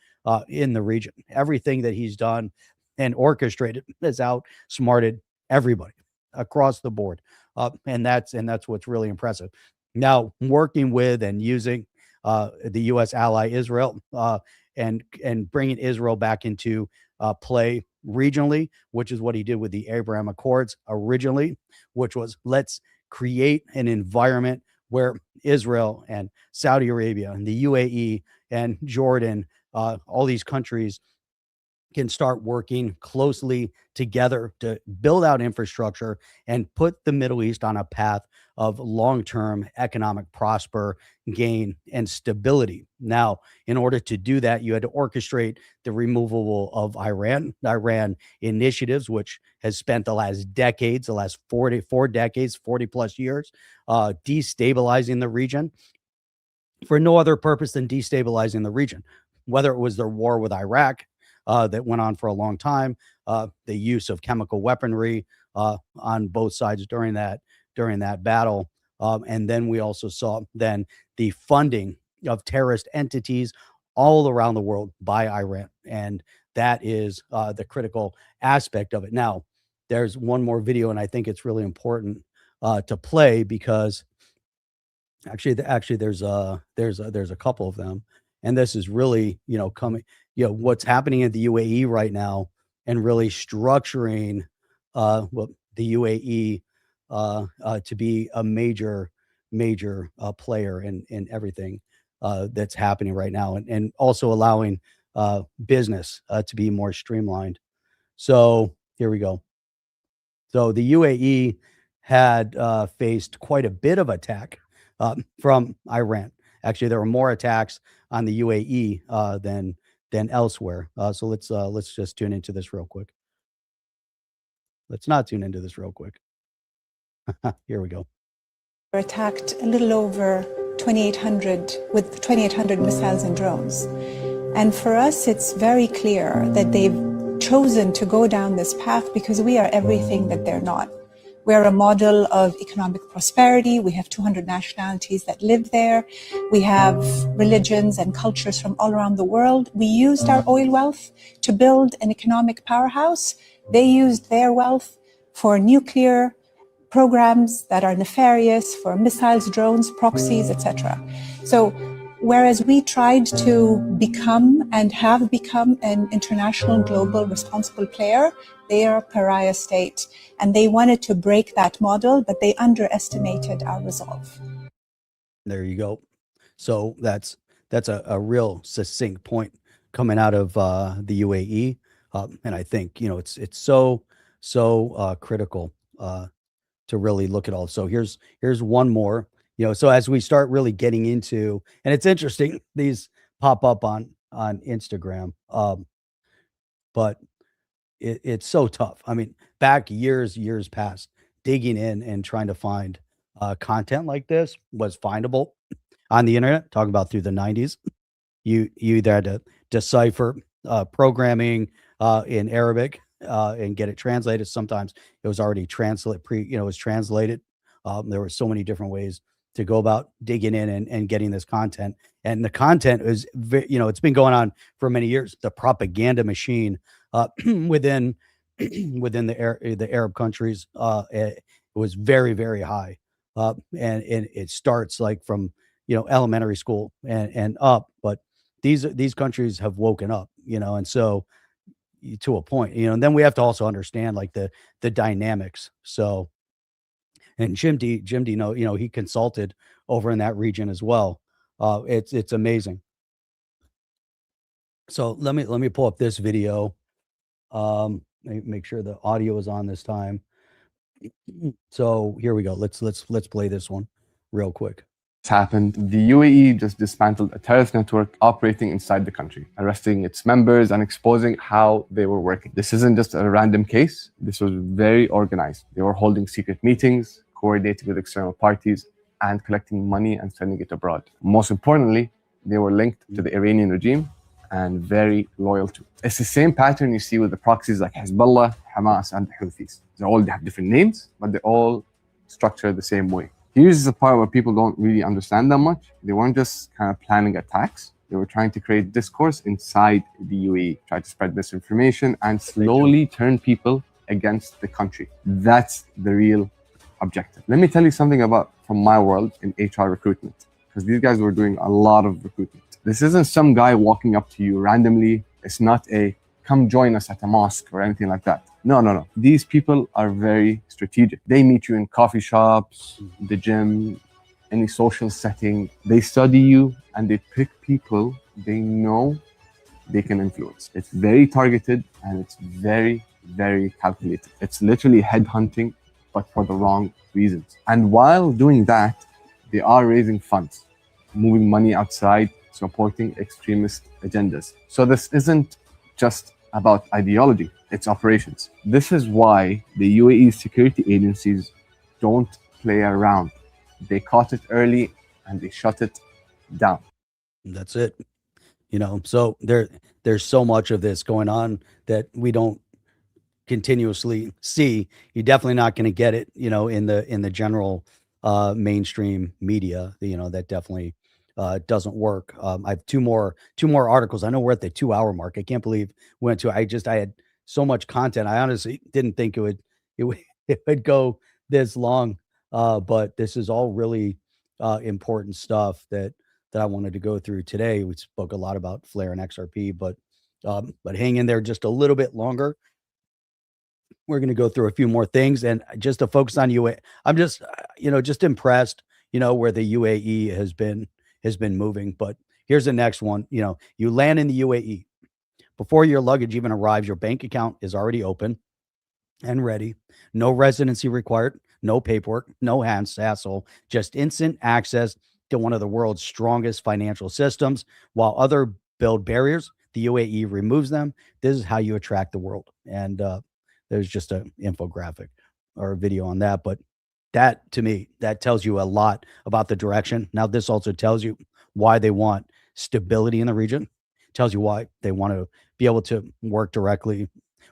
in the region. Everything that he's done and orchestrated has outsmarted everybody across the board, and that's what's really impressive. Now, working with and using the U.S. ally Israel and bringing Israel back into play regionally, which is what he did with the Abraham Accords originally, which was let's create an environment where Israel and Saudi Arabia and the UAE and Jordan, all these countries can start working closely together to build out infrastructure and put the Middle East on a path of long-term economic prosper, gain, and stability. Now, in order to do that, you had to orchestrate the removal of Iran initiatives, which has spent the last decades, the last 44 decades, 40 plus years, destabilizing the region for no other purpose than destabilizing the region, whether it was their war with Iraq, that went on for a long time, the use of chemical weaponry on both sides during that battle, and then we also saw then the funding of terrorist entities all around the world by Iran, and that is the critical aspect of it. Now, there's one more video, and I think it's really important to play because actually there's a couple of them, and this is really coming what's happening in the UAE right now and really structuring the UAE to be a major player in everything that's happening right now, and also allowing business to be more streamlined. So here we go. So the UAE had faced quite a bit of attack from Iran. Actually, there were more attacks on the UAE than elsewhere. So let's just tune into this real quick. Let's not tune into this real quick. Here we go. Were attacked a little over 2,800 with 2,800 missiles and drones. And for us, it's very clear that they've chosen to go down this path because we are everything that they're not. We're a model of economic prosperity. We have 200 nationalities that live there. We have religions and cultures from all around the world. We used our oil wealth to build an economic powerhouse. They used their wealth for nuclear programs that are nefarious, for missiles, drones, proxies, etc. So whereas we tried to become and have become an international, global, responsible player, they are a pariah state. And they wanted to break that model, but they underestimated our resolve. There you go. So that's a real succinct point coming out of the UAE. And I think, it's so critical to really look at all. So here's one more. So as we start really getting into, and it's interesting, these pop up on Instagram, but it's so tough. I mean, back years past, digging in and trying to find content like this was findable on the internet. Talking about through the 90s, you either had to decipher programming in Arabic and get it translated. Sometimes it was already it was translated. There were so many different ways to go about digging in and getting this content. And the content is, it's been going on for many years. The propaganda machine within the Arab countries, it was very, very high. And it starts like from, elementary school and up, but these countries have woken up, and so to a point, and then we have to also understand like the dynamics. So, and Jim D, he consulted over in that region as well. It's amazing. So let me pull up this video. Make sure the audio is on this time. So here we go. Let's play this one real quick. Happened, the UAE just dismantled a terrorist network operating inside the country, arresting its members and exposing how they were working. This isn't just a random case. This was very organized. They were holding secret meetings, coordinating with external parties, and collecting money and sending it abroad. Most importantly, they were linked to the Iranian regime and very loyal to it. It's the same pattern you see with the proxies like Hezbollah, Hamas, and the Houthis. They have different names, but they all structure the same way. Here's the part where people don't really understand that much. They weren't just kind of planning attacks. They were trying to create discourse inside the UAE, try to spread misinformation and slowly turn people against the country. That's the real objective. Let me tell you something from my world in HR recruitment, because these guys were doing a lot of recruitment. This isn't some guy walking up to you randomly. It's not a come join us at a mosque or anything like that. No. These people are very strategic. They meet you in coffee shops, the gym, any social setting. They study you and they pick people they know they can influence. It's very targeted and it's very, very calculated. It's literally headhunting, but for the wrong reasons. And while doing that, they are raising funds, moving money outside, supporting extremist agendas. So this isn't just about ideology, it's operations. This is why the UAE security agencies don't play around. They caught it early and they shut it down. That's it. So there's so much of this going on that we don't continuously see. You're definitely not going to get it, in the general mainstream media. That definitely doesn't work. I have two more articles. I know we're at the 2-hour mark. I can't believe we went to. I had so much content. I honestly didn't think it would go this long. But this is all really important stuff that I wanted to go through today. We spoke a lot about Flare and XRP, but hang in there just a little bit longer. We're going to go through a few more things, and just to focus on UAE. I'm just just impressed, where the UAE has been moving. But here's the next one. You land in the UAE. Before your luggage even arrives, your bank account is already open and ready. No residency required, no paperwork, no hassle, just instant access to one of the world's strongest financial systems. While other build barriers, the UAE removes them. This is how you attract the world. And there's just an infographic or a video on that. But that, to me, that tells you a lot about the direction. Now, this also tells you why they want stability in the region. Tells you why they want to be able to work directly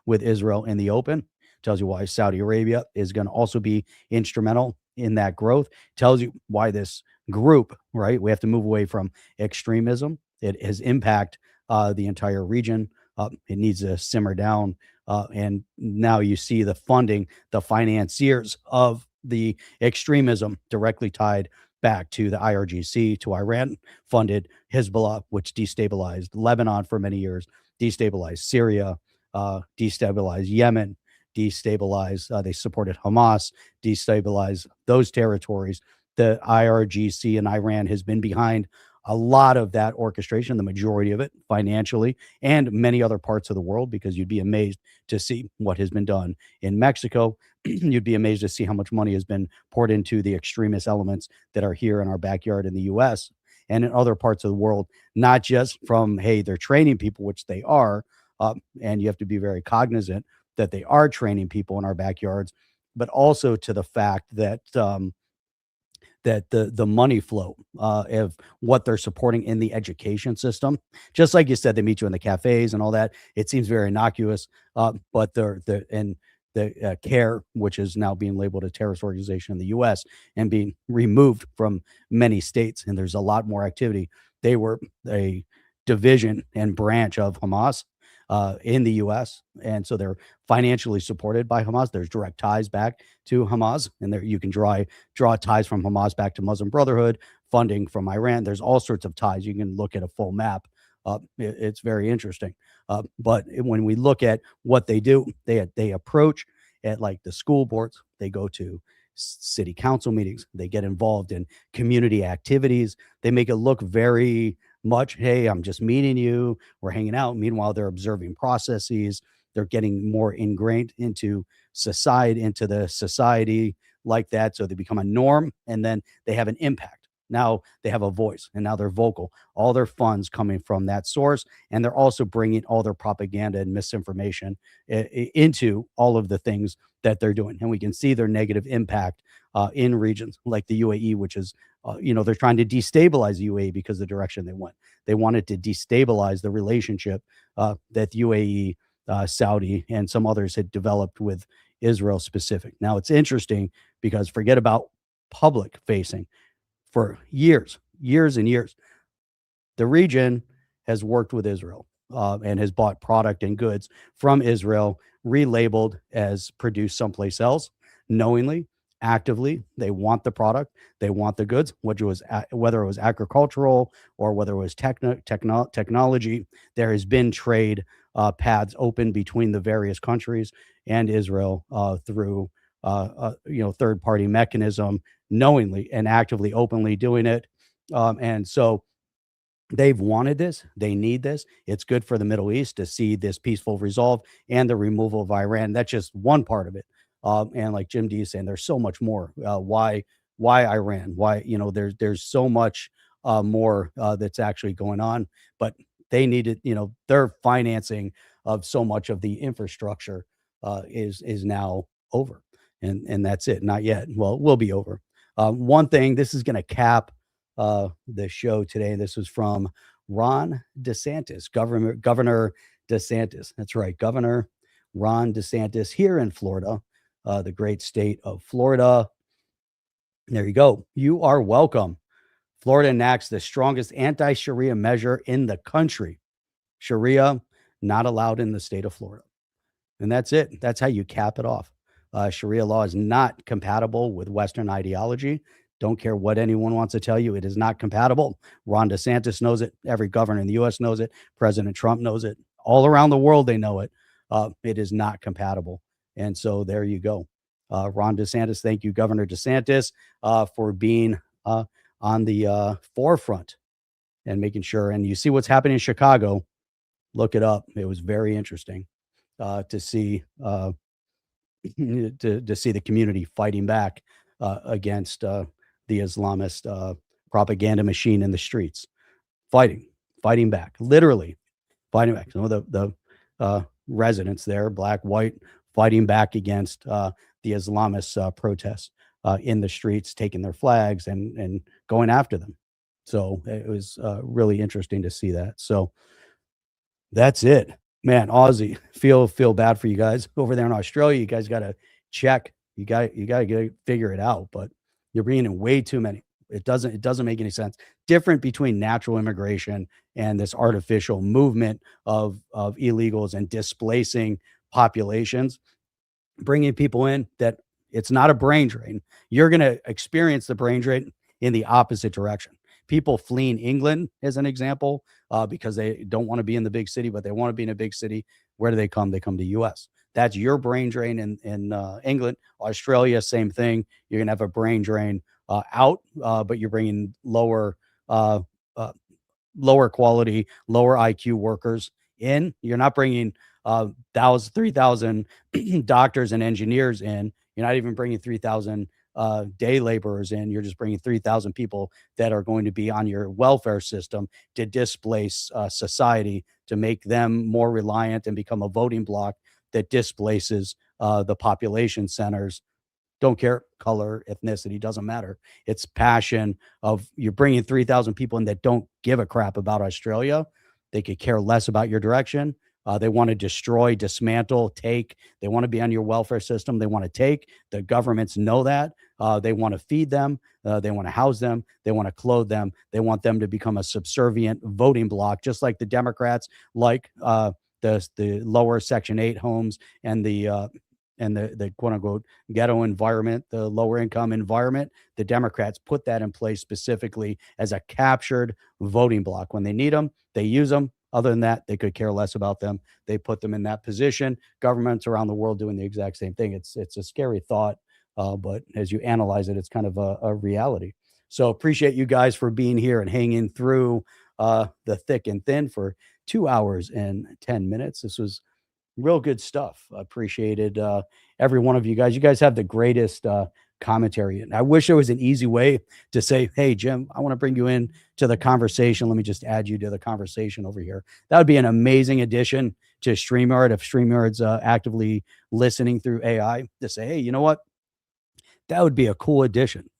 with Israel in the open. Tells you why Saudi Arabia is going to also be instrumental in that growth. Tells you why this group, right? We have to move away from extremism. It has impact the entire region. It needs to simmer down. And now you see the funding, the financiers of the extremism directly tied back to the IRGC, to Iran funded Hezbollah, which destabilized Lebanon for many years, destabilized Syria, destabilized Yemen, destabilized, they supported Hamas, destabilized those territories. The IRGC and Iran has been behind a lot of that orchestration, the majority of it financially, and many other parts of the world, because you'd be amazed to see what has been done in Mexico. You'd be amazed to see how much money has been poured into the extremist elements that are here in our backyard in the US and in other parts of the world, not just from, hey, they're training people, which they are. And you have to be very cognizant that they are training people in our backyards, but also to the fact that that the money flow of what they're supporting in the education system, just like you said, they meet you in the cafes and all that. It seems very innocuous, but the CARE, which is now being labeled a terrorist organization in the U.S. and being removed from many states, and there's a lot more activity. They were a division and branch of Hamas in the U.S., and so they're financially supported by Hamas. There's direct ties back to Hamas, and there you can draw ties from Hamas back to Muslim Brotherhood, funding from Iran. There's all sorts of ties. You can look at a full map. It's very interesting. But when we look at what they do, they approach at like the school boards. They go to city council meetings. They get involved in community activities. They make it look very much, hey, I'm just meeting you. We're hanging out. Meanwhile, they're observing processes. They're getting more ingrained into the society like that. So they become a norm, and then they have an impact. Now they have a voice, and now they're vocal. All their funds coming from that source, and they're also bringing all their propaganda and misinformation into all of the things that they're doing. And we can see their negative impact in regions like the UAE, which is, they're trying to destabilize the UAE because of the direction they went. They wanted to destabilize the relationship that UAE, Saudi, and some others had developed with Israel specific. Now it's interesting because forget about public facing. For years and years, the region has worked with Israel and has bought product and goods from Israel, relabeled as produced someplace else, knowingly, actively. They want the product, they want the goods, whether it was agricultural or whether it was technology. There has been trade paths open between the various countries and Israel through third-party mechanism, knowingly and actively, openly doing it. And so they've wanted this. They need this. It's good for the Middle East to see this peaceful resolve and the removal of Iran. That's just one part of it. And like Jim D is saying, there's so much more. Why Iran? Why, there's so much more that's actually going on. But they needed, their financing of so much of the infrastructure is now over. And that's it. Not yet. Well, it will be over. One thing, this is going to cap the show today. This was from Ron DeSantis, Governor DeSantis. That's right, Governor Ron DeSantis here in Florida, the great state of Florida. There you go. You are welcome. Florida enacts the strongest anti-Sharia measure in the country. Sharia not allowed in the state of Florida. And that's it. That's how you cap it off. Sharia law is not compatible with Western ideology. Don't care what anyone wants to tell you. It is not compatible. Ron DeSantis knows it. Every governor in the U.S. knows it. President Trump knows it. All around the world, they know it. It is not compatible. And so there you go. Ron DeSantis, thank you, Governor DeSantis, for being on the forefront and making sure. And you see what's happening in Chicago. Look it up. It was very interesting to see to see the community fighting back against the Islamist propaganda machine in the streets, fighting back, literally fighting back. Some of the residents there, black, white, fighting back against the Islamist protests in the streets, taking their flags and going after them. So it was really interesting to see that. So that's it. Man, Aussie, feel bad for you guys over there in Australia. You guys got to check. You got to figure it out. But you're bringing in way too many. It doesn't make any sense. Different between natural immigration and this artificial movement of illegals and displacing populations. Bringing people in that it's not a brain drain. You're going to experience the brain drain in the opposite direction. People fleeing England, as an example, because they don't want to be in the big city, but they want to be in a big city. Where do they come? They come to U.S. That's your brain drain in England. Australia, same thing. You're going to have a brain drain out, but you're bringing lower quality, lower IQ workers in. You're not bringing 3,000 doctors and engineers in. You're not even bringing 3,000 day laborers in. You're just bringing 3,000 people that are going to be on your welfare system to displace society, to make them more reliant and become a voting bloc that displaces the population centers Don't care color, ethnicity, doesn't matter. It's passion of you're bringing 3,000 people in that don't give a crap about Australia. They could care less about your direction. They want to destroy, dismantle, take. They want to be on your welfare system. They want to take. The governments know that. They want to feed them. They want to house them. They want to clothe them. They want them to become a subservient voting bloc, just like the Democrats like the lower Section 8 homes and the quote unquote ghetto environment, the lower income environment. The Democrats put that in place specifically as a captured voting bloc. When they need them, they use them. Other than that, they could care less about them. They put them in that position. Governments around the world doing the exact same thing. It's a scary thought, but as you analyze it, it's kind of a reality. So appreciate you guys for being here and hanging through the thick and thin for 2 hours and 10 minutes. This was real good stuff. I appreciated every one of you guys. You guys have the greatest commentary. And I wish there was an easy way to say, hey, Jim, I want to bring you in to the conversation. Let me just add you to the conversation over here. That would be an amazing addition to StreamYard if StreamYard's actively listening through AI to say, hey, you know what? That would be a cool addition.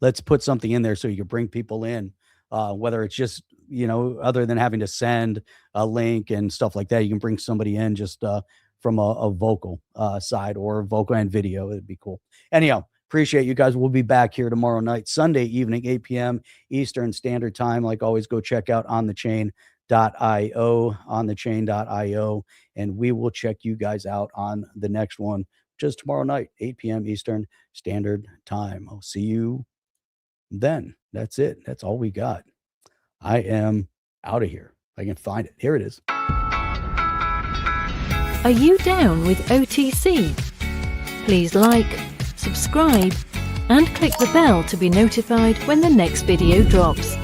Let's put something in there so you can bring people in, whether it's just, other than having to send a link and stuff like that, you can bring somebody in just from a vocal side or vocal and video. It'd be cool. Anyhow, appreciate you guys. We'll be back here tomorrow night, Sunday evening, 8 p.m. Eastern Standard Time. Like always, go check out onthechain.io, onthechain.io, and we will check you guys out on the next one, just tomorrow night, 8 p.m. Eastern Standard Time. I'll see you then. That's it. That's all we got. I am out of here. If I can find it. Here it is. Are you down with OTC? Please like, subscribe, and click the bell to be notified when the next video drops.